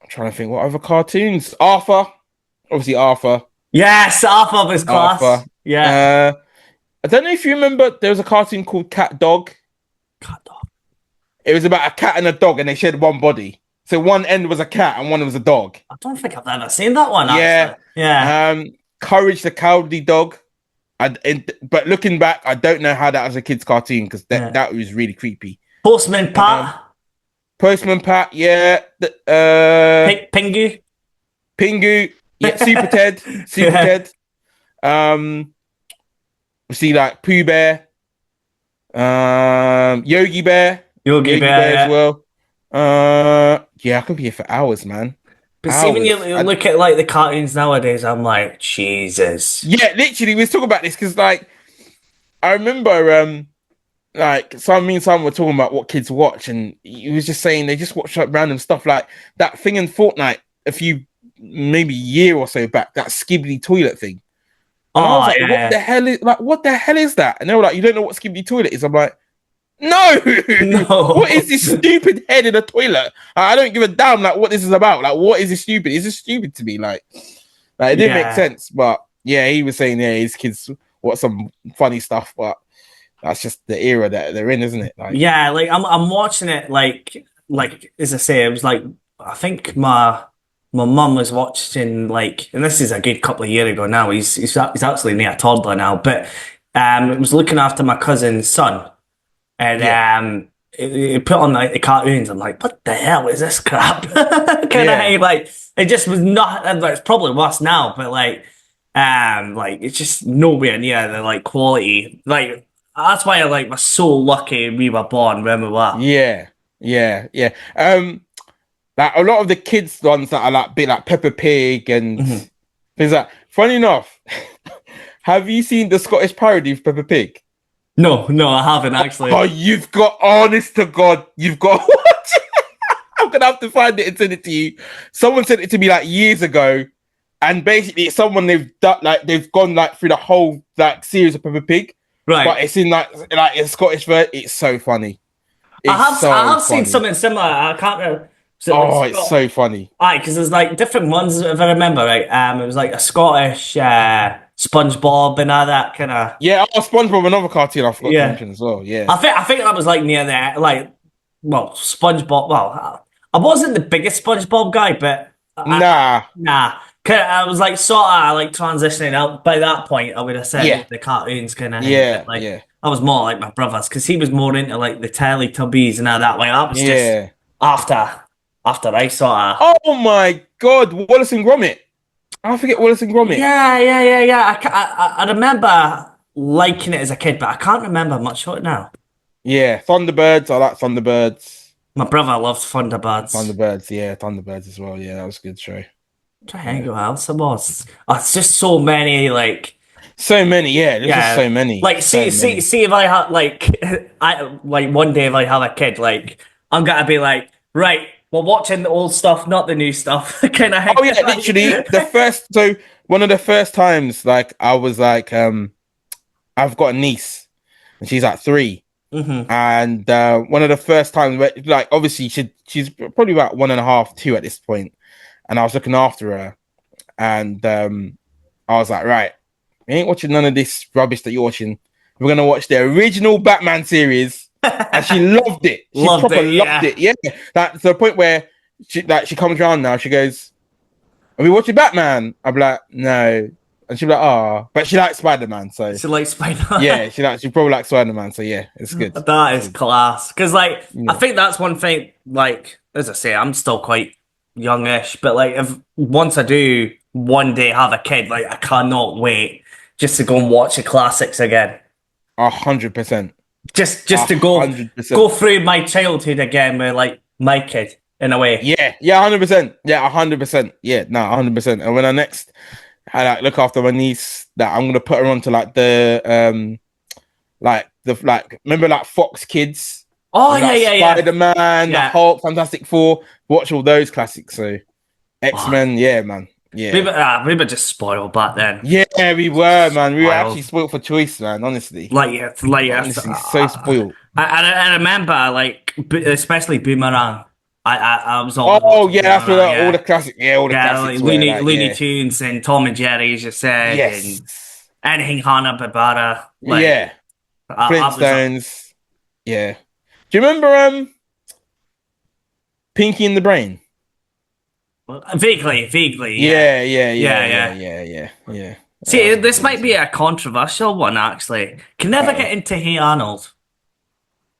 trying to think what other cartoons. Arthur. Obviously, Arthur. Yes, Arthur was class. Arthur. Yeah. I don't know if you remember, there was a cartoon called Cat Dog. Cat Dog. It was about a cat and a dog, and they shared one body. So one end was a cat and one was a dog. I don't think I've ever seen that one. Yeah, actually. Yeah. Courage the Cowardly Dog. But looking back, I don't know how that was a kid's cartoon because that was really creepy. Postman Pat. Postman Pat. Yeah. Pingu. Yeah. Super Ted. Ted. We see like Pooh Bear, Yogi Bear, Yogi Bear as well. Yeah, I could be here for hours, man. But see, when you hours. And look at like the cartoons nowadays, I'm like, Jesus. yeah, literally, we was talking about this because like I remember like me and Simon were talking about what kids watch, and he was just saying they just watch like random stuff like that thing in Fortnite a few maybe year or so back, that Skibbly toilet thing. And I was Oh like, yeah, what the hell is that? And they were like, you don't know what Skibbly toilet is? I'm like, no, no, what is this stupid head in a toilet? I don't give a damn like what this is about. Like, what is this stupid? Is this stupid to me? Like it didn't make yeah. sense. But yeah, he was saying yeah, his kids watch some funny stuff, but that's just the era that they're in, isn't it? Like, Yeah, like I'm watching it like as I say, it was like I think my mum was watching like, and this is a good couple of years ago now. He's actually near a toddler now, but it was looking after my cousin's son, and Yeah. it put on like the cartoons. I'm like, what the hell is this crap? Kind Yeah. of like it just was not. It's probably worse now, but like it's just nowhere near the like quality. Like that's why I like was so lucky we were born when we were. Yeah, yeah. Like a lot of the kids ones that are like bit like Peppa Pig and Mhm. things like. Funny enough, have you seen the Scottish parody of Peppa Pig? No, no, I haven't actually. Oh, you've got honest to God, you've got to watch it. I'm gonna have to find it and send it to you. Someone sent it to me like years ago, and basically it's someone they've done like they've gone like through the whole like series of Peppa Pig, Right. but it's in like a Scottish version. It's so funny. I have seen Funny. something similar. I can't remember. Was it Oh, like it's so funny. aye, because there's like different ones if I remember right. It was like a Scottish SpongeBob and all that kind of. Yeah, oh, SpongeBob, another cartoon I forgot to Yeah, mention as well. Yeah. I think that was like near there. Like, well, SpongeBob. Well, I wasn't the biggest SpongeBob guy, but Nah. nah. 'Cause I was like sort of like transitioning out by that point. I would have said Yeah. the cartoons kind of thing. Yeah. But, like Yeah. I was more like my brothers because he was more into like the Teletubbies and all that. Like that was just Yeah. after I sort of. Oh my God, Wallace and Gromit. I forget Wallace and Gromit. Yeah. I remember liking it as a kid, but I can't remember much of it now. Yeah, Thunderbirds. I like Thunderbirds. My brother loved Thunderbirds. Thunderbirds. Yeah, Thunderbirds as well. Yeah, that was a good show. Try to think what else it was. Oh, it's just so many like. So many. Yeah, there's just so many. Like, So see, many. see if I had like, I like one day if I have a kid, like, I'm gonna be like, right, we're watching the old stuff, not the new stuff, kind of. Oh yeah, literally the first. So one of the first times, like I was like, I've got a niece, and she's like 3. Mm-hmm. And one of the first times where like obviously she's probably about 1.5, 2 at this point, and I was looking after her, and I was like, right, we ain't watching none of this rubbish that you're watching. We're gonna watch the original Batman series, and she loved it. She loved it. Yeah, like to the point where she comes around now. She goes, "Are we watching Batman?" I'm like, "No." And she'll be like, oh, but she likes Spider-Man, so She likes Spider-Man. yeah, she probably likes Spider-Man, so yeah, it's good. That is class. Because, like, I think that's one thing, like, as I say, I'm still quite youngish, but, like, if once I do one day have a kid, like, I cannot wait just to go and watch the classics again. 100%. Just to go 100%. through my childhood again with, like, my kid, in a way. Yeah, 100%. Yeah, 100%. Yeah, no, 100%. And when I like look after my niece, that I'm gonna put her onto like the remember like Fox Kids. Oh like, yeah. Spider-Man, the Hulk, Fantastic Four. Watch all those classics. So X-Men, yeah, man. Yeah. We were just spoiled back then. Yeah, we were, man. We were actually spoiled for choice, man. Honestly, honestly, so spoiled. I remember, like, especially Boomerang. I was all. Oh yeah, that's where all the classics. Yeah, all the classics. Like, Looney Tunes and Tom and Jerry, as you said. Yes. And anything Hanna-Barbera. Like, yeah. Flintstones. Yeah. Do you remember Pinky and the Brain? Vaguely. Yeah. See, this might be a controversial one, actually. Can never get into Hey Arnold.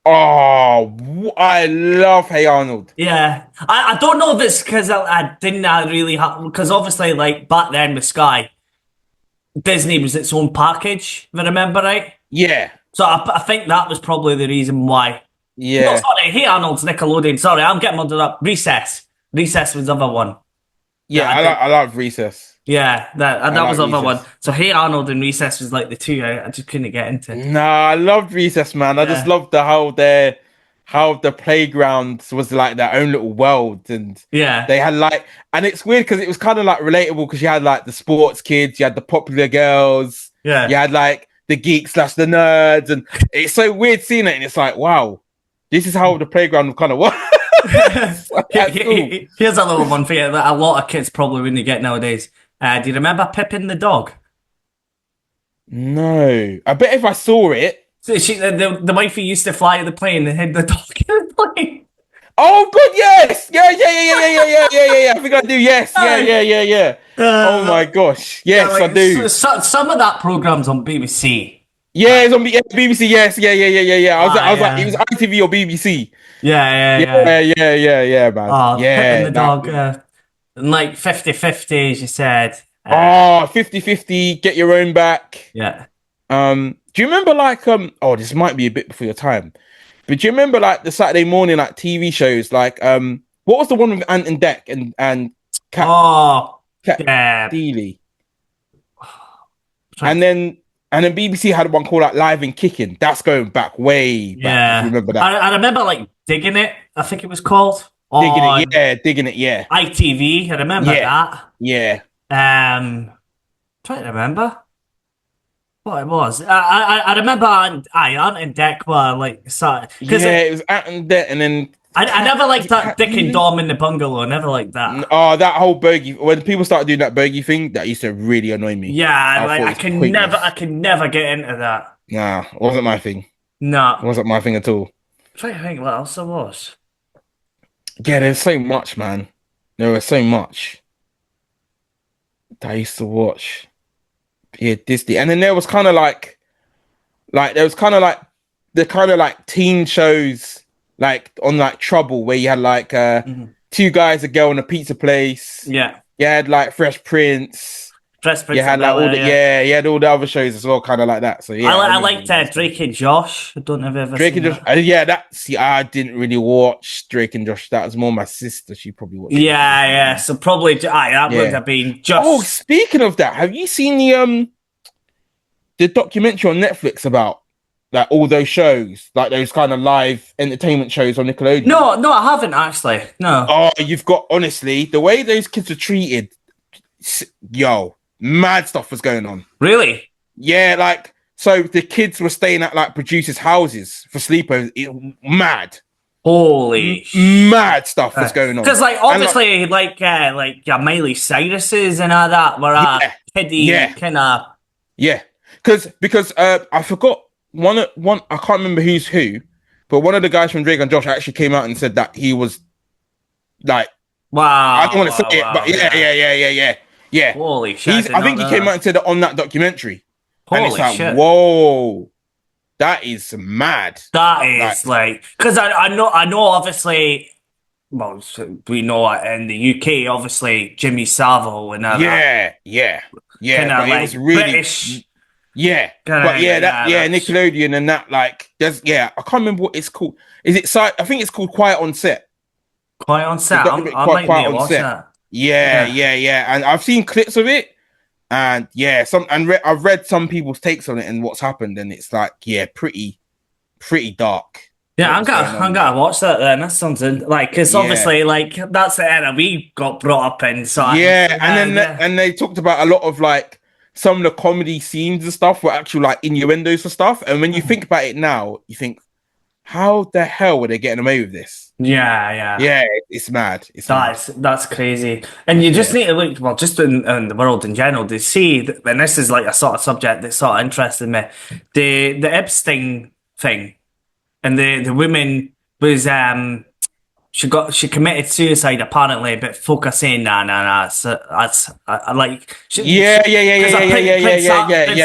Oh, I love Hey Arnold. Yeah. I don't know if it's because I didn't really have... Because obviously, like, back then with Sky, Disney was its own package, if I remember right. Yeah. So I think that was probably the reason why. Yeah. No, sorry, Hey Arnold's Nickelodeon. Sorry, I'm getting muddled up. Recess was the other one. Yeah, I love Recess. Yeah, that like was the other one. Recess. So Hey Arnold and Recess was like the two I just couldn't get into. Nah, I loved Recess, man. I just loved how the playground was like their own little world, and Yeah. they had like, and it's weird because it was kind of like relatable because you had like the sports kids, you had the popular girls, Yeah. you had like the geeks slash the nerds, and it's so weird seeing it, and it's like, wow, this is how the playground kind of works. Here's a little one for you that a lot of kids probably wouldn't get nowadays. Do you remember Pippin the dog? No, I bet if I saw it. So the wifey used to fly the plane and hid the dog in the plane. Oh God, yes, yeah. I think I do. Yes, yeah. Oh my gosh, yes, I do. Some of that program's on BBC. Yeah, it's on BBC. Yes, yeah. I was like, it was ITV or BBC. Yeah, man. Oh, yeah, Pippin the dog. And like 50-50, as you said. 50-50, get your own back. Yeah. Do you remember like oh, this might be a bit before your time, but do you remember like the Saturday morning like TV shows like what was the one with Ant and Dec and Cat Deely? And then BBC had one called like Live and Kicking. That's going back way back. Yeah, if you remember that. I remember like Digging It. I think it was called. Digging it. Yeah. ITV. I remember that. Yeah. Trying to remember what it was. I remember Ant and Dec were like it was Ant and Dec, and then I never liked that Dick and Dom in the bungalow. I never liked that. Oh, that whole bogey. When people started doing that bogey thing, that used to really annoy me. Yeah, I can never get into that. Nah, it wasn't my thing. No, it wasn't my thing at all. I'm trying to think what else there was. Yeah, there's so much, man. There was so much that I used to watch. Yeah, Disney, and then there was kind of like the kind of like teen shows. Like on like Trouble, where you had like two guys, a girl, and a pizza place. Yeah, you had like Fresh Prince. You had like all you had all the other shows as well, kind of like that. So yeah, I liked Drake and Josh. I don't know if I've ever Drake seen and Josh. I didn't really watch Drake and Josh. That was more my sister. She probably watched. Yeah. So probably that would have been just. Oh, speaking of that, have you seen the documentary on Netflix about? Like all those shows, like those kind of live entertainment shows on Nickelodeon. No, I haven't actually. No. Oh, you've got honestly the way those kids are treated. Yo, mad stuff was going on. Really? Yeah, like so the kids were staying at like producers' houses for sleepovers. Mad. Holy mad stuff was going on. Because like obviously like Miley Cyrus's and all that were kiddie kind of. Yeah, because I forgot. One I can't remember who's who, but one of the guys from Drake and Josh actually came out and said that he was like, wow, I don't want to say it, but yeah. Holy shit! I think he came out and said it on that documentary. Holy and it's like, shit! Whoa, that is mad. That is like because I know we obviously. Well, we know it in the UK, obviously Jimmy Savile and yeah. Kind of like it was really British. Yeah, Nickelodeon and that there's I can't remember what it's called. Is it I think it's called Quiet on Set. Quiet on Set. I might need to watch that. Yeah, and I've seen clips of it, and I've read some people's takes on it and what's happened, and it's like pretty dark. Yeah, I'm gonna watch that then. That's something because obviously that's the era we got brought up in. So and they talked about a lot of some of the comedy scenes and stuff were actual innuendos for stuff. And when you think about it now, you think, how the hell were they getting away with this? Yeah, it's mad. That's crazy. And you just need to look, just in the world in general, to see, and this is like a sort of subject that sort of interested me, the Epstein thing, and the woman was she committed suicide apparently, but folk are saying nah. So that's like Prince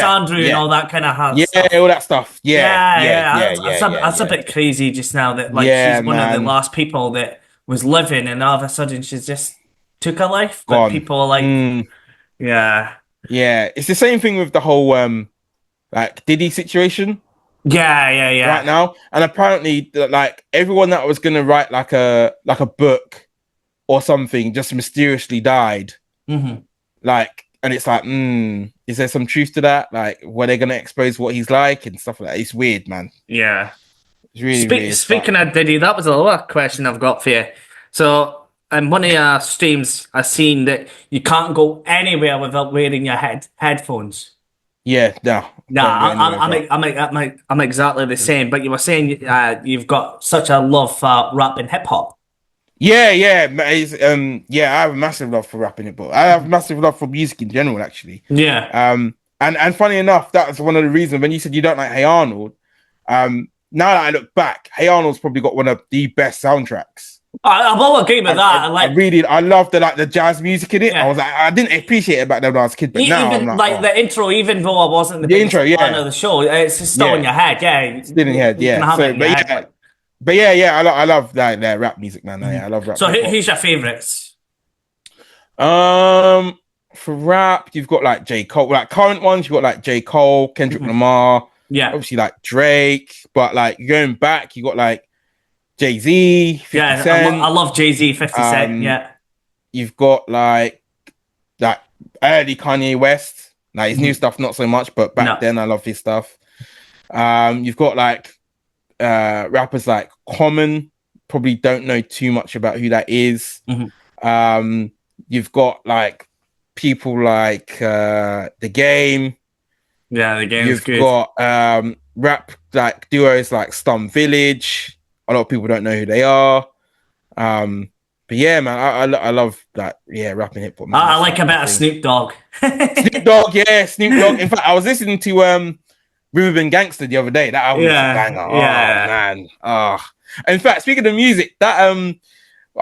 Andrew and all that kind of stuff. All that stuff. That's a bit crazy just now that she's one of the last people that was living, and all of a sudden she's just took her life. But people are like, it's the same thing with the whole Diddy situation. Yeah. Right now, and apparently, everyone that was gonna write like a book or something just mysteriously died. Mm-hmm. Like, and it's like, is there some truth to that? Like, were they gonna expose what he's like and stuff like that? It's weird, man. Yeah. It's really weird. Speaking of Diddy, that was another question I've got for you. So, in one of your streams, I seen that you can't go anywhere without wearing your headphones. Yeah, no. I'm exactly the same. But you were saying you've got such a love for rap and hip hop. Yeah. Yeah, I have a massive love for rapping it, but I have massive love for music in general, actually. Yeah. And funny enough, that was one of the reasons when you said you don't like Hey Arnold. Now that I look back, Hey Arnold's probably got one of the best soundtracks. I will agree with that. I love the jazz music in it. Yeah. I didn't appreciate it back then when I was a kid, but now I'm like the intro, even though I wasn't the intro, fan of the show, it's just still in your head, Still in your head, yeah. I love that rap music, man. Yeah, I love rap. So who's your favourites? For rap, you've got like J. Cole. Like current ones, you've got like J. Cole, Kendrick Lamar. Yeah, obviously like Drake, but like going back, you got like Jay-Z, 50 Cent. I love Jay-Z, 50 Cent, yeah. You've got like early Kanye West. Like his new stuff, not so much, but back then I love his stuff. You've got like rappers like Common. Probably don't know too much about who that is. You've got like people like The Game. Yeah, The Game is good. You've got rap like duos like Slum Village. A lot of people don't know who they are. But yeah, man, I love that. Yeah, rapping hip hop. I like a bit of Snoop Dogg. Snoop Dogg. In fact, I was listening to Ruben Gangster the other day. That album was a banger. Man. In fact, speaking of music, that I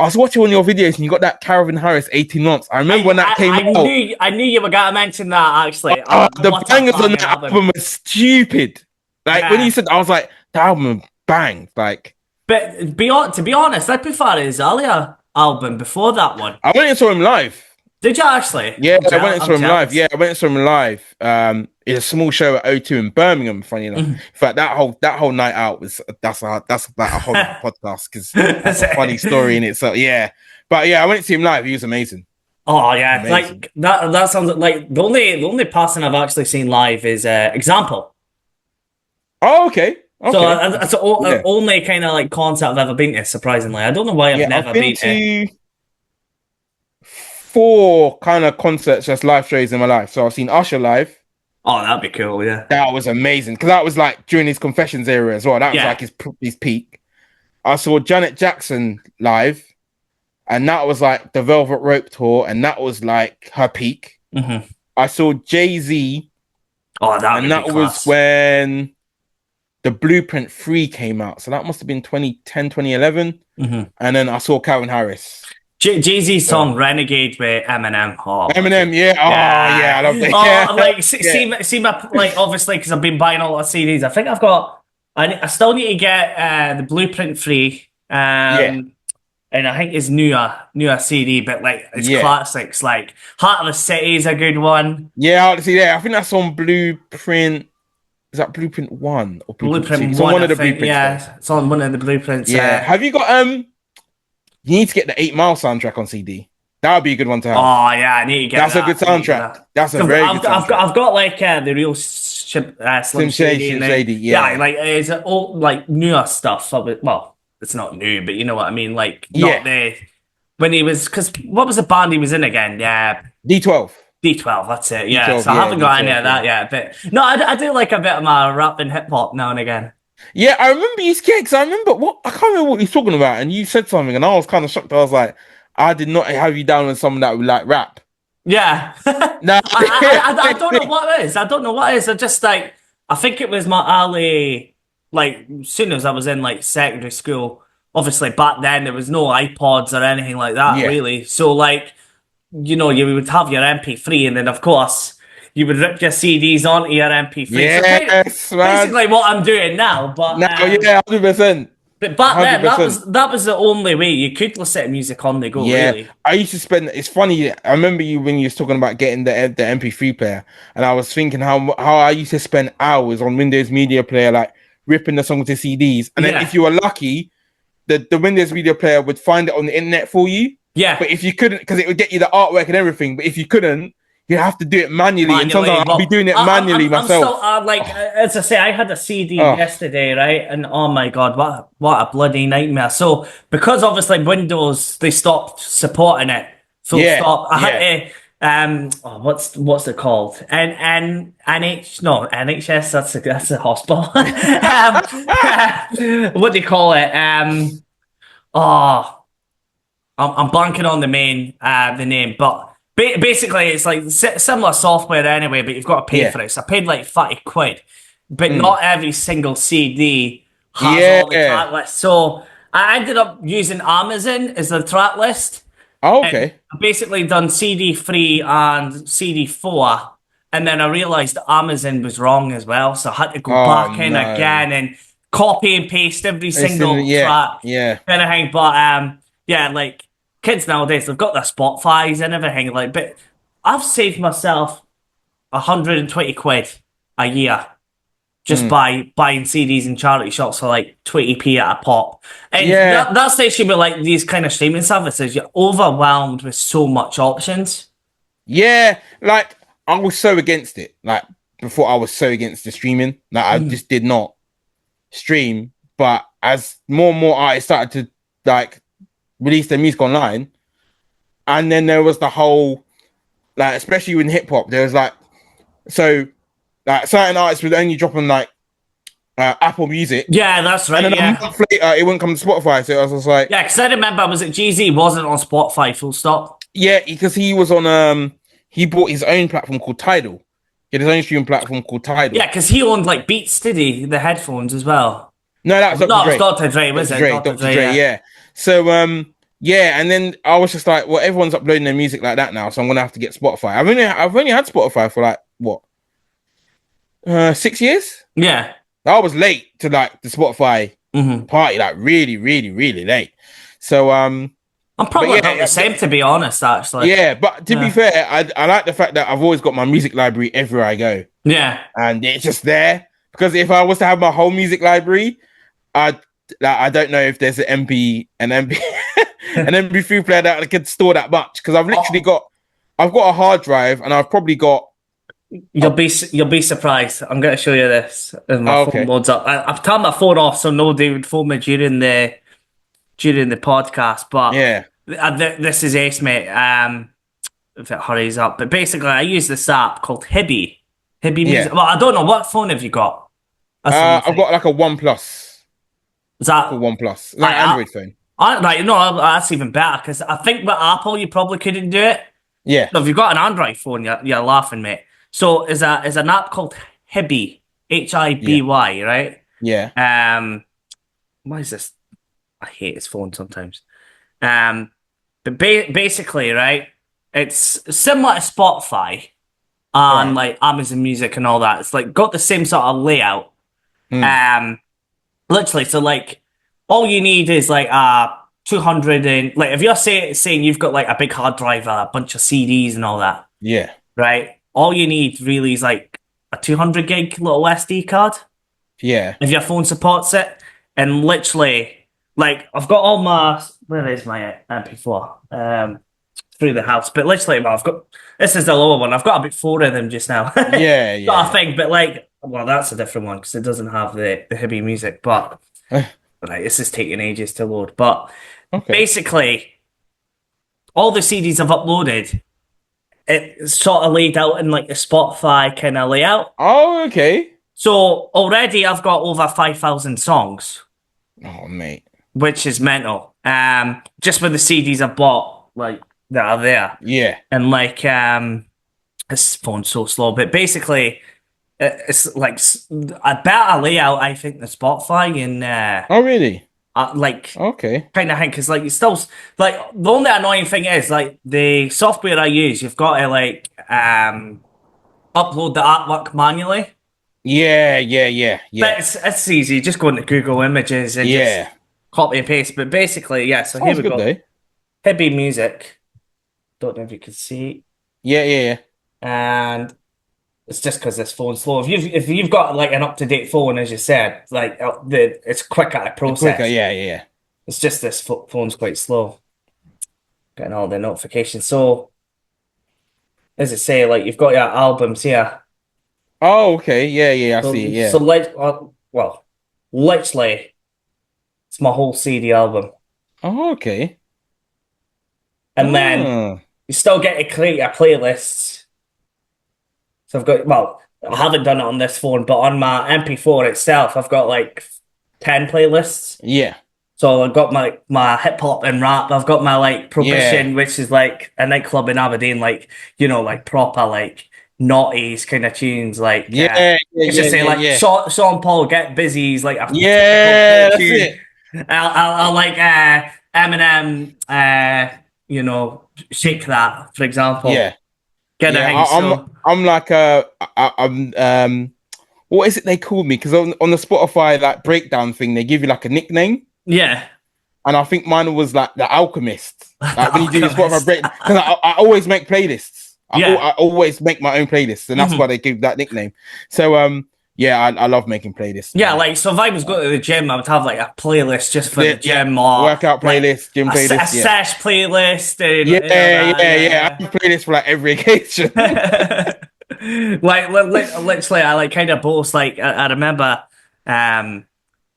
was watching one of your videos and you got that Calvin Harris 18 months. I remember when that came out. I knew you were going to mention that actually. The bangers on that album were stupid. Like when you said, I was like, the album banged. Like. But to be honest, I prefer his earlier album before that one. I went and saw him live. Did you actually? Yeah, I went and saw him live. Yeah, I went and saw him live. It's a small show at O2 in Birmingham. Funny enough, in fact, that whole night out was that's like a whole podcast because that's a funny story in it. So yeah, but yeah, I went to see him live. He was amazing. Oh yeah, amazing. Like that sounds like the only person I've actually seen live is Example. Oh okay. So that's the only kind of like concert I've ever been to, surprisingly. I don't know why I've never been to 4 kind of concerts, just live shows in my life. So I've seen Usher live. Oh, that'd be cool, yeah. That was amazing. Because that was like during his Confessions era as well. That was like his peak. I saw Janet Jackson live. And that was like the Velvet Rope tour. And that was like her peak. I saw Jay-Z. Oh, that was when the Blueprint 3 came out. So that must have been 2010, 2011. And then I saw Calvin Harris. Jay-Z's song Renegade with Eminem. Oh, Eminem, yeah. Oh, yeah, I love that. Oh, like, see my, like, obviously, because I've been buying a lot of CDs. I think I still need to get the Blueprint 3. And I think his newer CD, but like, it's classics. Like, Heart of the City is a good one. Yeah, I think that's on Blueprint. Is that Blueprint 1 or Blueprint 2? One of the Blueprints. Yeah, it's on one of the Blueprints. Yeah. Have you got you need to get the 8 Mile soundtrack on CD. That would be a good one to have. Oh yeah, I need to get That's a good soundtrack. That's a very good soundtrack. I've got like the real Slim Shady. Yeah, like it's all like newer stuff. Well, it's not new, but you know what I mean. Like not when he was, because what was the band he was in again? Yeah, D12. D12, that's it. Yeah, D12, so I haven't got D12, any of that yet. But no, I do like a bit of my rap and hip hop now and again. Yeah, I remember you scared because I can't remember what you're talking about, and you said something, and I was kind of shocked. I was like, I did not have you down with someone that would like rap. Yeah, no, I don't know what it is. I don't know what it is. I just like, I think it was my early, like, as soon as I was in like secondary school. Obviously, back then there was no iPods or anything like that, really. So like, you know, you would have your MP3, and then of course you would rip your CDs onto your MP3. Yes, so basically what I'm doing now. But yeah, 100%. But back then, that was the only way you could listen to music on the go. Yeah, really. I used to spend. It's funny. I remember you when you was talking about getting the MP3 player, and I was thinking how I used to spend hours on Windows Media Player, like ripping the songs to CDs, and then if you were lucky, the Windows Media Player would find it on the internet for you. Yeah. But if you couldn't, because it would get you the artwork and everything, but if you couldn't, you have to do it manually. And sometimes I'll be doing it manually myself. I'm still, like, as I say, I had a CD yesterday, right? And oh my God, what a bloody nightmare. So, because obviously Windows, they stopped supporting it. Full stop. I had to, what's it called? NHS, that's a hospital. What do you call it? I'm blanking on the name, but basically it's like similar software anyway, but you've got to pay for it. So I paid like 30 quid, but not every single CD has all the track lists. So I ended up using Amazon as the track list. Oh, okay. I basically done CD3 and CD4, and then I realised that Amazon was wrong as well, so I had to go back in again and copy and paste every single track. Yeah. Kind of thing, but yeah, like kids nowadays, they've got their Spotify's and everything. Like, but I've saved myself 120 quid a year just by buying CDs in charity shops for like 20p at a pop. And that's the issue with like these kind of streaming services. You're overwhelmed with so much options. Yeah, like I was so against it. Like before, I was so against the streaming. Like I just did not stream. But as more and more artists started to like release their music online, and then there was the whole, like, especially in hip hop, there was like, so like certain artists would only drop on like Apple Music. Yeah, that's right. And then a month later, it wouldn't come to Spotify. So I was just like, yeah, because I remember, was it GZ wasn't on Spotify? Full stop. Yeah, because he was on he bought his own platform called Tidal. He had his own streaming platform called Tidal. Yeah, because he owned like Beats, did he? The headphones as well. No, that was Dr. Dre. Dr. Dre, was it? Dr. Dre, yeah. So yeah, and then I was just like, well, everyone's uploading their music like that now, so I'm gonna have to get Spotify. I've only had Spotify for like what 6 years. Yeah, I was late to like the Spotify party, like really, really, really late. So I'm probably about the same, to be honest. Actually, yeah, but to be fair, I like the fact that I've always got my music library everywhere I go. Yeah, and it's just there, because if I was to have my whole music library, I don't know if there's an MP3 player that I could store that much, because I've literally I've got a hard drive, and I've probably got. You'll be surprised. I'm going to show you this. As my phone loads up. I've turned my phone off so nobody would phone me during the podcast. But yeah, this is ace, mate. If it hurries up, but basically, I use this app called Hibby Music. Yeah. Well, I don't know, what phone have you got? I've got like a OnePlus. Is that a OnePlus? Like Android phone. No, that's even better, because I think with Apple you probably couldn't do it. Yeah. So if you've got an Android phone, you're laughing, mate. So is an app called Hibby, Hibby, right? Yeah. What is this? I hate his phone sometimes. But basically, right, it's similar to Spotify and like Amazon Music and all that. It's like got the same sort of layout. Literally, so like all you need is like 200 and like if you're saying you've got like a big hard drive, a bunch of CDs and all that. Yeah. Right. All you need really is like a 200 gig little SD card. Yeah. If your phone supports it, and literally, like I've got all my where is my MP4 through the house, but literally, well, I've got this is the lower one. I've got about 4 of them just now. Yeah. Not a thing, but like, well, that's a different one because it doesn't have the Hibby Music, but. Right, this is taking ages to load, but basically, all the CDs I've uploaded, it's sort of laid out in like the Spotify kind of layout. Oh, okay. So already I've got over 5,000 songs. Oh, mate. Which is mental. Just with the CDs I bought, like that are there. Yeah. And like, this phone's so slow, but basically. It's like a better layout, I think, than Spotify. And oh, really? Like, okay, kind of thing, because like you still like the only annoying thing is like the software I use. You've got to like upload the artwork manually. Yeah. But it's easy. Just go into Google Images and just copy and paste. But basically, yeah. So here we go. Hibby Music. Don't know if you can see. Yeah. And. It's just because this phone's slow. If you've got like an up-to-date phone, as you said, like it's quicker to process. Yeah. It's just this phone's quite slow. getting all the notifications. So, as I say, like you've got your albums here. Oh, okay. Yeah, yeah, I see it. Yeah. So well, literally, it's my whole CD album, Oh, okay. and then Ah, you still get to create your playlists. So I've got, well, I haven't done it on this phone, but on my MP4 itself, I've got like 10 playlists. yeah. So I've got my hip hop and rap. I've got my like Prohibition, Yeah. which is like a nightclub in Aberdeen, like like proper like naughties kind of tunes. Like Yeah, yeah, let's just yeah, say yeah, like yeah. Sean Paul Get Busy is like a Yeah, typical that's tune. it. I'll like Eminem, Shake That, for example. Yeah. Get Yeah, a so I'm like I'm what is it they call me? Because on the Spotify like breakdown thing, they give you like a nickname, yeah. and I think mine was like the Alchemist. The Like when you do your Spotify Alchemist. breakdown, because I always make playlists. Yeah. I always make my own playlists, and that's Mhm. why they give that nickname. So yeah, I love making playlists. Yeah, man. like so if I was going to the gym, I would have like a playlist just for the Yeah, gym or workout like playlist, gym a playlist. Yeah, sesh playlist and yeah, that, yeah. I have playlists for like every occasion. like literally, I like kind of boast. Like I remember,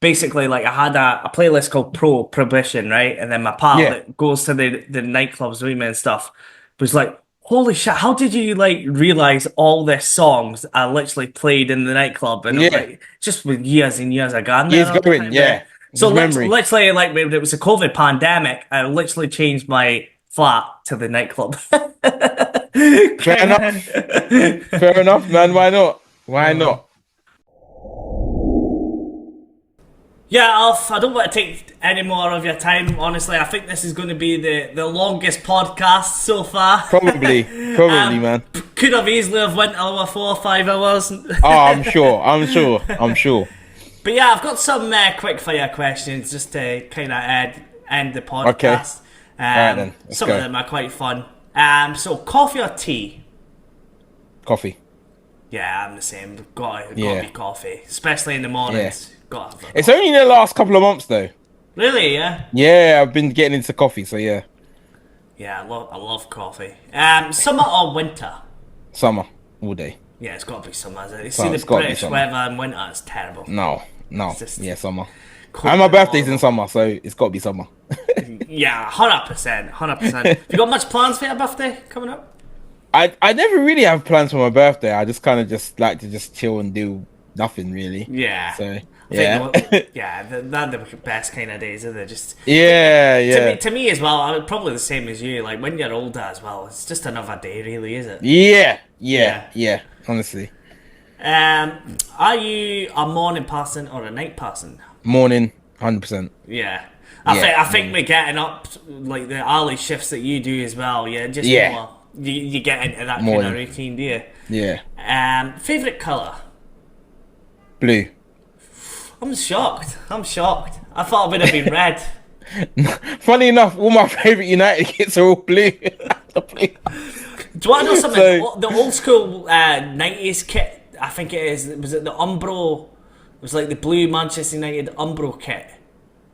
basically, like I had a playlist called Prohibition, right? And then my pal Yeah. that goes to the nightclubs with me and stuff was like, "Holy shit! How did you like realize all the songs I literally played in the nightclub?" And Yeah. like just with years and years of gone Years there all the going, time, yeah. So Just memory. literally, like when it was a COVID pandemic, I literally changed my flat to the nightclub. Fair enough. Fair enough, man. Why not? Why not? Yeah, Alf, I don't want to take any more of your time. Honestly, I think this is going to be the longest podcast so far. Probably, man. Could have easily have went over 4 or 5 hours. Oh, I'm sure. But yeah, I've got some quick fire questions just to kind of end the podcast. Okay. Alright then, let's some go. of them are quite fun. So coffee or tea? Coffee. Yeah, I'm the same. Gotta Yeah. be coffee, especially in the mornings. Gotta have It's only in the last couple of months though. Really, yeah. Yeah, I've been getting into coffee, so yeah. Yeah, I love coffee. Summer or winter? Summer all day. Yeah, it's got to be summer. Isn't it? You So see it's the gotta be British summer. weather in winter, it's terrible. No. just Yeah, summer. Cold And my and birthday's in horrible. summer, so it's got to be summer. Yeah, 100%, 100%. You got much plans for your birthday coming up? I never really have plans for my birthday. I just kind of just like to just chill and do nothing really. Yeah. So I yeah. think, yeah, they're the best kind of days, isn't they? Just yeah. to me as well. I'm probably the same as you. Like when you're older as well, it's just another day, really, is it? Yeah. Honestly, are you a morning person or a night person? morning, 100%. Yeah. Yeah. I think we're getting up like the early shifts that you do as well. Yeah, just Yeah. more. You get into that kind Morning. of routine, do you? Yeah, Favorite color? blue. I'm shocked. I thought it would have been red. Funny enough, all my favorite United kits are all blue. Do you want to know something? So- The old school 90s kit, I think it is. Was it the Umbro? It was like the blue Manchester United Umbro kit.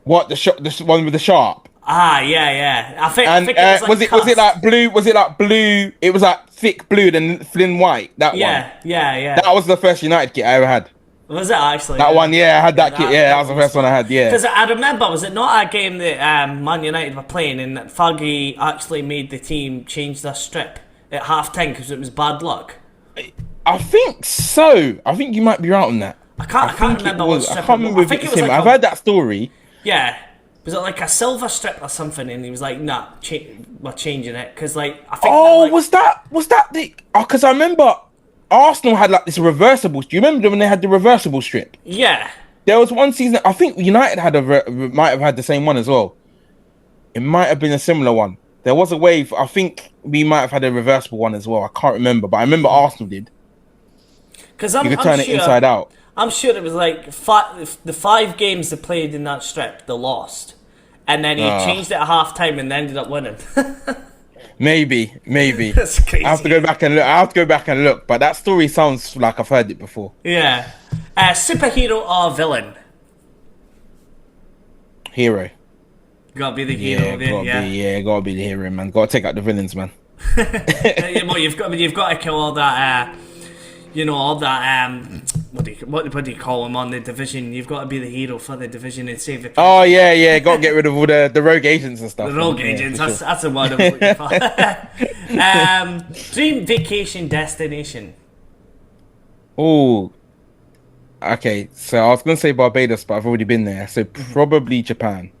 What the one with the sharp? Ah, yeah. I think And it was like was it cast. like blue? Was it like blue? It was like thick blue, then thin white. That one. Yeah. That was the first United kit I ever had. Was it actually? That one, yeah, I had that kit. Yeah, that was the was first one I had. Yeah. Because I remember, was it not a game that Man United were playing and that Fergie actually made the team change their strip at half time because it was bad luck? I think so. I think you might be right on that. I can't think remember it what was. strip I can't it was. remember I if think it it's was him. like I've heard that story. Yeah. Was it like a silver strip or something? And he was like, "Nah, we're changing it." Because like I think. Oh, that, like, was that the? Oh, because I remember Arsenal had like this reversible. Do you remember when they had the reversible strip? Yeah. There was one season. I think United had might have had the same one as well. It might have been a similar one. There was a wave. I think we might have had a reversible one as well. I can't remember, but I remember Arsenal did. Because You could turn it inside out. I'm sure it was like the 5 games they played in that strip, they lost, and then he changed it at half time and they ended up winning. Maybe. That's crazy. I have to go back and look. But that story sounds like I've heard it before. Yeah. Superhero or villain? Hero. Gotta be the hero. Gotta be the hero, man. Gotta take out the villains, man. Well, you've got to kill all that. All that. What do you call them on the division? You've got to be the hero for the division and save the people. Oh yeah. Got to get rid of all the rogue agents and stuff. The rogue agents. That's the word I was looking for. Dream vacation destination. Oh. Okay, so I was gonna say Barbados, but I've already been there, so probably Japan.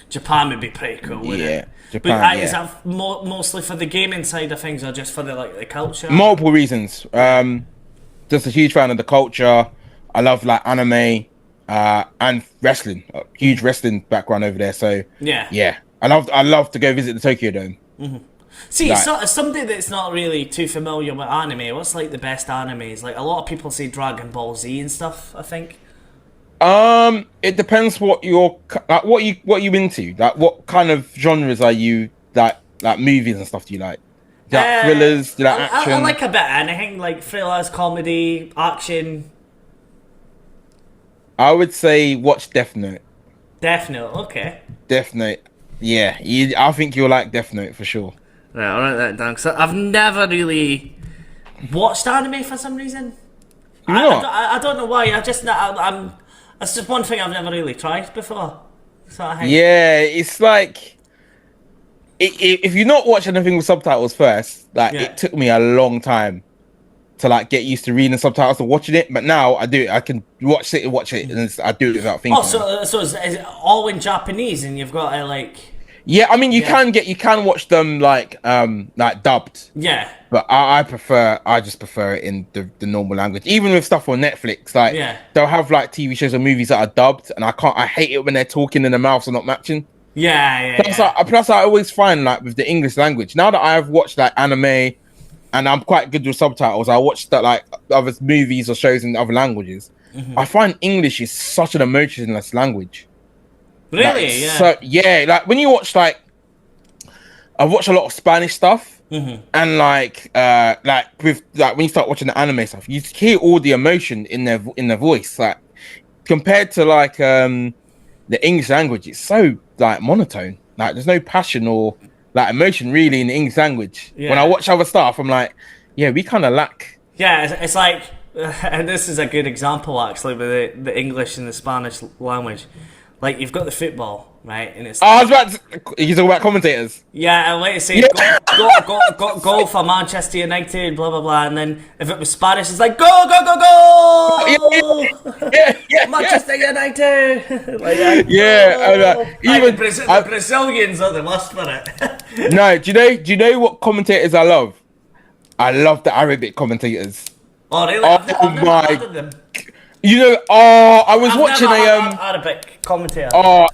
Japan would be pretty cool, wouldn't it? Japan. But is that mostly for the gaming side of things, or just for the culture? Multiple reasons. Just a huge fan of the culture. I love like anime and wrestling. A huge wrestling background over there. So yeah. I love to go visit the Tokyo Dome. Mm-hmm. See, as somebody that's not really too familiar with anime, what's like the best animes? Like a lot of people say Dragon Ball Z and stuff, I think. It depends what you're like. What you into? Like, what kind of genres are you like movies and stuff? Do you like? Do you like thrillers? Do you like action? I like a bit of anything, like thrillers, comedy, action. I would say watch Death Note. Death Note, okay. Death Note, yeah. I think you'll like Death Note for sure. Right, I'll write that down. Cause I've never really watched anime for some reason. I don't know why. I'm. That's just one thing I've never really tried before. Yeah, it's like if you're not watching anything with subtitles first, like it took me a long time to like get used to reading the subtitles and watching it. But now I do. I can watch it, and I do it without thinking. Oh, so is it all in Japanese, and you've got to like. Yeah, I mean you can watch them like dubbed. Yeah. But I just prefer it in the normal language. Even with stuff on Netflix, like they'll have like TV shows or movies that are dubbed, and I hate it when they're talking and the mouths are not matching. Plus I always find like with the English language, now that I've watched like anime and I'm quite good with subtitles, I watch that like other movies or shows in other languages. I find English is such an emotionless language. Really? So like when you watch I watch a lot of Spanish stuff, and like with like when you start watching the anime stuff, you hear all the emotion in their voice. Like compared to like the English language, it's so like monotone. Like there's no passion or like emotion really in the English language. Yeah. When I watch other stuff, I'm like, yeah, we kind of lack. Yeah, it's like, and this is a good example actually with the English and the Spanish language. Like, you've got the football, right? And it's. I was about to. You talk about commentators. Yeah, and like you say, go for Manchester United, blah blah blah, and then if it was Spanish, it's like go yeah, Manchester United. Even the Brazilians are the worst for it. No, do you know what commentators I love? I love the Arabic commentators. Oh really? I've never heard of them. You know, I was watching Arabic commentator.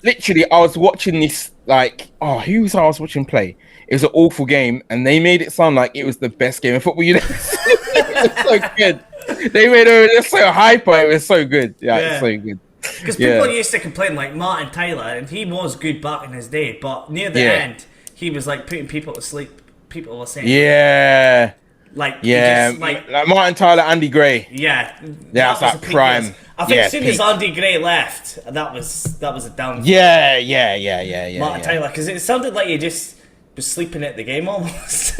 Literally, I was watching this, who was I was watching play? It was an awful game, and they made it sound like it was the best game of football you'd ever seen. It was so good. They made it so hyper, it was so good. Yeah, it's so good. Because people used to complain, like Martin Tyler, and he was good back in his day, but near the end, he was like putting people to sleep. People were saying, like Martin Tyler, Andy Gray. Yeah, that's that prime. I think as soon as Andy Gray left, that was a downfall. Yeah. Martin Tyler, because it sounded like he just was sleeping at the game almost.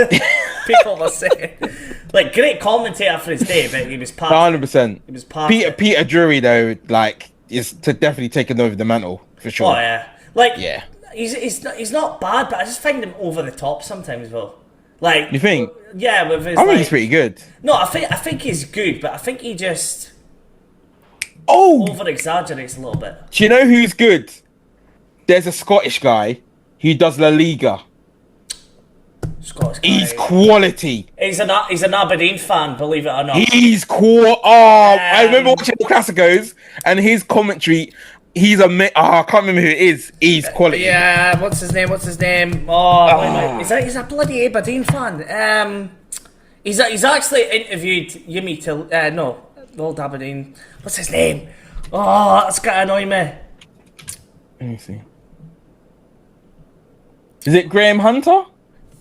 People were saying, like, great commentator for his day, but he was past. 100%. He was past. Peter Drury though, is definitely taking over the mantle for sure. Oh yeah, he's not bad, but I just find him over the top sometimes, though. Like, you think? Yeah, with his. I think he's pretty good. No, I think he's good, but I think he just over exaggerates a little bit. Do you know who's good? There's a Scottish guy who does La Liga. Scottish guy. He's quality. He's an Aberdeen fan, believe it or not. He's cool. I remember watching the Classicos and his commentary. He's I can't remember who it is. He's quality. Yeah, what's his name? Oh, he's a bloody Aberdeen fan. He's actually interviewed Yumi till Old Aberdeen. What's his name? Oh, that's gonna annoy me. Let me see. Is it Graham Hunter?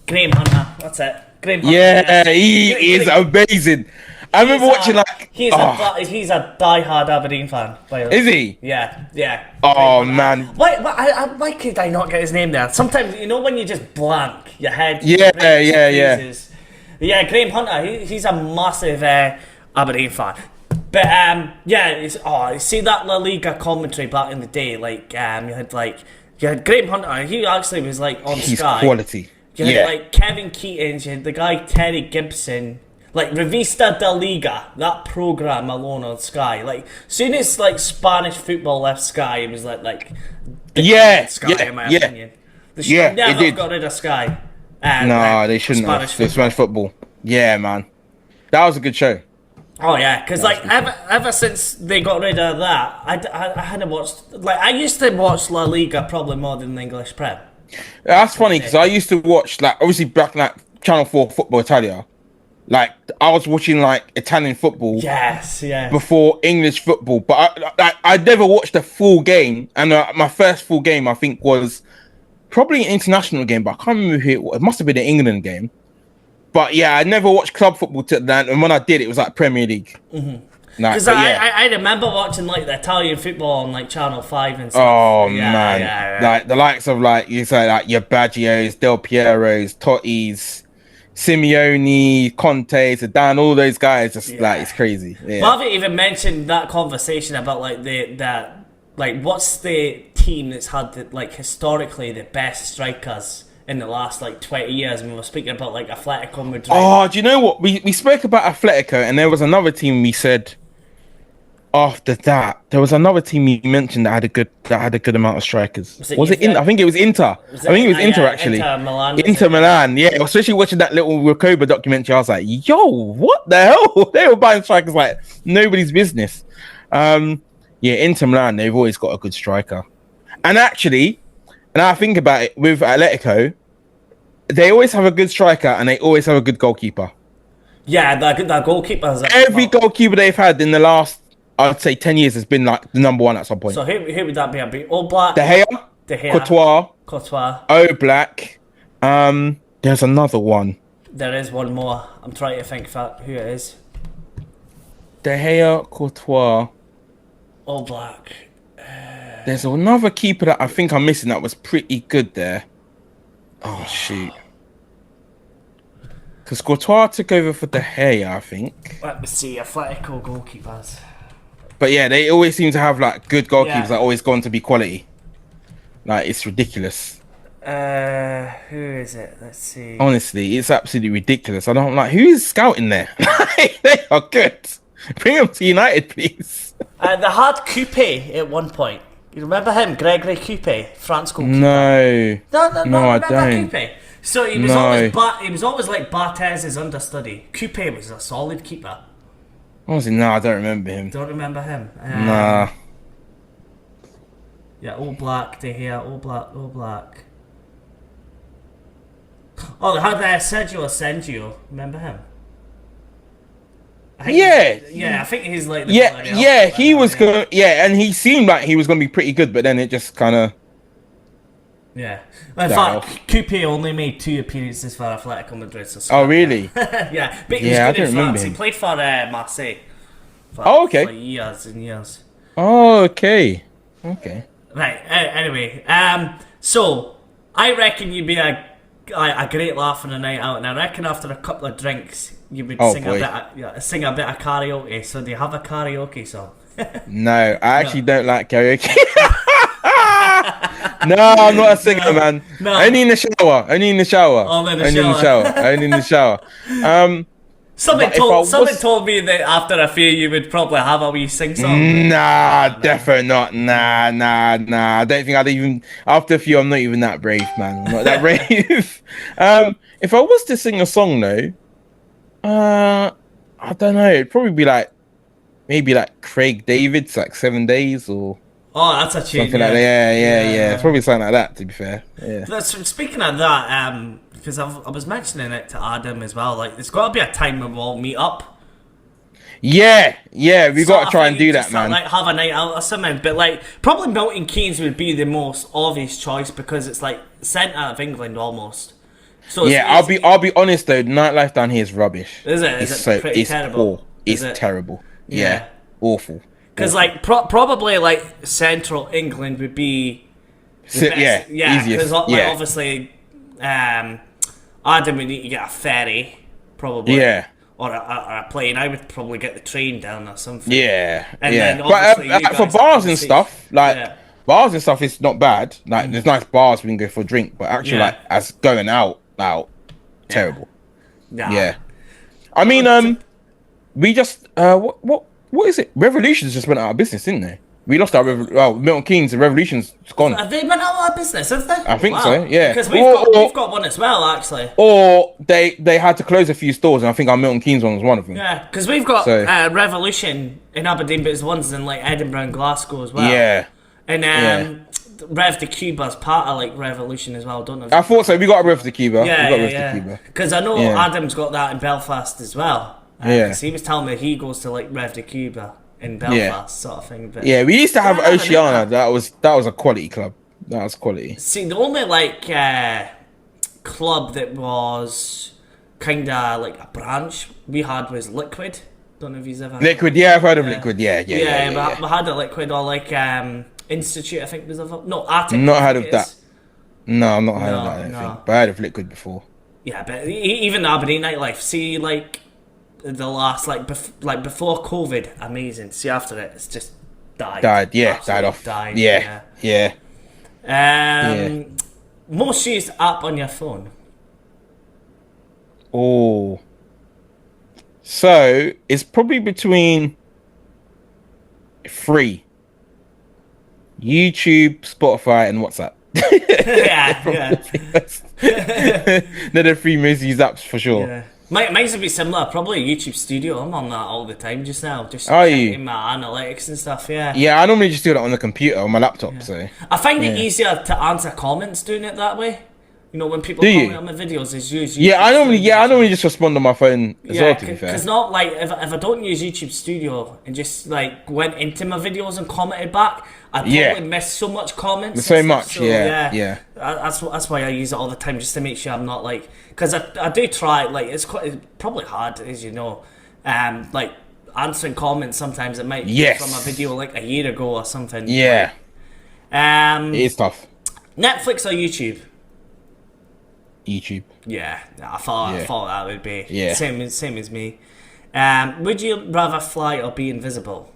Graham Hunter, that's it. Graham Hunter. Yeah, he is amazing. I remember watching like. He's a diehard Aberdeen fan. By the way. Is he? Yeah. Oh man. Why could I not get his name there? Sometimes when you just blank your head. Yeah. Yeah, Graham Hunter. He's a massive Aberdeen fan. But see that La Liga commentary back in the day. Like you had Graham Hunter. He actually was like on He's Sky. quality. You had like Kevin Keaton, you had the guy Terry Gibson, like Revista da Liga, that program alone on Sky. Like soon as like Spanish football left Sky, it was like Sky in my opinion. They should never have got rid of Sky. No, they shouldn't have. Spanish football. Yeah, man, that was a good show. Oh yeah, because like ever since they got rid of that, I hadn't watched. Like I used to watch La Liga probably more than the English Prem. That's funny because I used to watch like obviously back like Channel 4 Football Italia. Like I was watching like Italian football. Yes. Before English football, but I never watched a full game. And my first full game I think was probably an international game, but I can't remember who it was. It must have been an England game. But yeah, I never watched club football till then, and when I did, it was like Premier League. Because I remember watching like the Italian football on like Channel 5 and stuff. Oh man, like the likes of like you say like your Baggios, Del Pieros, Totti's, Simeone, Conte, Zidane, all those guys. Just like it's crazy. Yeah. Well, I haven't even mentioned that conversation about like what's the team that's had like historically the best strikers in the last like 20 years, and we were speaking about like Atletico Madrid. Oh, do you know what? We spoke about Atletico, and there was another team we said after that. There was another team you mentioned that had a good amount of strikers. Was it I think it was Inter. I think it was Inter actually. Inter Milan. Yeah, especially watching that little Recoba documentary, I was like, yo, what the hell? They were buying strikers like nobody's business. Inter Milan, they've always got a good striker. And actually, and I think about it with Atletico, they always have a good striker and they always have a good goalkeeper. Yeah, that goalkeeper. Every goalkeeper they've had in the last, I'd say 10 years has been like the number one at some point. So who would that be? Oblak, De Gea, Courtois, Oblak. There's another one. There is one more. I'm trying to think who it is. De Gea, Courtois, Oblak. There's another keeper that I think I'm missing that was pretty good there. Oh shoot. Because Courtois took over for De Gea, I think. Let me see, Atletico goalkeepers. But yeah, they always seem to have like good goalkeepers that always gone to be quality. Like it's ridiculous. Who is it? Let's see. Honestly, it's absolutely ridiculous. I don't like who is scouting there. They are good. Bring them to United, please. They had Coupe at one point. You remember him, Gregory Coupe, France goalkeeper? No, I don't. Coupe? So he was always like Bartez's understudy. Coupe was a solid keeper. Honestly, no, I don't remember him. Don't remember him? Nah. Yeah, Oblak, De Gea, Oblak. Oh, they had Sergio Asensio. Remember him? I think he's like he was good. Yeah, and he seemed like he was going to be pretty good, but then it just kind of in fact, Coupe only made 2 appearances for Atletico Madrid. Oh really? Yeah, but he was good in France. He played for Marseille. Okay. For years and years. Oh, okay. Right. Anyway, so I reckon you'd be a great laugh on a night out, and I reckon after a couple of drinks you would sing a bit of karaoke. So do you have a karaoke song? No, I actually don't like karaoke. No, I'm not a singer, man. No. Only in the shower. Only in the shower. Someone told me that after a few you would probably have a wee sing song. Nah, definitely not. Nah. I don't think I'd even. After a few, I'm not even that brave, man. I'm not that brave. If I was to sing a song though, I don't know. It'd probably be maybe Craig David's 7 Days or. Oh, that's a tune. Something like that. Yeah. It's probably something like that. To be fair. Yeah. Speaking of that, because I was mentioning it to Adam as well. Like, there's got to be a time when we'll all meet up. Yeah, we got to try and do that, man. Like have a night out or something. But like, probably Milton Keynes would be the most obvious choice because it's like centre of England almost. So I'll be honest though. The nightlife down here is rubbish. Is it? Is it pretty terrible? Poor. It's it? terrible. Yeah. Yeah. Awful. Because like probably like Central England would be the best. Easiest. Because like, Yeah. obviously, Adam would need to get a ferry, probably. Yeah. Or a plane. I would probably get the train down or something. Yeah. And yeah. then obviously you But for guys bars have and to stuff, like yeah. bars and stuff, it's not bad. Like there's nice bars we can go for a drink, but actually, Yeah. like as going out, terrible. Nah. Yeah. I mean, we just what is it? Revolutions just went out of business, didn't they? We lost our Milton Keynes. The Revolution's gone. Have they been out of business, have they? I think so, yeah. Because we've got one as well, actually. Or they had to close a few stores, and I think our Milton Keynes one was one of them. Yeah, because we've got So- Revolution in Aberdeen, but it's ones in like Edinburgh and Glasgow as well. Yeah. And Rev de Cuba's part of like Revolution as well, don't they? I thought so. We got a Rev to Cuba. Yeah, we got yeah, Rev to Cuba. Because I know Yeah. Adam's got that in Belfast as well. Yeah. Because he was telling me he goes to like Rev de Cuba in Belfast, sort of thing. But Yeah, we used to have Yeah, I never knew Oceana. that. That was a quality club. That was quality. See, the only like club that was kind of like a branch we had was Liquid. Don't know if he's ever Liquid, yeah, I've heard of Liquid. Yeah. we had a Liquid or like Institute. I think was of no Attic. Not I heard think of it that. is. No, I'm not heard of No, that. I don't no. think. But I heard of Liquid before. Yeah, but even Aberdeen nightlife. See, like the last like before COVID, amazing. See, after it, it's just died. Died Absolutely off. Died. Yeah. Most used app on your phone. Oh. So it's probably between 3: YouTube, Spotify, and WhatsApp. yeah. They're the 3 most used apps for sure. Yeah. Mine's would be similar. Probably YouTube Studio. I'm on that all the time just now. Just Are you? checking my analytics and stuff. Yeah. Yeah, I normally just do that on the computer, on my laptop. So I find it Yeah. easier to answer comments doing it that way. You know, when people Do you? comment on my videos, is use YouTube yeah, I Studio. normally just respond on my phone as well. To be fair, because not like if I don't use YouTube Studio and just like went into my videos and commented back, I probably Yeah. miss so much comments. So and stuff. much, yeah. That's why I use it all the time, just to make sure I'm not like, because I do try, like it's probably hard, as you know, like answering comments sometimes it might Yes. be from a video like a year ago or something. yeah, it is tough. Netflix or YouTube? YouTube. Yeah, I thought Yeah. that would be Yeah. same as me. Would you rather fly or be invisible?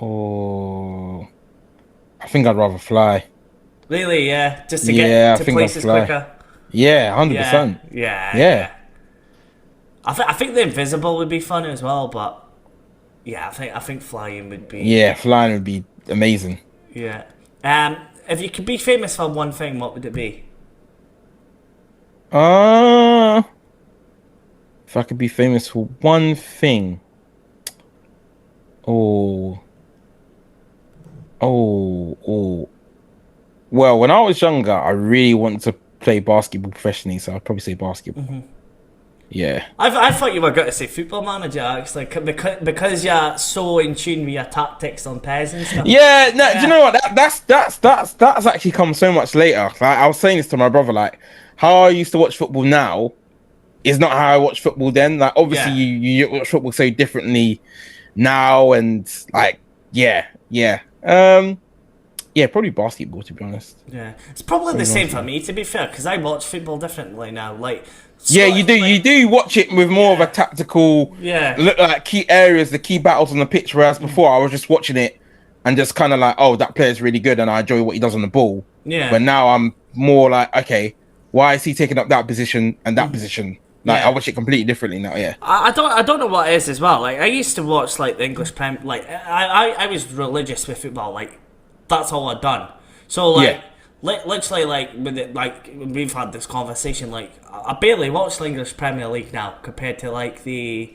Oh, I think I'd rather fly. Really? Yeah, just to Yeah, I get to think I'd places fly. quicker. Yeah, 100%. Yeah. I think the invisible would be fun as well, but yeah, I think flying would be. Yeah, flying would be amazing. Yeah. If you could be famous for one thing, what would it be? If I could be famous for one thing. Oh. Well, when I was younger, I really wanted to play basketball professionally, so I'd probably say basketball. Mm-hmm. Yeah. I thought you were going to say football manager, actually, because you're so in tune with your tactics on PES and stuff. Yeah, no, do you know what? That's actually come so much later. Like, I was saying this to my brother, like, how I used to watch football now is not how I watched football then. Like, obviously, you watch football so differently now, and like, yeah, probably basketball, to be honest. Yeah, it's probably the same for me, to be fair, because I watch football differently now. Like, Yeah, you do. like- You do watch it with more of a tactical look, like key areas, the key battles on the pitch. Whereas before, I was just watching it and just kind of like, oh, that player's really good, and I enjoy what he does on the ball. Yeah. But now I'm more like, okay, why is he taking up that position and that position? Like, Yeah. I watch it completely differently now. Yeah. I don't know what it is as well. Like, I used to watch like the English Prem. Like, I was religious with football. Like, that's all I'd done. So like, literally, like with it, like we've had this conversation. Like, I barely watch the English Premier League now compared to like the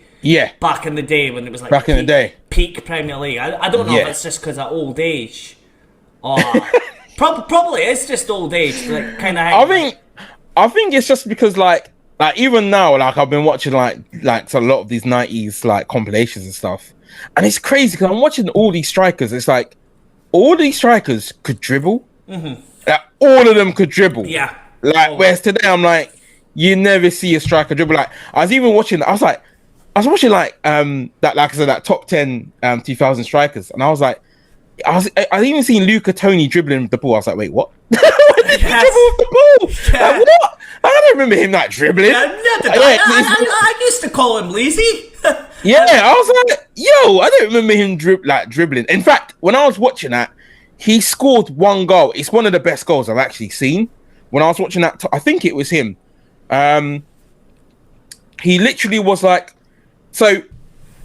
back in the day when it was like Back in the day. peak Premier League. I don't know if it's just because of old age, or probably it's just old age. Like, kind of. I think it's just because like even now, like I've been watching like a lot of these 90s like compilations and stuff, and it's crazy because I'm watching all these strikers. It's like all these strikers could dribble. Like, all of them could dribble. Yeah. Like, whereas today I'm like, you never see a striker dribble. Like, I was even watching. I was like, I was watching like that, like I said, that top 10 2000 strikers, and I was like, I even seen Luca Toni dribbling the ball. I was like, wait, what? When did he dribble with the ball? Yeah. Like, what? I don't remember him like dribbling. I used to call him lazy. Yeah, I was like, yo, I don't remember him dribbling. In fact, when I was watching that, he scored one goal. It's one of the best goals I've actually seen. When I was watching that, I think it was him. He literally was like, so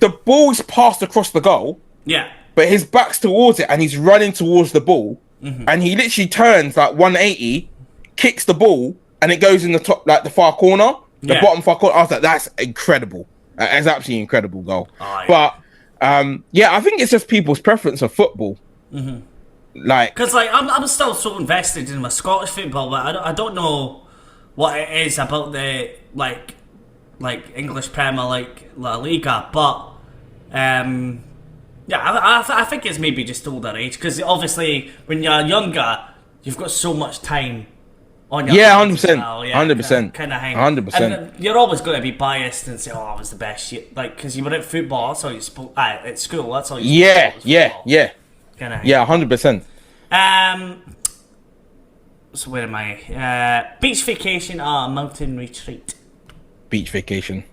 the ball's passed across the goal. Yeah. But his back's towards it and he's running towards the ball. And he literally turns like 180, kicks the ball, and it goes in the top, like the far corner, the bottom far corner. I was like, that's incredible. That's absolutely incredible goal. Oh, yeah. But I think it's just people's preference of football. Like, because like I'm still so invested in my Scottish football, but I don't know what it is about the like English Premier, like La Liga, but I think it's maybe just older age, because obviously when you're younger, you've got so much time on your hands 100%, as well, 100%, kind of hang. 100%. And you're always going to be biased and say, "Oh, I was the best," like because you were at football, that's all you spoke. At school, that's all you spoke about was football. Kind of hang. 100%. So where am I? Beach vacation or mountain retreat? Beach vacation.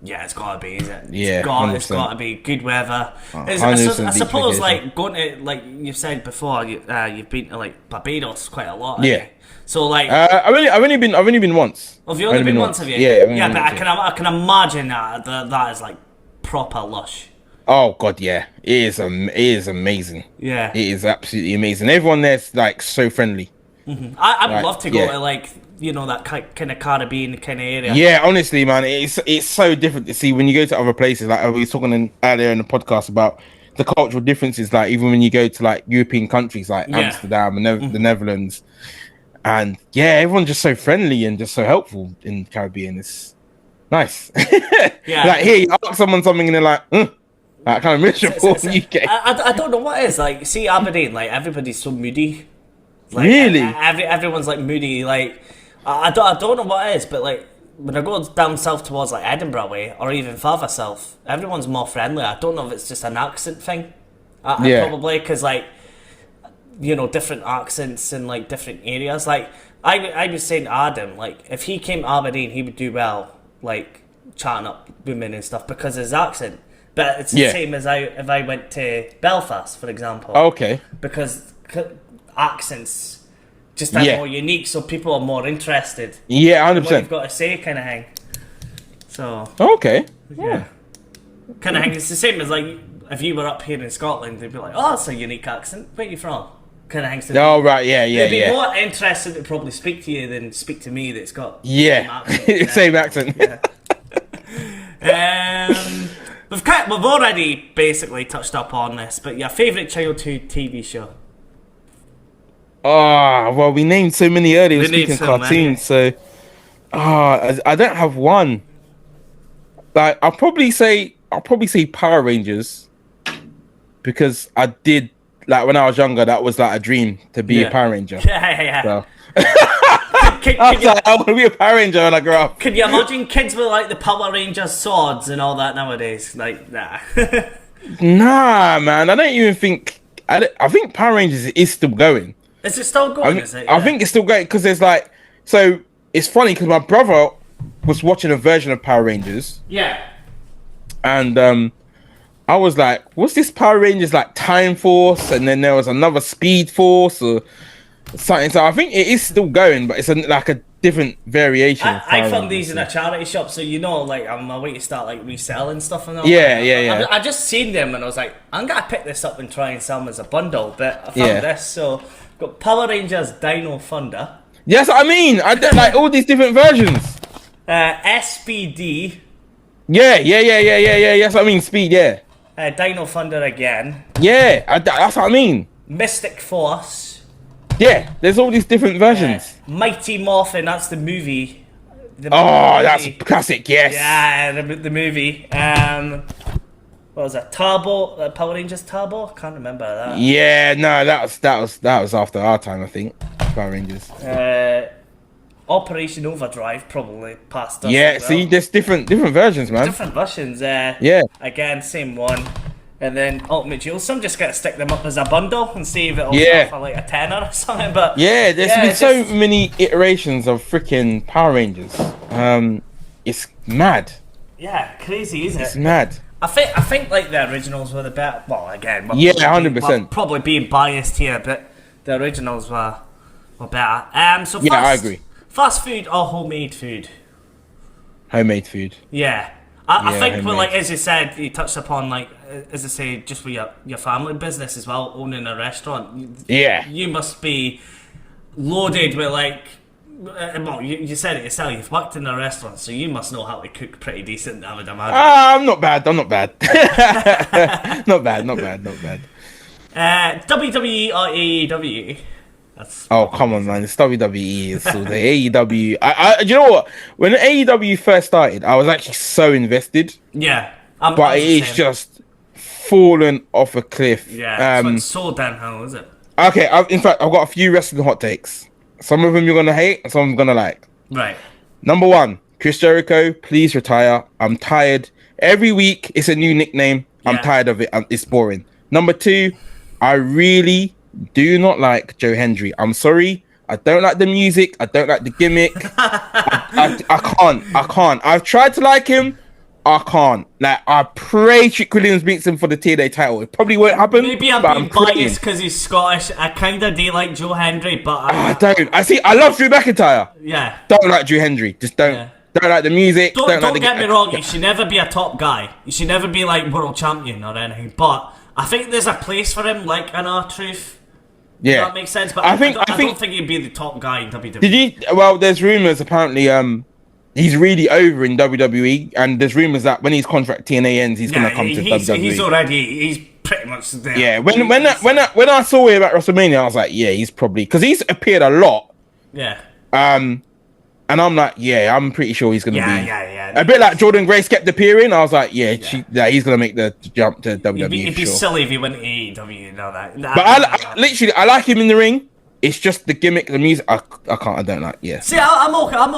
Yeah, it's gotta be, is it? Yeah, it's gotta be good weather. I 100% suppose, beach like going to, like you said before, you've been to like Barbados quite a lot. Yeah. haven't you? So like, I've only been once. have you only been once? Have you? Yeah, I've only yeah, been but once, I can imagine that is like proper lush. Oh god, yeah, it is amazing. Yeah, It is absolutely amazing. Everyone there's like so friendly. I would Like, love to go yeah. to like that kind of Caribbean kind of area. Yeah, honestly, man, it's so different to see when you go to other places. Like we were talking earlier in the podcast about the cultural differences. Like even when you go to like European countries like Amsterdam and the Netherlands, and everyone's just so friendly and just so helpful in the Caribbean. It's nice. Like here, you ask someone something and they're like, like kind of miserable. UK. I don't know what it is. Like, see Aberdeen, like everybody's so moody. Like, Really? Everyone's like moody. Like, I don't know what it is, but like when I go down south towards like Edinburgh way or even further south, everyone's more friendly. I don't know if it's just an accent thing. Probably because like different accents in like different areas. Like I was saying to Adam, like if he came to Aberdeen, he would do well, like chatting up women and stuff because of his accent. But it's the same as if I went to Belfast, for example. Okay. Because accents just are more unique, so people are more interested. Yeah, 100%. What you've got to say, kind of hang. So. Okay. Yeah. Kind of hang. It's the same as like if you were up here in Scotland, they'd be like, "Oh, that's a unique accent. Where are you from?" Kind of hangs. Oh right, yeah. They'd be more interested to probably speak to you than speak to me. That's got same accent. We've already basically touched up on this, but your favourite childhood TV show? Oh, well, we named so many earlier. Speaking cartoons, so I don't have one. Like I'll probably say Power Rangers because I did like when I was younger. That was like a dream to be a Power Ranger. Yeah. So. I want to be a Power Ranger when I grow up. Could you imagine kids with like the Power Rangers swords and all that nowadays? Like, nah. Nah, man. I don't even think. I think Power Rangers is still going. Is it still going? Is it? I think it's still going because there's like. So it's funny because my brother was watching a version of Power Rangers. Yeah. And I was like, what's this Power Rangers like Time Force? And then there was another Speed Force or something. So I think it is still going, but it's like a different variation. I found these in a charity shop, so like I'm away to start like reselling stuff and all. Yeah. I just seen them and I was like, I'm gonna pick this up and try and sell them as a bundle. But I found this, so got Power Rangers Dino Thunder. Yes, I mean, I don't like all these different versions. SPD. Yeah. Yes, I mean Speed. Yeah. Dino Thunder again. Yeah, that's what I mean. Mystic Force. Yeah, there's all these different versions. Mighty Morphin, that's the movie. That's a classic, yes. Yeah, the movie. What was that? Turbo? Power Rangers Turbo? Can't remember that. Yeah, no, that was after our time, I think. Power Rangers. Operation Overdrive probably passed us. Yeah, as well. see, there's different versions, man. Different versions. Yeah. Again, same one. And then Ultimate Duel. Some just gotta stick them up as a bundle and see if it'll Yeah. sell for like a tenner or something. But Yeah, there's been so just- many iterations of freaking Power Rangers. It's mad. Yeah, crazy, isn't It's it? mad. I think like the originals were the better. Well, again, Yeah, probably 100%. Probably being biased here, but the originals were better. So Yeah, I agree. Fast food or homemade food? Homemade food. Yeah. I Yeah, think, well, homemade. like as you said, you touched upon like as I say, just with your family business as well, owning a restaurant. Yeah. You must be loaded with like. Well, you said it yourself. You've worked in a restaurant, so you must know how to cook pretty decent. I would imagine. I'm not bad. Not bad. Not bad. WWE or AEW? That's Oh, come on, man. It's WWE. It's all the AEW. You know what? When AEW first started, I was actually so invested, yeah. but it is just fallen off a cliff. yeah. It's so downhill, is it? Okay, in fact, I've got a few wrestling hot takes. Some of them you're gonna hate, and some of them gonna like. Right. Number one, Chris Jericho, please retire. I'm tired. Every week, it's a new nickname. I'm Yeah. tired of it. It's boring. Number two, I really do not like Joe Hendry. I'm sorry. I don't like the music. I don't like the gimmick. I can't. I've tried to like him. I can't. Like, I pray Trick Williams beats him for the TNA title. It probably won't happen. Maybe I'm but being praying. biased because he's Scottish. I kind of do like Joe Hendry, but I don't. I love Drew McIntyre. yeah. Don't like Drew Hendry. Just don't. Yeah. Don't like the music. Don't like the get me wrong. You should never be a top guy. You should never be like world champion or anything. But I think there's a place for him, like in R-Truth. Yeah, That makes sense. But I I think. don't think he'd be the top guy in WWE. Did you? Well, there's rumors apparently. He's really over in WWE, and there's rumors that when his contract TNA ends, he's gonna come to WWE. He's pretty much there. Yeah, when I saw him at WrestleMania, I was like, yeah, he's probably because he's appeared a lot. Yeah. And I'm like, yeah, I'm pretty sure he's gonna be. Yeah. A bit like Jordan Grace kept appearing. I was like, yeah, he's gonna make the jump to WWE. He'd be sure. silly if he went to AEW. You know that. But I like him in the ring. It's just the gimmick, the music. I can't. I don't like. Yeah. See, I'm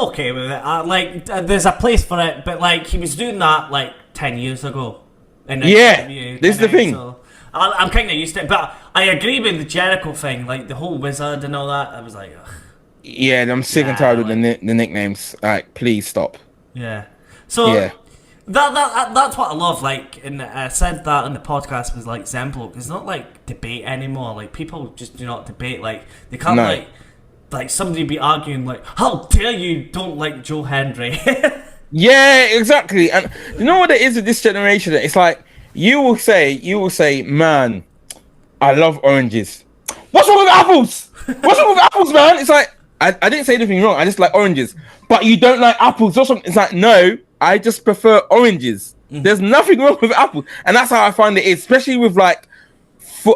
okay with it. There's a place for it, but like he was doing that like 10 years ago. Yeah, this is the thing. So I'm kind of used to it, but I agree with the Jericho thing, like the whole wizard and all that. I was like, ugh. Yeah, I'm sick and tired of the nicknames. Like, please stop. Yeah. So Yeah. that's what I love. Like, and I said that in the podcast was like Zemblo. It's not like debate anymore. Like people just do not debate. Like they can't No. like somebody be arguing like, how dare you don't like Joe Hendry? Yeah, exactly. And you know what it is with this generation? It's like you will say, man, I love oranges. What's wrong with apples? What's wrong with apples, man? It's like I didn't say anything wrong. I just like oranges. But you don't like apples or something. It's like, no, I just prefer oranges. There's nothing wrong with apples. And that's how I find it is, especially with like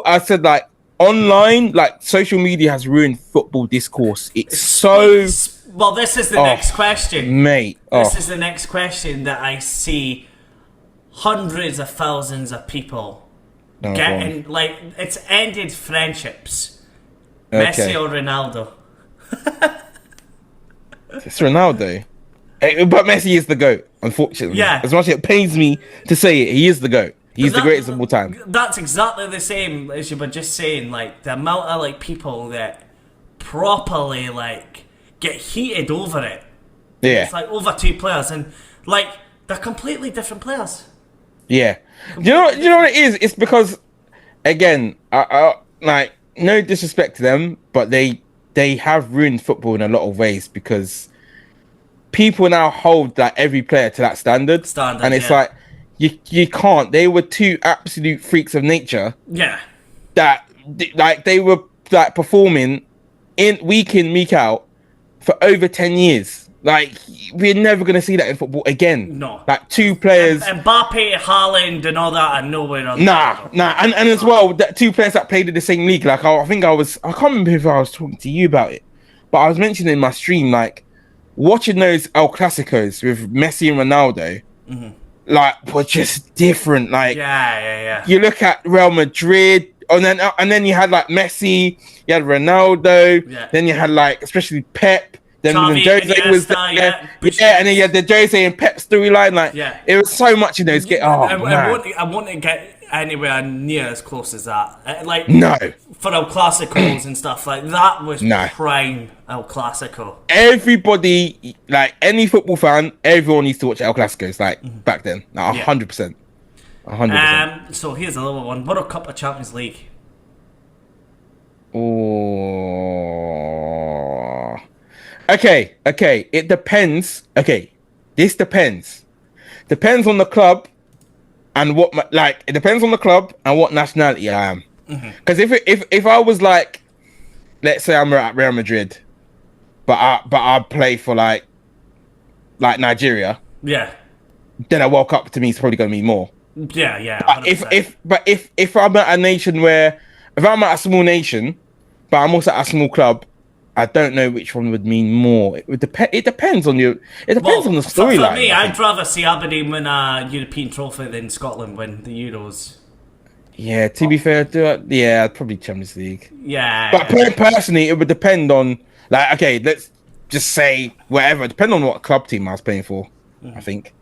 I said, like online, like social media has ruined football discourse. It's so Well, this is the next question. mate. This is the next question that I see hundreds of thousands of people No, getting. Like, it's ended friendships. Okay. Messi or Ronaldo? It's Ronaldo. But Messi is the GOAT, unfortunately. Yeah. As much as it pains me to say it, he is the GOAT. He's the That- greatest of all time. That's exactly the same as you were just saying. Like, the amount of, like, people that properly, like, get heated over it. Yeah. It's like over two players, and, like, they're completely different players. Yeah. You know what it is? It's because, again, I like, no disrespect to them, but they have ruined football in a lot of ways because people now hold like every player to that standard. And it's yeah. like you can't. They were two absolute freaks of nature Yeah. that like they were like performing week in, week out for over 10 years. Like, we're never gonna see that in football again. No. Like two players. Mbappe, Haaland, and all that are nowhere on Nah, and as well, that two players that played in the same league. Like, I can't remember if I was talking to you about it, but I was mentioning in my stream, like, watching those El Clasicos with Messi and Ronaldo, like, were just different. Like, Yeah. you look at Real Madrid, and then you had like Messi, you had Ronaldo, Yeah. then you had like especially Pep. then Xavi, Jose was there. Iniesta, Yeah, Busquets. and then you had the Jose and Pep storyline. Like, Yeah. it was so much in those games. Oh, I man. wouldn't get anywhere near as close as that. Like, No. for El Clasicos and stuff, like, that was No. prime El Clasico. Everybody, like, any football fan, everyone needs to watch El Clasicos, like, back then. Like, 100%. 100%. So here's another one. World Cup of Champions League. Oh. Okay. It depends. Okay. This depends. Depends on the club and what, it depends on the club and what nationality I am. Because if I was like, let's say I'm at Real Madrid, but I play for like Nigeria, Yeah. then a World Cup to me is probably going to mean more. Yeah. If I'm at a nation where, if I'm at a small nation, but I'm also at a small club, I don't know which one would mean more. It depends on you. It depends on the storyline. For me, I'd rather see Aberdeen win a European trophy than Scotland win the Euros. Yeah, to be fair, I'd probably Champions League. Yeah. But personally, it would depend on, like, okay, let's just say whatever. Depend on what club team I was playing for, I think.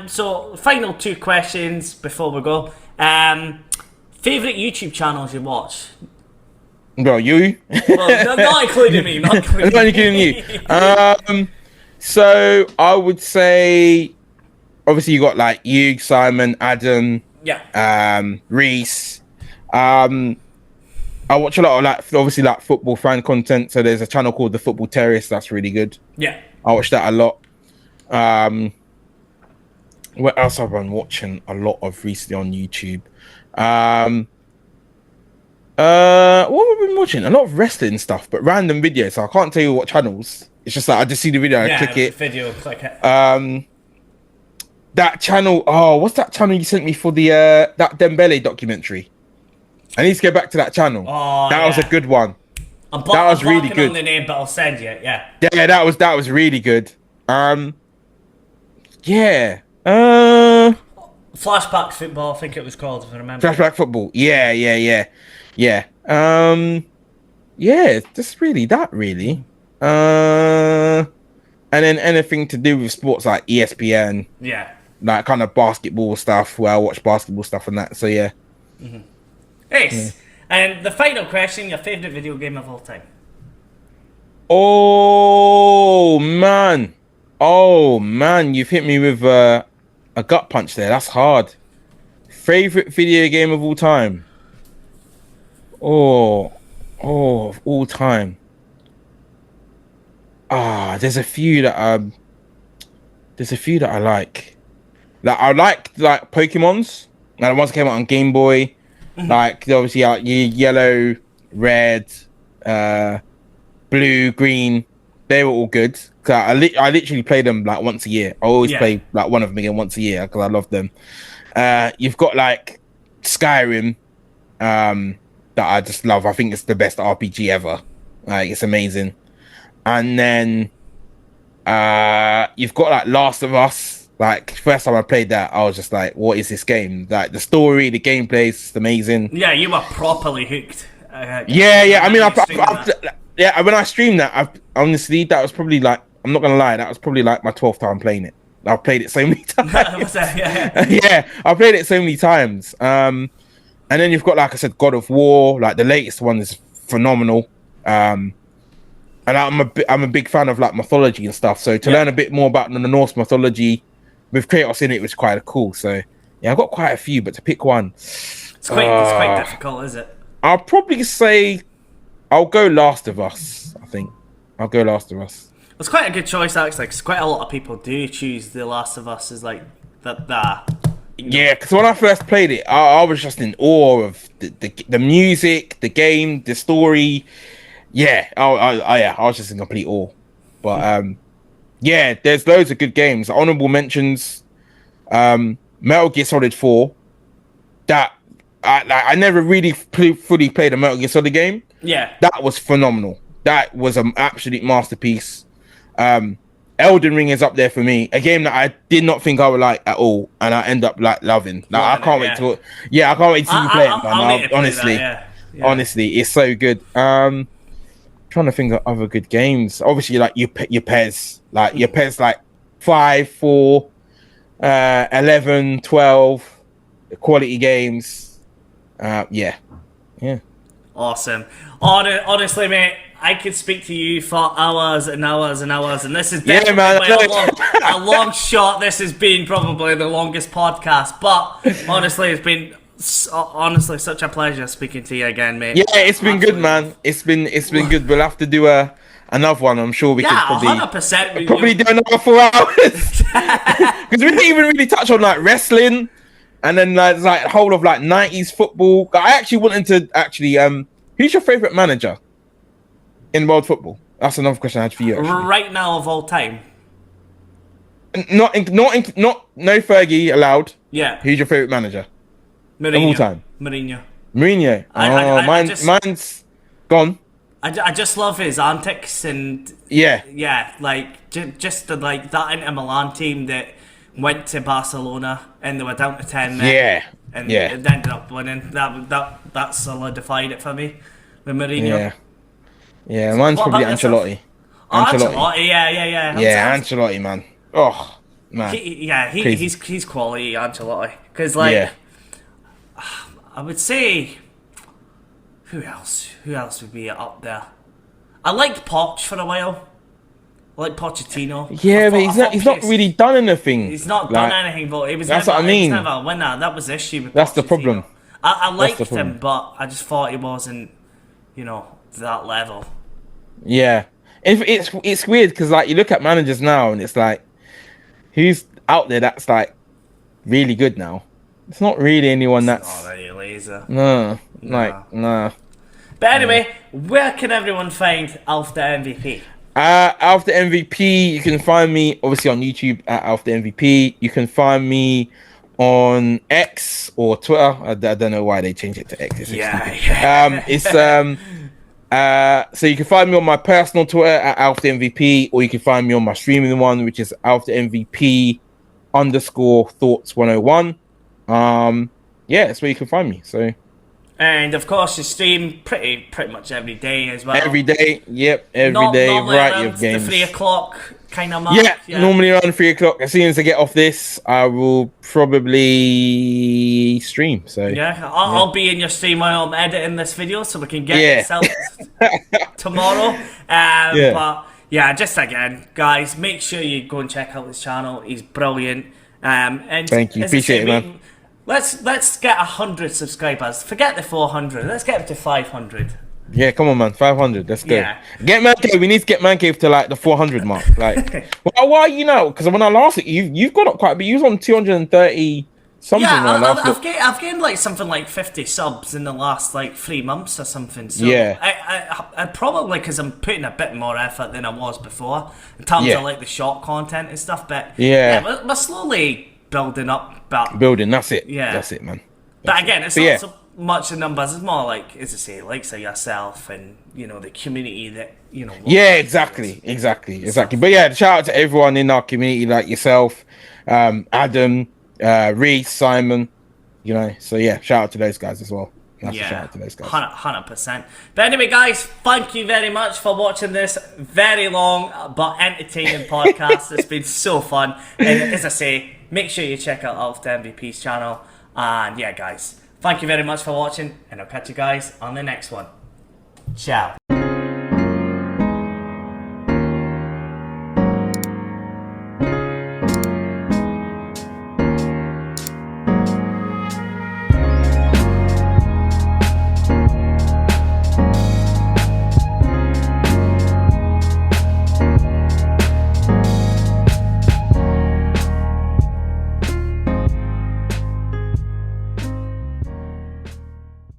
So final 2 questions before we go. Favorite YouTube channels you watch? Bro, you? Well, not including me. Not including you. So I would say, obviously, you got like you, Simon, Adam, Reese. I watch a lot of like football fan content. So there's a channel called The Football Terrace that's really good. Yeah. I watch that a lot. What else have I been watching a lot of recently on YouTube? What have we been watching? A lot of wrestling stuff, but random videos. So I can't tell you what channels. It's just like I just see the video, I click it. Click it. That channel. Oh, what's that channel you sent me for the that Dembele documentary? I need to get back to that channel. Oh, that was a good one. That was really good. On the name, but I'll send you. Yeah. Yeah, that was really good. Yeah. Flashback Football, I think it was called, if I remember. Flashback Football. Yeah. Yeah, just really that, really. And then anything to do with sports like ESPN. Yeah. Like kind of basketball stuff, where I watch basketball stuff and that, so yeah. Ace. And the final question, your favourite video game of all time? Oh, man. You've hit me with a gut punch there. That's hard. Favorite video game of all time? Of all time. There's a few that I like. Like I like Pokemon's. Like the ones that came out on Game Boy. Like obviously yellow, red, blue, green. They were all good. I literally play them like once a year. I always play like one of them again once a year because I love them. You've got like Skyrim, that I just love. I think it's the best RPG ever. Like it's amazing. And then you've got like Last of Us. Like first time I played that, I was just like, "What is this game?" Like the story, the gameplay is amazing. Yeah, you were properly hooked. Yeah. I mean, when I streamed that, honestly, that was probably like, I'm not gonna lie, that was probably like my 12th time playing it. I've played it so many times. Yeah, I played it so many times. And then you've got, like I said, God of War. Like the latest one is phenomenal. And I'm a big fan of like mythology and stuff. So to learn a bit more about the Norse mythology with Kratos in it was quite cool. So yeah, I've got quite a few, but to pick one, it's quite difficult, is it? I'll probably say I'll go Last of Us. I think I'll go Last of Us. It's quite a good choice, actually, because quite a lot of people do choose The Last of Us as like that. Yeah, because when I first played it, I was just in awe of the music, the game, the story. Yeah, I was just in complete awe. But yeah, there's loads of good games. Honorable mentions, Metal Gear Solid 4. That I never really fully played a Metal Gear Solid game. Yeah, that was phenomenal. That was an absolute masterpiece. Elden Ring is up there for me. A game that I did not think I would like at all, and I end up like loving. Like I can't wait to. Yeah, I can't wait to see you play it, man. Honestly, it's so good. trying to think of other good games. Obviously, like your Pez, your Pez, like 5, 4, 11, 12, quality games. Yeah. Awesome. Honestly, mate, I could speak to you for hours and hours and hours, and this is definitely a long shot. This has been probably the longest podcast, but honestly, it's been such a pleasure speaking to you again, mate. Yeah, it's been good, man. It's been good. We'll have to do another one. I'm sure we could probably 100%. Probably do another 4 hours because we didn't even really touch on like wrestling, and then like whole of like 90s football. I actually wanted to who's your favorite manager in world football? That's another question I had for you. Actually. Right now of all time. No Fergie allowed. Yeah. Who's your favorite manager? Mourinho. Of all time. Mourinho. Mine's gone. I just love his antics and like just the, like that Inter Milan team that went to Barcelona and they were down to 10 men. And it ended up winning. That solidified it for me with Mourinho. Yeah, mine's probably Ancelotti. Ancelotti, yeah. Yeah, Ancelotti, man. Oh, man. He's quality, Ancelotti. Because, like, I would say, who else would be up there? I liked Poch for a while. I like Pochettino. Yeah, but he's not really done anything. He's not done anything, but he was that's never, what I mean. He was never a winner. That was the issue with That's Pochettino. the problem. I liked him, but I just thought he wasn't, that level. Yeah. It's weird because, like, you look at managers now and it's like, who's out there that's, like, really good now? It's not really anyone that's... not really laser. No. But anyway, where can everyone find Alf the MVP? Alf the MVP, you can find me obviously on YouTube at Alf the MVP. You can find me on X or Twitter. I don't know why they changed it to X. So you can find me on my personal Twitter at Alf the MVP, or you can find me on my streaming one, which is Alf the MVP _thoughts 101. That's where you can find me. So. And of course, you stream pretty much every day as well. Every day, yep, every day. Variety of games. The 3 o'clock kind of mark. Yeah, normally around 3 o'clock. As soon as I get off this, I will probably stream. So I'll be in your stream while I'm editing this video, so we can get it out tomorrow. But yeah, just again, guys, make sure you go and check out his channel. He's brilliant. And thank you, appreciate it, man. Let's get 100 subscribers. Forget the 400. Let's get up to 500. Yeah, come on, man. 500. Let's go. Yeah. Get Man Cave. We need to get Man Cave to like the 400 mark. Like, why because when I last you've got up quite a bit. You was on 230 something. Yeah, I've gained like something like 50 subs in the last like 3 months or something. So I probably because I'm putting a bit more effort than I was before in terms of like the short content and stuff. But we're slowly building up. That's it. Yeah, that's it, man. But again, it's not so much the numbers. It's more like, as I say, like yourself and the community that Yeah, exactly. But yeah, shout out to everyone in our community, like yourself, Adam, Reese, Simon. So yeah, shout out to those guys as well. Shout out to those guys. 100%. But anyway, guys, thank you very much for watching this very long but entertaining podcast. It's been so fun. And as I say, make sure you check out Alf the MVP's channel. And yeah, guys, thank you very much for watching, and I'll catch you guys on the next one. Ciao.